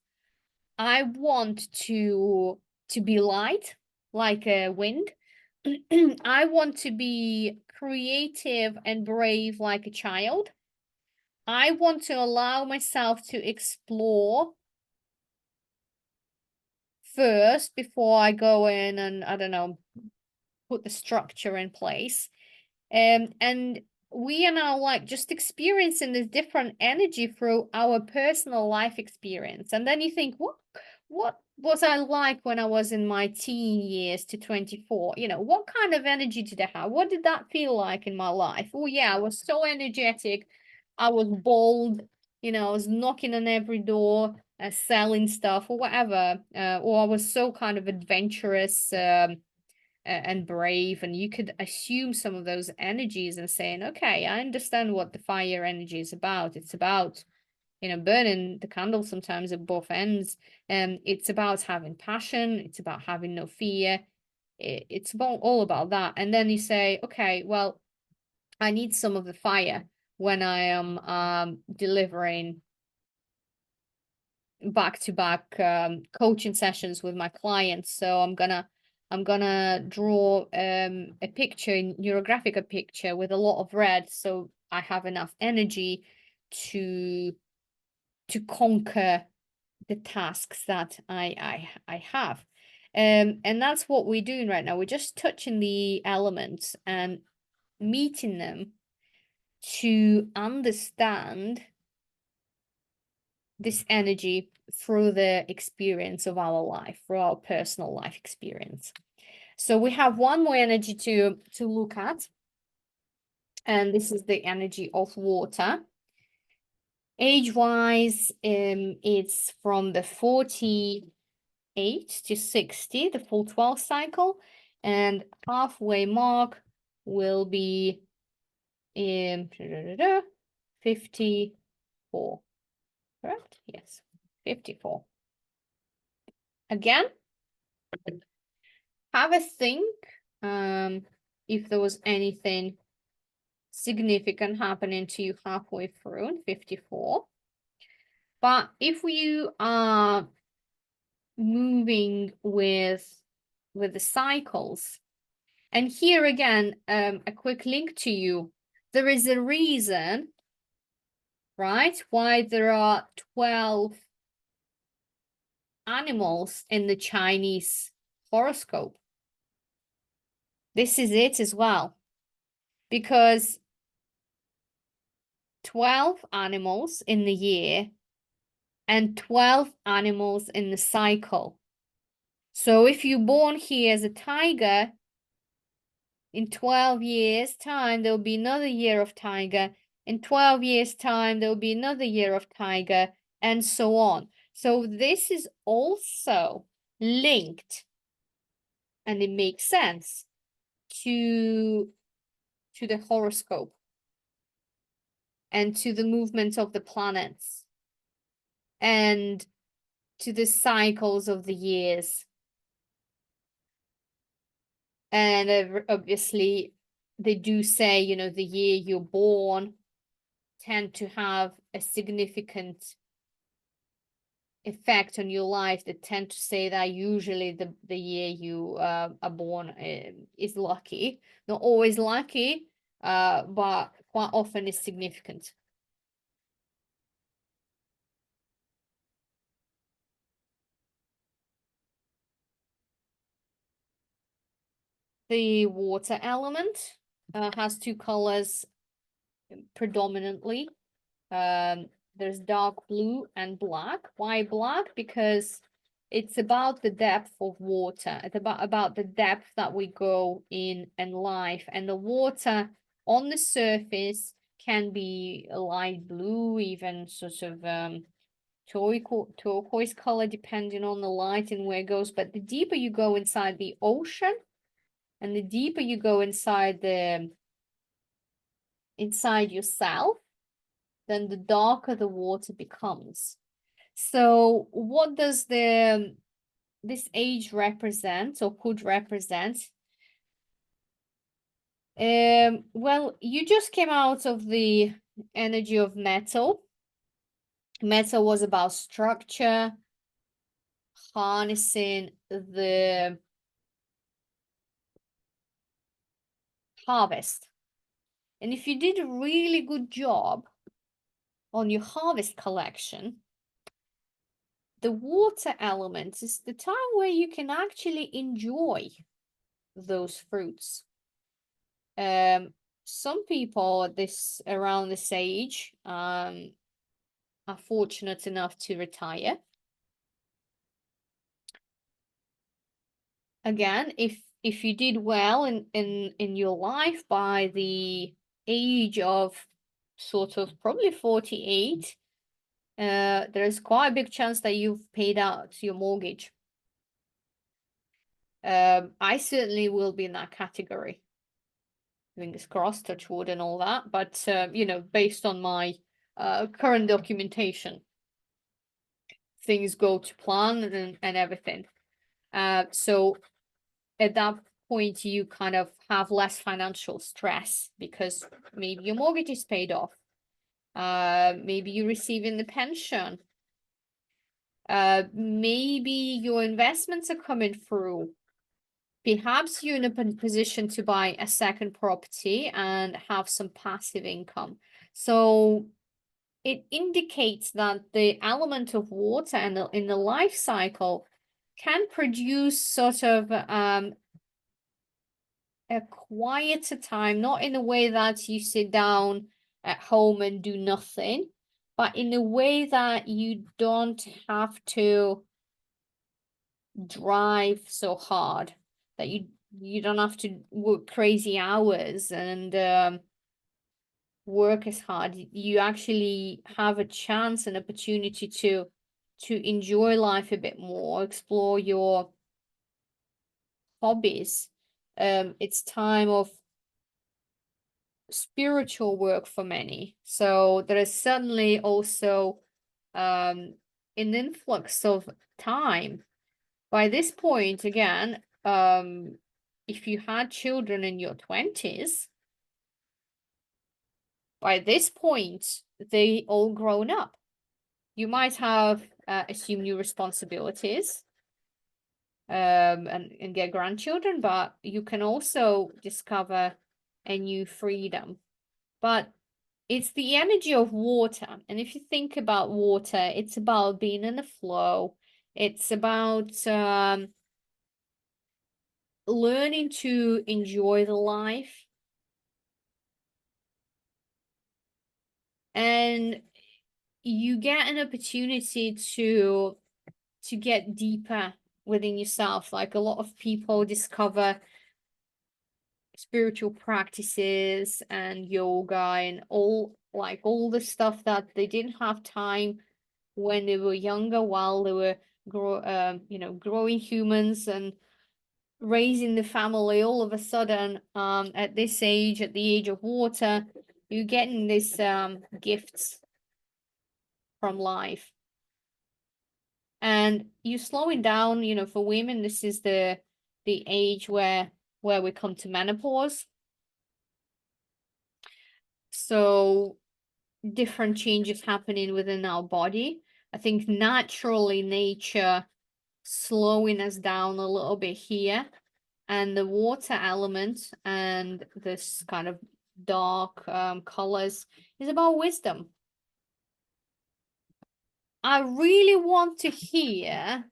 I want to be light, like a wind. I want to be creative and brave like a child. I want to allow myself to explore first before I go in and, I don't know, put the structure in place. And we are now like just experiencing this different energy through our personal life experience. And then you think, what was I like when I was in my teen years to 24? You know, what kind of energy did I have? What did that feel like in my life? Oh yeah, I was so energetic. I was bold, you know, I was knocking on every door, selling stuff or whatever. Or I was so kind of adventurous, and brave, and you could assume some of those energies and saying, okay, I understand what the fire energy is about. It's about, you know, burning the candle sometimes at both ends. It's about having passion. It's about having no fear. It's about all about that. And then you say, okay, well, I need some of the fire when I am delivering back-to-back coaching sessions with my clients. So I'm gonna draw a picture, Neurographica picture with a lot of red, so I have enough energy to conquer the tasks that I have. And that's what we're doing right now. We're just touching the elements and meeting them to understand this energy through the experience of our life, through our personal life experience. So we have one more energy to look at, and this is the energy of water. Age-wise, it's from the 48 to 60, the full 12 cycle, and halfway mark will be in 54. Correct? Yes, 54. Again, have a think if there was anything significant happening to you halfway through in 54. But if you are moving with the cycles, and here again, a quick link to you, there is a reason, right, why there are 12 animals in the Chinese horoscope. This is it as well, because 12 animals in the year and 12 animals in the cycle. So if you're born here as a tiger, in 12 years' time, there'll be another year of tiger. In 12 years' time, there'll be another year of tiger, and so on. So this is also linked, and it makes sense, to the horoscope and to the movement of the planets and to the cycles of the years. And obviously, they do say, you know, the year you're born tend to have a significant effect on your life. They tend to say that usually the year you are born is lucky. Not always lucky, but quite often is significant. The water element has two colors predominantly. There's dark blue and black. Why black? Because it's about the depth of water. It's about the depth that we go in life. And the water on the surface can be a light blue, even sort of turquoise color, depending on the light and where it goes. But the deeper you go inside the ocean, and the deeper you go inside yourself, then the darker the water becomes. So what does this age represent, or could represent? Well, you just came out of the energy of metal. Metal was about structure, harnessing the harvest. And if you did a really good job on your harvest collection, the water element is the time where you can actually enjoy those fruits. Some people around this age are fortunate enough to retire. Again, if you did well in your life by the age of sort of probably 48, there's quite a big chance that you've paid out your mortgage. I certainly will be in that category. Fingers crossed, touch wood and all that, but you know, based on my current documentation, things go to plan and everything. So at that point, you kind of have less financial stress because maybe your mortgage is paid off. Maybe you're receiving the pension. Maybe your investments are coming through. Perhaps you're in a position to buy a second property and have some passive income. So it indicates that the element of water and in the life cycle can produce sort of a quieter time, not in a way that you sit down at home and do nothing, but in a way that you don't have to drive so hard, that you don't have to work crazy hours and work as hard. You actually have a chance and opportunity to enjoy life a bit more, explore your hobbies. It's time of spiritual work for many. So there is suddenly also an influx of time. By this point, again, if you had children in your 20s, by this point, they all grown up. You might have assumed new responsibilities and get grandchildren, but you can also discover a new freedom. But it's the energy of water. And if you think about water, it's about being in the flow. It's about learning to enjoy the life. And you get an opportunity to get deeper within yourself. Like a lot of people discover spiritual practices and yoga and all the stuff that they didn't have time when they were younger, while they were growing humans and raising the family. All of a sudden, at this age, at the age of water, you're getting these gifts from life. And you're slowing down, you know, for women, this is the age where we come to menopause. So different changes happening within our body. I think naturally nature slowing us down a little bit here, and the water element and this kind of dark colors is about wisdom. I really want to hear,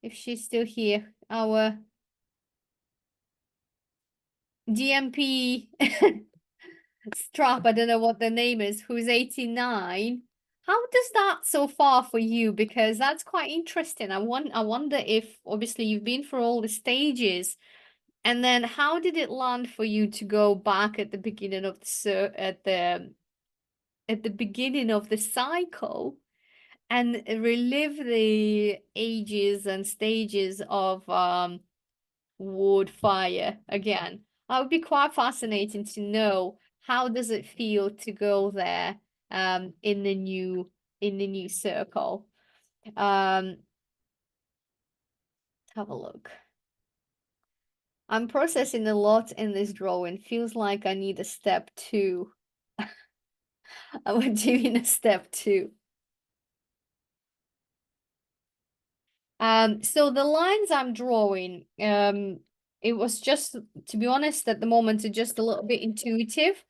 if she's still here, our DMP strap, I don't know what the name is, who's 89. How does that so far for you? Because that's quite interesting. I wonder if obviously you've been through all the stages, and then how did it land for you to go back at the beginning of the beginning of the cycle and relive the ages and stages of wood fire again? That would be quite fascinating to know. How does it feel to go there in the new in the new circle. Have a look. I'm processing a lot in this drawing. Feels like I need a step 2. I'm doing a step 2. So the lines I'm drawing, it was just, to be honest, at the moment, it's just a little bit intuitive.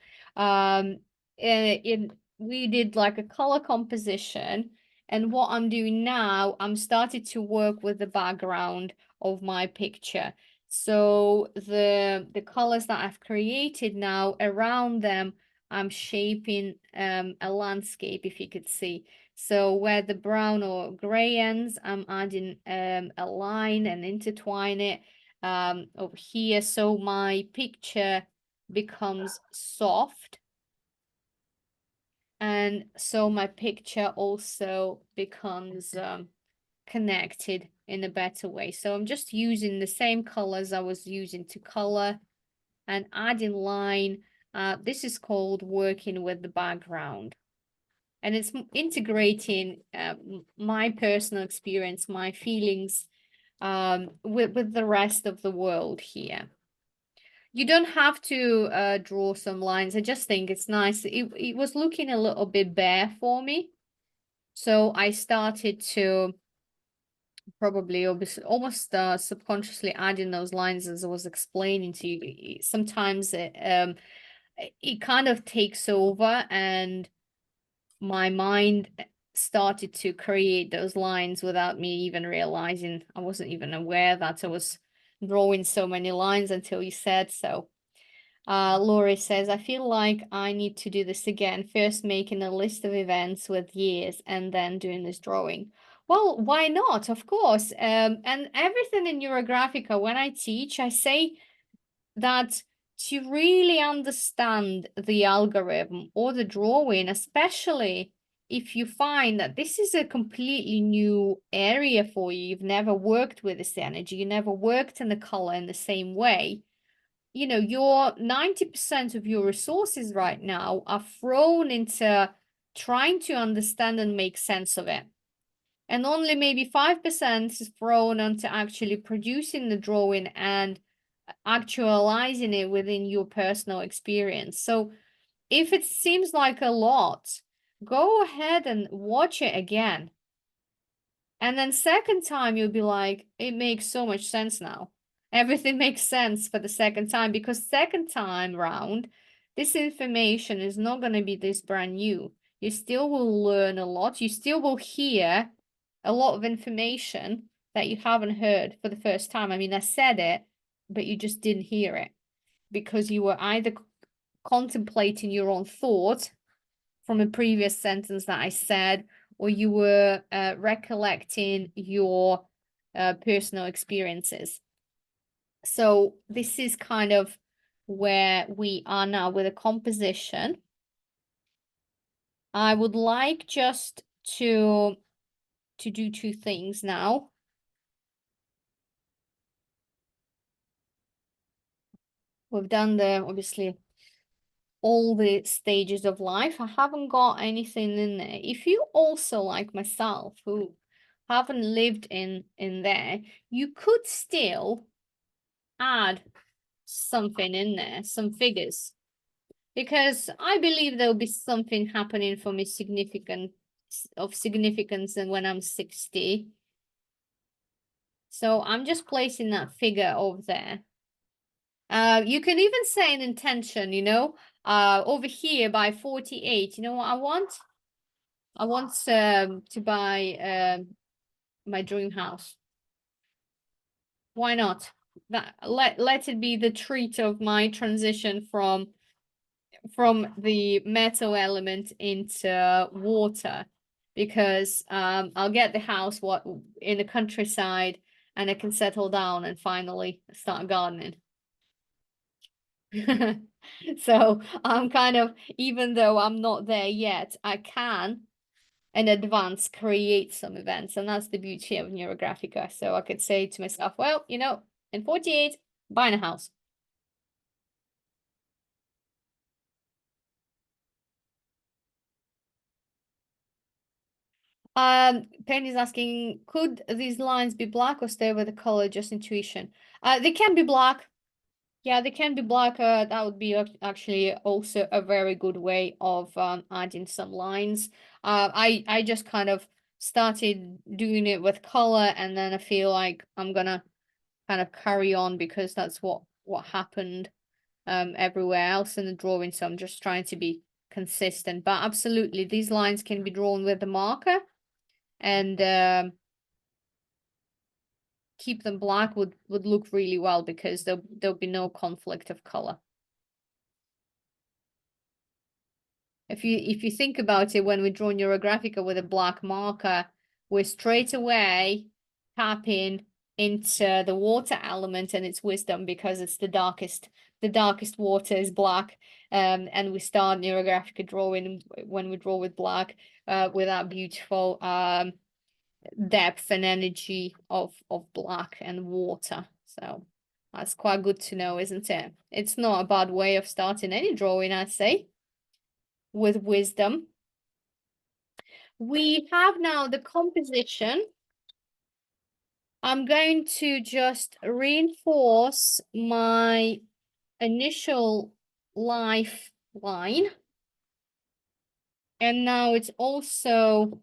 We did like a color composition, and what I'm doing now, I'm starting to work with the background of my picture. So the colors that I've created now around them, I'm shaping a landscape, if you could see. So where the brown or gray ends, I'm adding a line and intertwine it over here. So my picture becomes soft. And so my picture also becomes connected in a better way. So I'm just using the same colors I was using to color and adding line. This is called working with the background. And it's integrating my personal experience, my feelings with the rest of the world here. You don't have to draw some lines. I just think it's nice. It was looking a little bit bare for me. So I started to probably almost subconsciously adding those lines as I was explaining to you. Sometimes it kind of takes over and my mind started to create those lines without me even realizing. I wasn't even aware that I was drawing so many lines until you said so. Laurie says, I feel like I need to do this again. First making a list of events with years and then doing this drawing. Well, why not? Of course. And everything in Neurographica, when I teach, I say that to really understand the algorithm or the drawing, especially if you find that this is a completely new area for you, you've never worked with this energy, you never worked in the color in the same way, you know, your 90% of your resources right now are thrown into trying to understand and make sense of it. And only maybe 5% is thrown onto actually producing the drawing and actualizing it within your personal experience. So if it seems like a lot, go ahead and watch it again. And then second time, you'll be like, it makes so much sense now. Everything makes sense for the second time because second time round, this information is not going to be this brand new. You still will learn a lot. You still will hear a lot of information that you haven't heard for the first time. I mean, I said it, but you just didn't hear it because you were either contemplating your own thought from a previous sentence that I said, or you were recollecting your personal experiences. So this is kind of where we are now with a composition. I would like just to do two things now. We've done the, obviously, all the stages of life. I haven't got anything in there. If you also, like myself, who haven't lived in there, you could still add something in there, some figures, because I believe there'll be something happening for me of significance and when I'm 60. So I'm just placing that figure over there. You can even say an intention, you know, over here by 48, you know what I want? I want to buy my dream house. Why not? That let it be the treat of my transition from the metal element into water, because I'll get the house in the countryside and I can settle down and finally start gardening. So I'm kind of, even though I'm not there yet, I can in advance create some events, and that's the beauty of Neurographica. So I could say to myself, well, you know, in 48, buying a house. Penny's asking, could these lines be black or stay with the color, just intuition? They can be black. Yeah, they can be black. That would be actually also a very good way of adding some lines. I just kind of started doing it with color, and then I feel like I'm gonna kind of carry on because that's what happened everywhere else in the drawing. So I'm just trying to be consistent. But absolutely, these lines can be drawn with the marker, and keep them black would look really well because there'll be no conflict of color. If you think about it, when we draw Neurographica with a black marker, we're straight away tapping into the water element and its wisdom because it's the darkest water is black. And we start Neurographica drawing when we draw with black, with that beautiful depth and energy of black and water. So that's quite good to know, isn't it? It's not a bad way of starting any drawing, I'd say, with wisdom. We have now the composition. I'm going to just reinforce my initial life line. And now it's also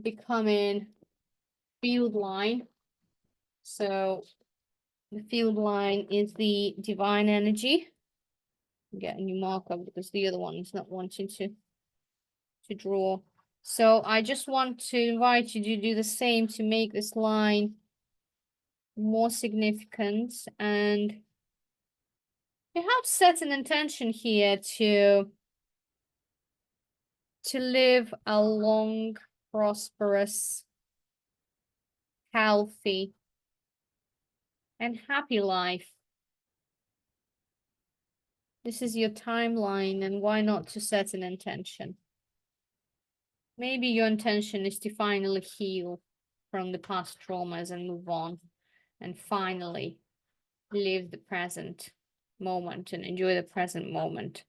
becoming field line. So the field line is the divine energy. Get a new marker because the other one is not wanting to draw. So I just want to invite you to do the same to make this line more significant, and perhaps set an intention here to live a long, prosperous, healthy, and happy life. This is your timeline, and why not to set an intention? Maybe your intention is to finally heal from the past traumas and move on, and finally live the present moment and enjoy the present moment.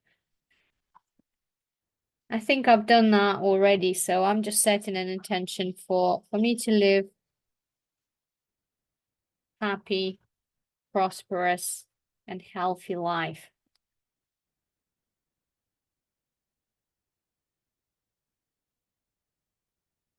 I think I've done that already, so I'm just setting an intention for me to live happy, prosperous, and healthy life.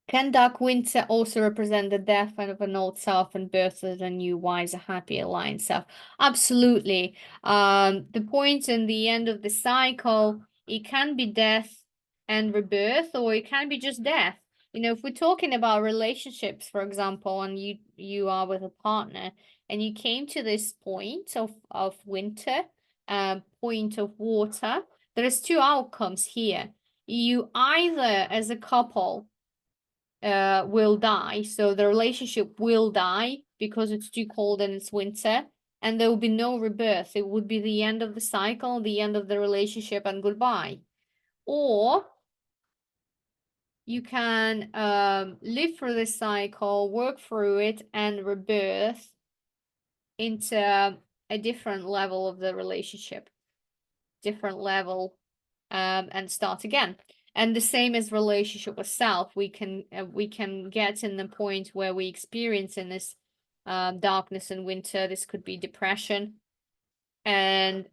Can dark winter also represent the death of an old self and birth of a new, wiser, happier, aligned self? Absolutely. The point in the end of the cycle, it can be death and rebirth, or it can be just death. You know, if we're talking about relationships, for example, and you are with a partner, and you came to this point of winter, point of water, there is two outcomes here. You either, as a couple, will die. So the relationship will die because it's too cold and it's winter, and there will be no rebirth. It would be the end of the cycle, the end of the relationship, and goodbye. Or you can live through this cycle, work through it, and rebirth into a different level of the relationship, different level, and start again. And the same as relationship with self, we can get in the point where we experience in this darkness and winter. This could be depression, and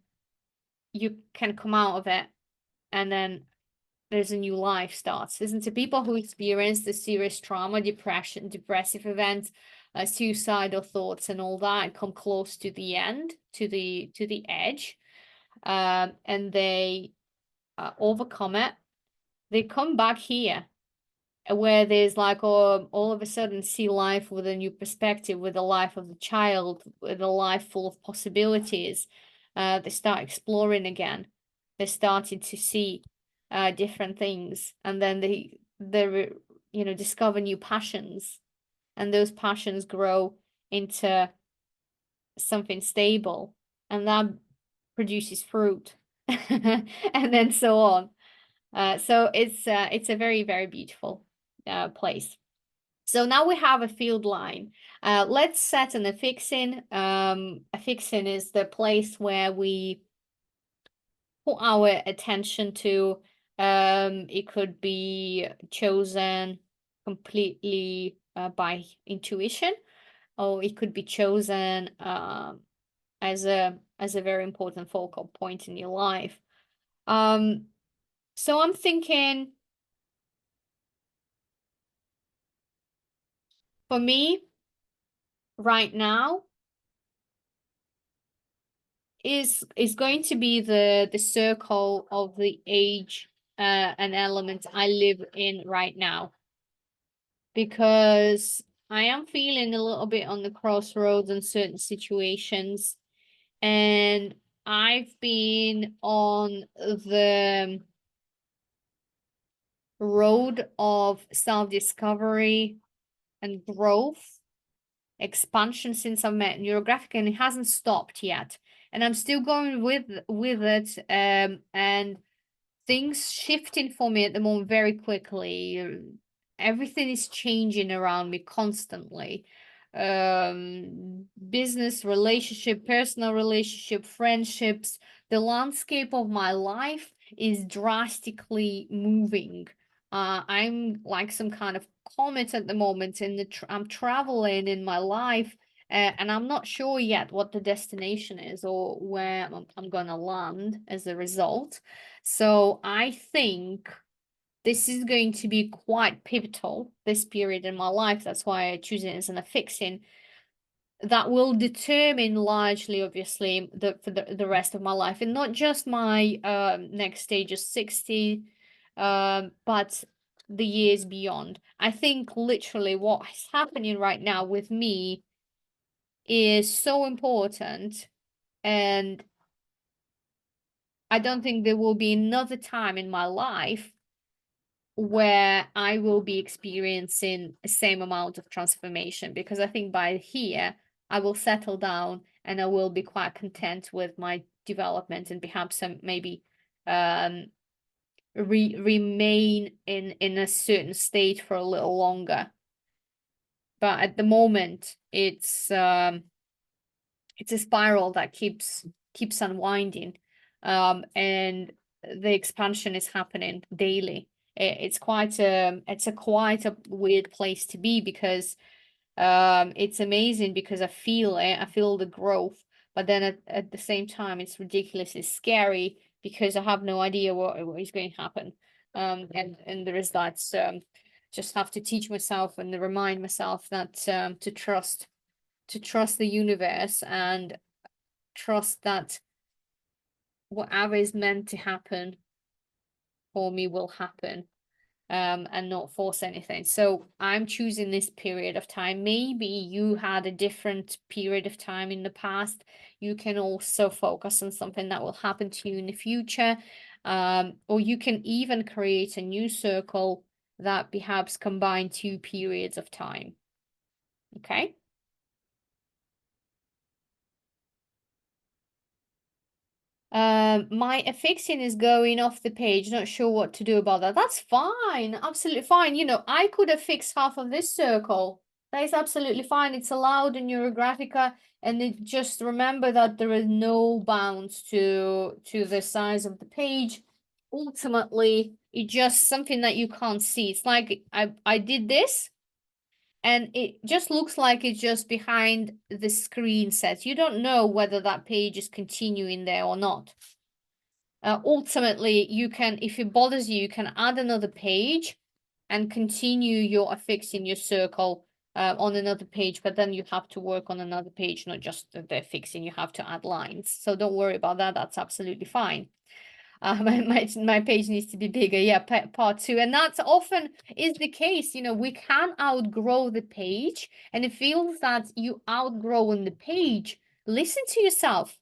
you can come out of it, and then there's a new life starts. Isn't it? People who experience the serious trauma, depression, depressive events, suicidal thoughts, and all that come close to the end, to the edge, and they overcome it. They come back here where there's like all of a sudden see life with a new perspective, with the life of the child, with a life full of possibilities. They start exploring again. They started to see different things, and then they discover new passions, and those passions grow into something stable, and that produces fruit, and then so on. So it's a very, very beautiful place. So now we have a field line. Let's set an affixing. Affixing is the place where we put our attention to. It could be chosen, completely by intuition, or it could be chosen as a very important focal point in your life. So I'm thinking, for me, right now is going to be the circle of the age and element I live in right now, because I am feeling a little bit on the crossroads in certain situations, and I've been on the road of self-discovery and growth, expansion since I've met Neurographica, and it hasn't stopped yet. And I'm still going with it, and things shifting for me at the moment very quickly. Everything is changing around me constantly. Business, relationship, personal relationship, friendships. The landscape of my life is drastically moving. I'm like some kind of comet at the moment in the I'm traveling in my life, and I'm not sure yet what the destination is or where I'm gonna land as a result. So I think this is going to be quite pivotal, this period in my life. That's why I choose it as an affixing. That will determine largely, obviously, for the rest of my life, and not just my next stage of 60, but the years beyond. I think literally what is happening right now with me is so important, and I don't think there will be another time in my life where I will be experiencing the same amount of transformation, because I think by here I will settle down and I will be quite content with my development, and perhaps some maybe remain in a certain state for a little longer. But at the moment, it's a spiral that keeps unwinding, and the expansion is happening daily. It's quite a weird place to be, because it's amazing because I feel it, I feel the growth, but then at the same time it's ridiculously scary because I have no idea what is going to happen. And there is that, just have to teach myself and remind myself that to trust the universe, and trust that whatever is meant to happen for me will happen, and not force anything. So I'm choosing this period of time. Maybe you had a different period of time in the past. You can also focus on something that will happen to you in the future, or you can even create a new circle that perhaps combine two periods of time. Okay. My affixing is going off the page. Not sure what to do about that. That's fine. Absolutely fine. You know, I could affix half of this circle. That is absolutely fine. It's allowed in Neurographica, and it just remember that there is no bounds to the size of the page. Ultimately, it's just something that you can't see. It's like I did this, and it just looks like it's just behind the screen set. You don't know whether that page is continuing there or not. Ultimately, you can, if it bothers you, you can add another page and continue your affixing your circle on another page, but then you have to work on another page, not just the affixing. You have to add lines. So don't worry about that. That's absolutely fine. My page needs to be bigger. Yeah, part 2. And that's often is the case. You know, we can outgrow the page, and it feels that you outgrowing the page. Listen to yourself.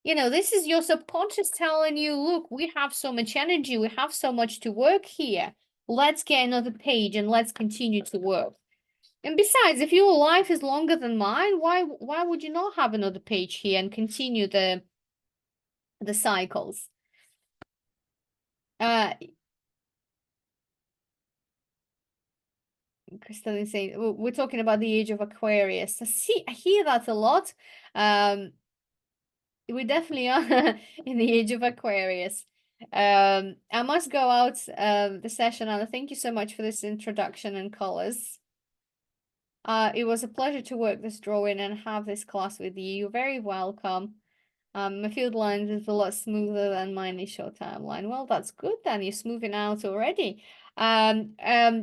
You know, this is your subconscious telling you, look, we have so much energy. We have so much to work here. Let's get another page and let's continue to work. And besides, if your life is longer than mine, why would you not have another page here and continue the cycles? Crystal is saying we're talking about the age of Aquarius. I hear that a lot. We definitely are in the age of Aquarius. I must go out the session, Anna. Thank you so much for this introduction and colors. It was a pleasure to work this drawing and have this class with you. You're very welcome. My field lines is a lot smoother than my initial timeline. Well, that's good then. You're smoothing out already.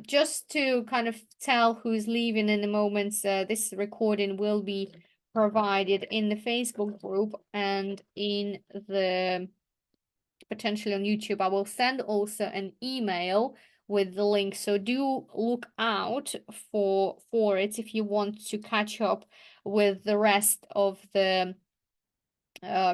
Just to kind of tell who's leaving in a moment, this recording will be provided in the Facebook group and in the potentially on YouTube. I will send also an email with the link. So do look out for it if you want to catch up with the rest of the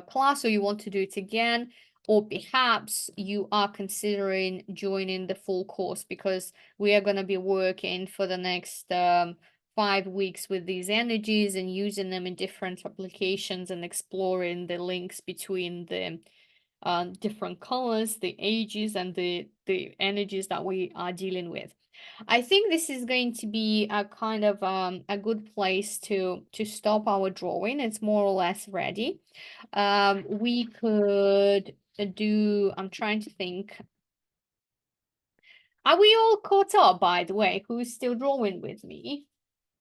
class, or you want to do it again, or perhaps you are considering joining the full course, because we are going to be working for the next 5 weeks with these energies and using them in different applications and exploring the links between the different colors, the ages, and the energies that we are dealing with. I think this is going to be a kind of a good place to stop our drawing. It's more or less ready. We could do, I'm trying to think. Are we all caught up, by the way? Who's still drawing with me?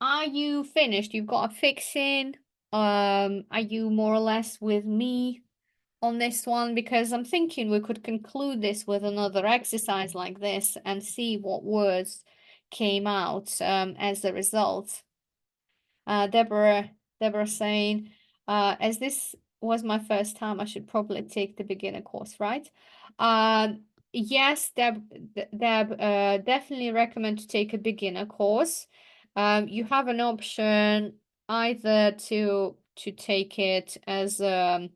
Are you finished? You've got a fixing. Are you more or less with me on this one? Because I'm thinking we could conclude this with another exercise like this and see what words came out as a result. Deborah saying, as this was my first time, I should probably take the beginner course, right? Yes, Deb, definitely recommend to take a beginner course. You have an option either to take it as a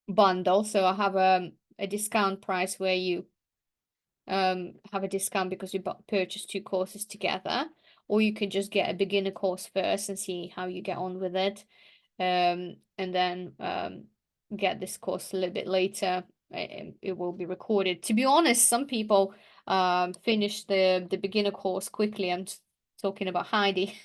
bundle, so I have a discount price where you have a discount because you purchase 2 courses together, or you can just get a beginner course first and see how you get on with it, and then get this course a little bit later. It will be recorded. To be honest, some people finish the beginner course quickly. I'm talking about Heidi.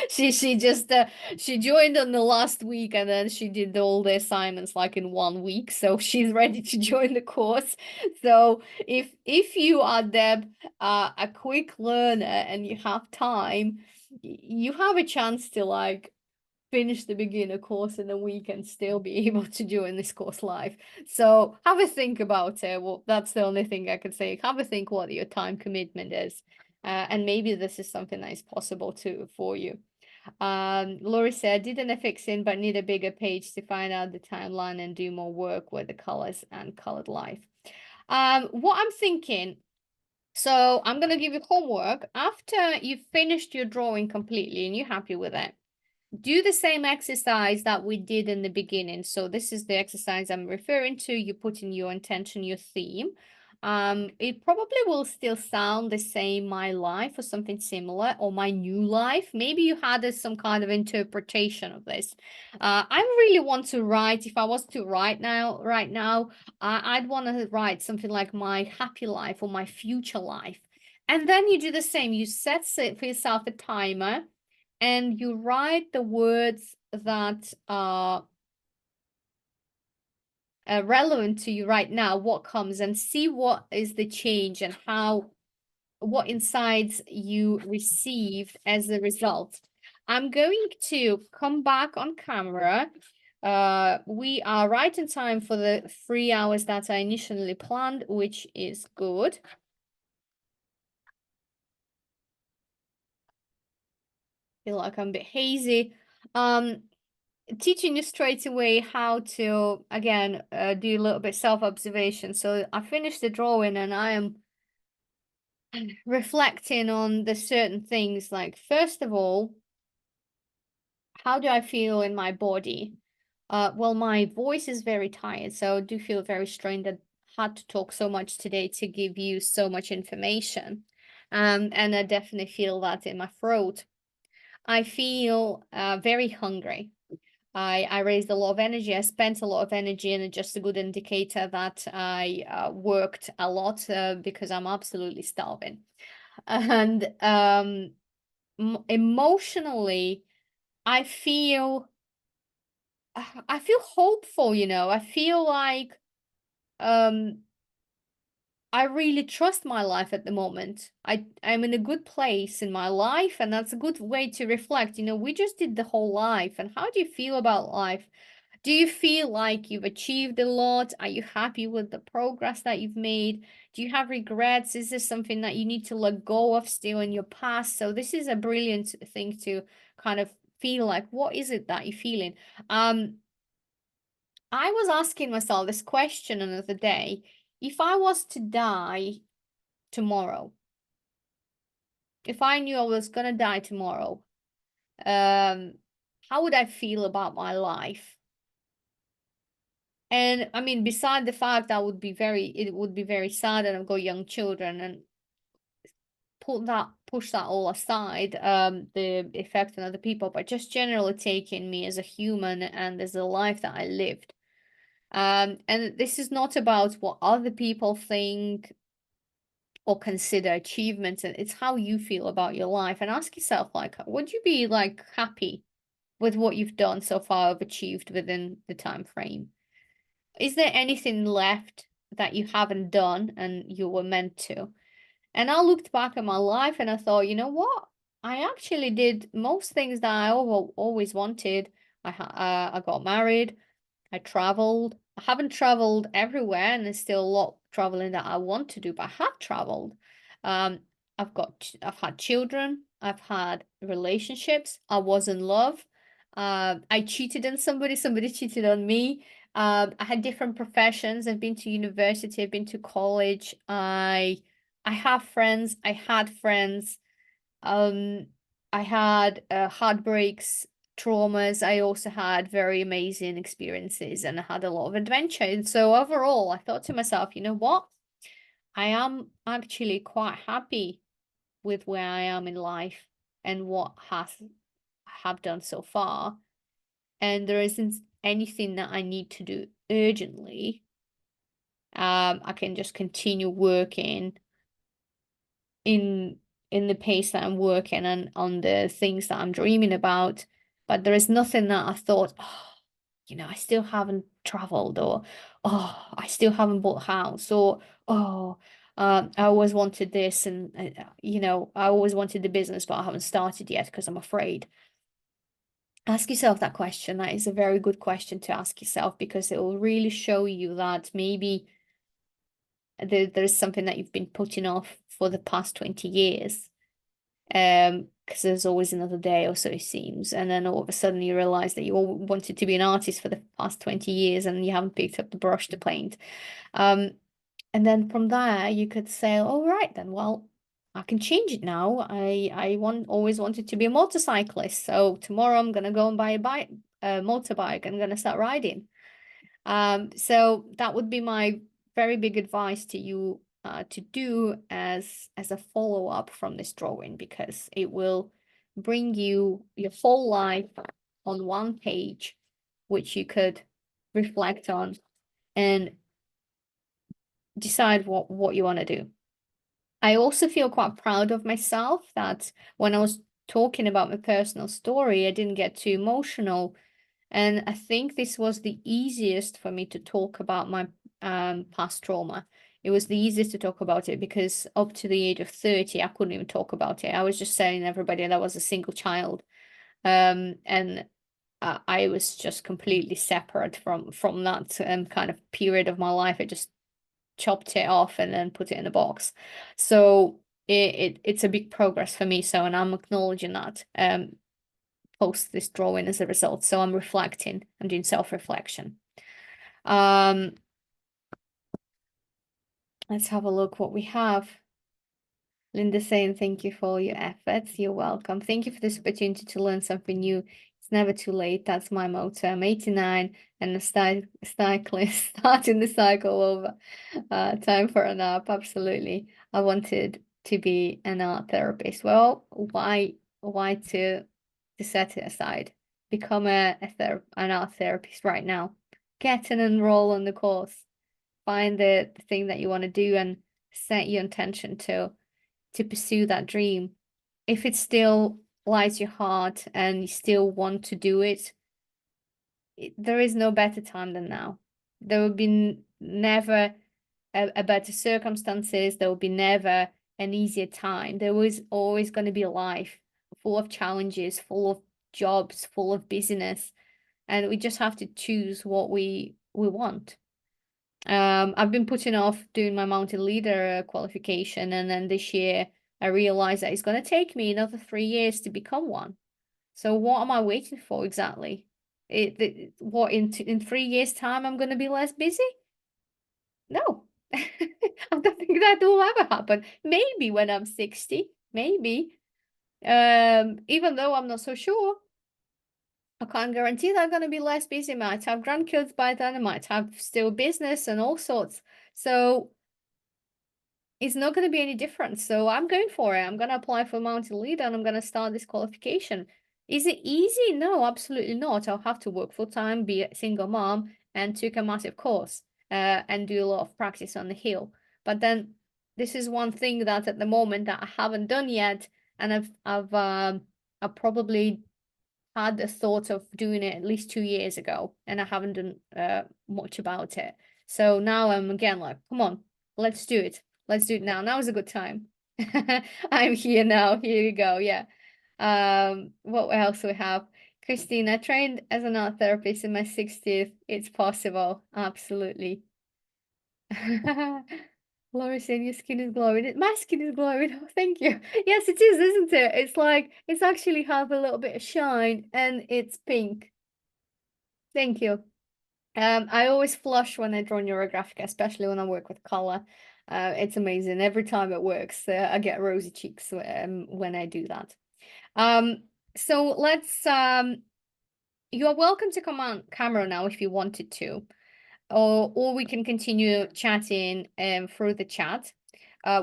She just she joined on the last week, and then she did all the assignments like in 1 week, so she's ready to join the course. So if you are, Deb, a quick learner and you have time, you have a chance to like finish the beginner course in a week and still be able to join this course live. So have a think about it. Well, that's the only thing I could say. Have a think what your time commitment is. And maybe this is something that is possible too for you. Lori said, did an FX in, but need a bigger page to find out the timeline and do more work with the colors and colored life. What I'm thinking, so I'm going to give you homework. After you've finished your drawing completely and you're happy with it, do the same exercise that we did in the beginning. So this is the exercise I'm referring to. You put in your intention, your theme. It probably will still sound the same, my life or something similar, or my new life. Maybe you had some kind of interpretation of this. I really want to write, if I was to write right now, I'd want to write something like my happy life or my future life. And then you do the same. You set for yourself a timer and you write the words that are relevant to you right now, what comes, and see what is the change and what insights you received as a result. I'm going to come back on camera. We are right in time for the 3 hours that I initially planned, which is good. Feel like I'm a bit hazy. Teaching you straight away how to, again, do a little bit self-observation. So I finished the drawing and I am reflecting on the certain things, like, first of all, how do I feel in my body? Well, my voice is very tired, so I do feel very strained that I had to talk so much today to give you so much information. And I definitely feel that in my throat. I feel very hungry. I raised a lot of energy. I spent a lot of energy, and it's just a good indicator that I worked a lot because I'm absolutely starving. And emotionally, I feel hopeful, you know. I feel like I really trust my life at the moment. I'm in a good place in my life, and that's a good way to reflect. You know, we just did the whole life, and how do you feel about life? Do you feel like you've achieved a lot? Are you happy with the progress that you've made? Do you have regrets? Is this something that you need to let go of still in your past? So this is a brilliant thing to kind of feel like, what is it that you're feeling? I was asking myself this question another day. If I was to die tomorrow, if I knew I was gonna die tomorrow, how would I feel about my life? And I mean, beside the fact that it would be very sad, and I've got young children, and push that all aside, the effect on other people, but just generally taking me as a human and as a life that I lived. And this is not about what other people think or consider achievements, and it's how you feel about your life. And ask yourself, like, would you be like happy with what you've done so far, have achieved within the time frame? Is there anything left that you haven't done and you were meant to? And I looked back at my life and I thought, you know what? I actually did most things that I always wanted. I got married. I traveled. I haven't traveled everywhere, and there's still a lot traveling that I want to do, but I have traveled. Um, I've had children. I've had relationships. I was in love. I cheated on somebody. Somebody cheated on me. I had different professions. I've been to university. I've been to college. I have friends. I had friends. Um, I had heartbreaks, traumas. I also had very amazing experiences, and I had a lot of adventure. And so overall, I thought to myself, you know what? I am actually quite happy with where I am in life and what have done so far. And there isn't anything that I need to do urgently. I can just continue working in the pace that I'm working and on the things that I'm dreaming about. But there is nothing that I thought, oh, you know, I still haven't traveled, or oh, I still haven't bought a house, or oh, I always wanted this, and you know, I always wanted the business, but I haven't started yet because I'm afraid. Ask yourself that question. That is a very good question to ask yourself, because it will really show you that maybe there's something that you've been putting off for the past 20 years. Because there's always another day, or so it seems. And then all of a sudden you realize that you all wanted to be an artist for the past 20 years and you haven't picked up the brush to paint. And then from there you could say, all right, then, well, I can change it now. I always wanted to be a motorcyclist. So tomorrow I'm gonna go and buy a motorbike. I'm gonna start riding. So that would be my very big advice to you, to do as a follow-up from this drawing, because it will bring you your whole life on one page, which you could reflect on and decide what you want to do. I also feel quite proud of myself that when I was talking about my personal story, I didn't get too emotional. And I think this was the easiest for me to talk about my past trauma. It was the easiest to talk about it because up to the age of 30, I couldn't even talk about it. I was just telling everybody that I was a single child. And I was just completely separate from that kind of period of my life. I just chopped it off and then put it in a box. So it's a big progress for me. So, and I'm acknowledging that. Post this drawing as a result. So I'm reflecting, I'm doing self-reflection. Let's have a look what we have. Linda saying, thank you for all your efforts. You're welcome. Thank you for this opportunity to learn something new. It's never too late. That's my motto. I'm 89 and a cyclist starting the cycle over. Time for a nap. Absolutely. I wanted to be an art therapist. Well, why to set it aside? Become an art therapist right now. Get and enroll on the course. Find the thing that you want to do and set your intention to pursue that dream. If it still lights your heart and you still want to do it, there is no better time than now. There will be never a better circumstances. There will be never an easier time. There was always going to be a life full of challenges, full of jobs, full of busyness, and we just have to choose what we want. I've been putting off doing my mountain leader qualification, and then this year I realized that it's going to take me another 3 years to become one. So what am I waiting for exactly? What in 3 years' time I'm going to be less busy? No, I don't think that will ever happen. Maybe when I'm 60, maybe. Even though I'm not so sure, I can't guarantee that I'm going to be less busy. I might have grandkids by then. I might have still business and all sorts. So it's not going to be any different. So I'm going for it. I'm going to apply for mountain leader and I'm going to start this qualification. Is it easy? No, absolutely not. I'll have to work full time, be a single mom, and took a massive course and do a lot of practice on the hill. But then this is one thing that at the moment that I haven't done yet, and I've probably had the thought of doing it at least 2 years ago, and I haven't done much about it. So now I'm again like, come on, let's do it. Let's do it now. Now is a good time. I'm here now. Here you go. Yeah. What else we have? Christine, I trained as an art therapist in my 60th. It's possible. Absolutely. Laura saying your skin is glowing. My skin is glowing. Oh, thank you. Yes, it is, isn't it? It's like it's actually have a little bit of shine and it's pink. Thank you. I always flush when I draw Neurographica, especially when I work with color. It's amazing. Every time it works, I get rosy cheeks when I do that. So let's you are welcome to come on camera now if you wanted to, or we can continue chatting through the chat.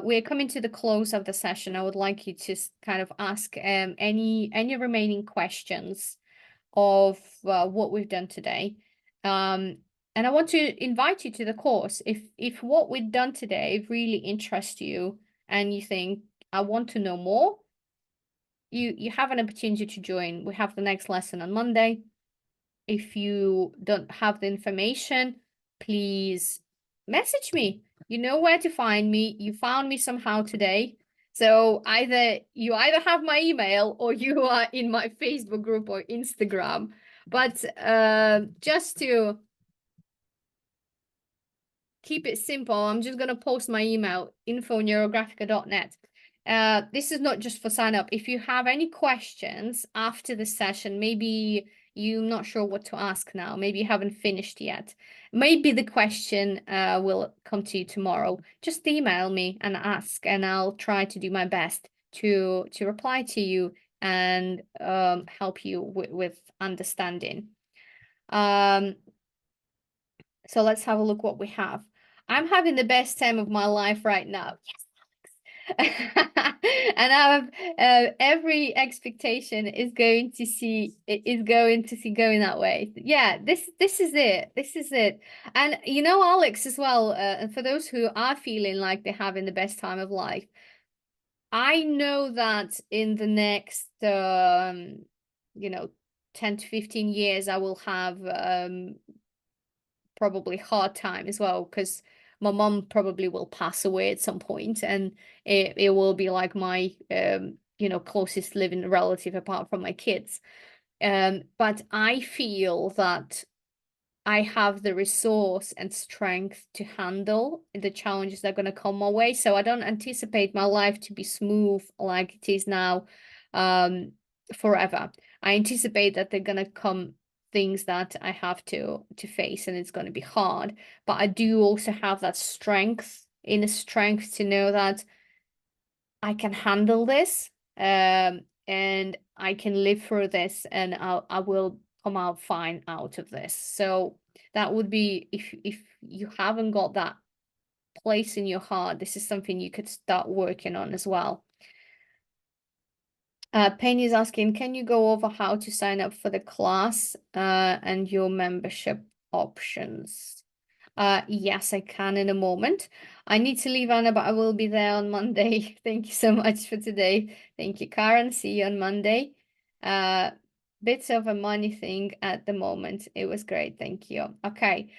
We're coming to the close of the session. I would like you to kind of ask any remaining questions of what we've done today. And I want to invite you to the course. If what we've done today really interests you and you think, I want to know more, you have an opportunity to join. We have the next lesson on Monday. If you don't have the information, please message me. You know where to find me. You found me somehow today. So you either have my email or you are in my Facebook group or Instagram. But just to keep it simple, I'm just going to post my email, info@neurographica.net. This is not just for sign up. If you have any questions after the session, maybe you're not sure what to ask now, maybe you haven't finished yet, maybe the question will come to you tomorrow, just email me and ask, and I'll try to do my best to reply to you and help you with understanding. So let's have a look what we have. I'm having the best time of my life right now. Yes, Alex. And I have every expectation is going to see going that way. Yeah, this is it. This is it. And you know, Alex, as well, and for those who are feeling like they're having the best time of life, I know that in the next 10 to 15 years, I will have probably hard time as well, because my mom probably will pass away at some point, and it will be like my closest living relative apart from my kids. But I feel that I have the resource and strength to handle the challenges that are going to come my way. So I don't anticipate my life to be smooth like it is now forever. I anticipate that they're going to come things that I have to face, and it's going to be hard. But I do also have that inner strength to know that I can handle this, and I can live through this, and I will come out fine out of this. So that would be, if you haven't got that place in your heart, this is something you could start working on as well. Penny is asking, can you go over how to sign up for the class and your membership options? Yes, I can in a moment. I need to leave, Anna, but I will be there on Monday. Thank you so much for today. Thank you, Karen. See you on Monday. bits of a money thing at the moment. It was great, thank you. Okay,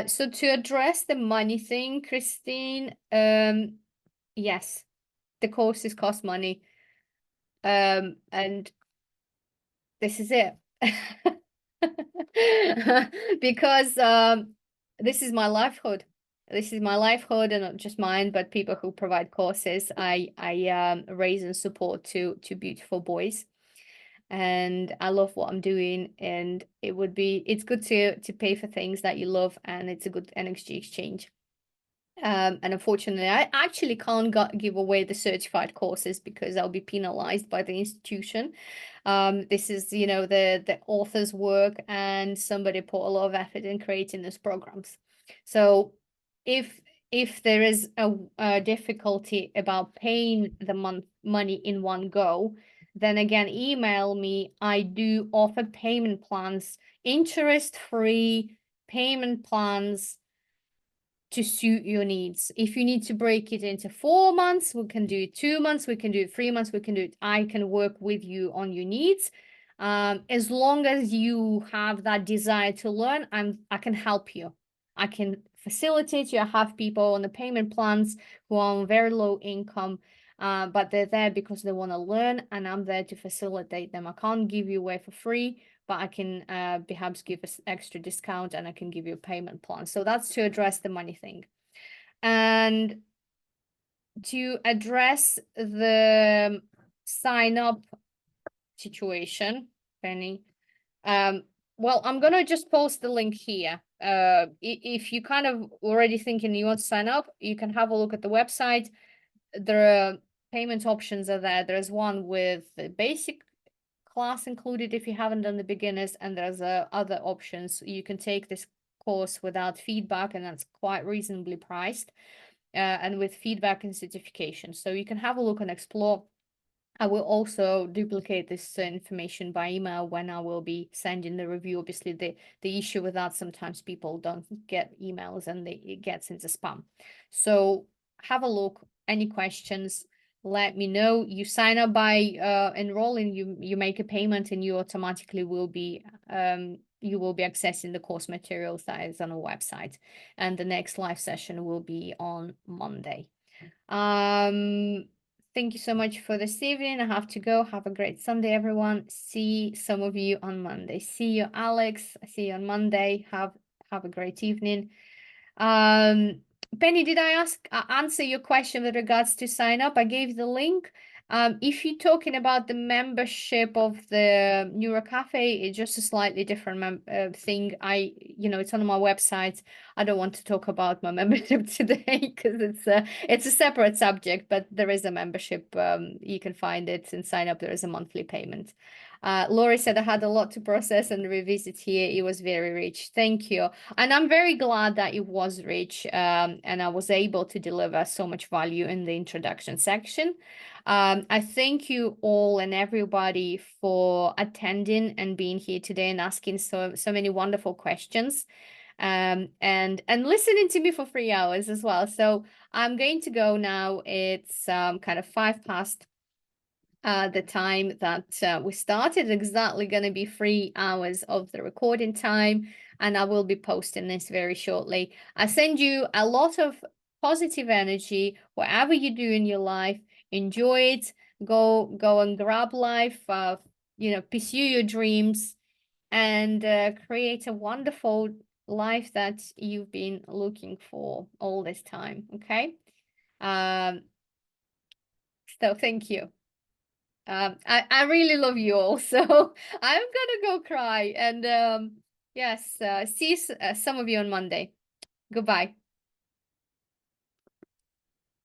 so to address the money thing, Christine, yes, the courses cost money, and this is it. Because this is my livelihood. This is my livelihood, and not just mine, but people who provide courses. I raise and support two beautiful boys, and I love what I'm doing. And it's good to pay for things that you love, and it's a good energy exchange. And unfortunately, I actually can't give away the certified courses because I'll be penalized by the institution. This is, you know, the author's work, and somebody put a lot of effort in creating these programs. So if there is a difficulty about paying the money in one go, then again, email me. I do offer payment plans, interest-free payment plans to suit your needs. If you need to break it into 4 months, we can do it 2 months, we can do it 3 months, we can do it. I can work with you on your needs. As long as you have that desire to learn, I can help you. I can facilitate you. I have people on the payment plans who are on very low income, but they're there because they want to learn, and I'm there to facilitate them. I can't give you away for free, but I can perhaps give us extra discount, and I can give you a payment plan. So that's to address the money thing. And to address the sign up situation, Penny, well, I'm gonna just post the link here. If you kind of already thinking you want to sign up, you can have a look at the website. There are payment options are there. There's one with the basic class included if you haven't done the beginners, and there's other options. You can take this course without feedback, and that's quite reasonably priced, and with feedback and certification. So you can have a look and explore. I will also duplicate this information by email when I will be sending the review. Obviously, the issue with that, sometimes people don't get emails and it gets into spam. So have a look. Any questions, let me know. You sign up by enrolling, you make a payment, and you automatically will be accessing the course materials that is on our website. And the next live session will be on Monday. Thank you so much for this evening. I have to go. Have a great Sunday, everyone. See some of you on Monday. See you, Alex. See you on Monday. Have a great evening. Penny, did I answer your question with regards to sign up? I gave the link. If you're talking about the membership of the NeuroCafe, it's just a slightly different thing. It's on my website. I don't want to talk about my membership today because it's a separate subject, but there is a membership. You can find it and sign up. There is a monthly payment. Laurie said I had a lot to process and revisit here. It was very rich. Thank you. And I'm very glad that it was rich, and I was able to deliver so much value in the introduction section. I thank you all and everybody for attending and being here today and asking so many wonderful questions, and listening to me for 3 hours as well. So I'm going to go now. It's kind of 5 past the time that we started. Exactly going to be 3 hours of the recording time, and I will be posting this very shortly. I send you a lot of positive energy whatever you do in your life. Enjoy it. Go and grab life. Pursue your dreams, and create a wonderful life that you've been looking for all this time. Okay. So thank you. I really love you all, so I'm gonna go cry. And yes, see some of you on Monday. Goodbye.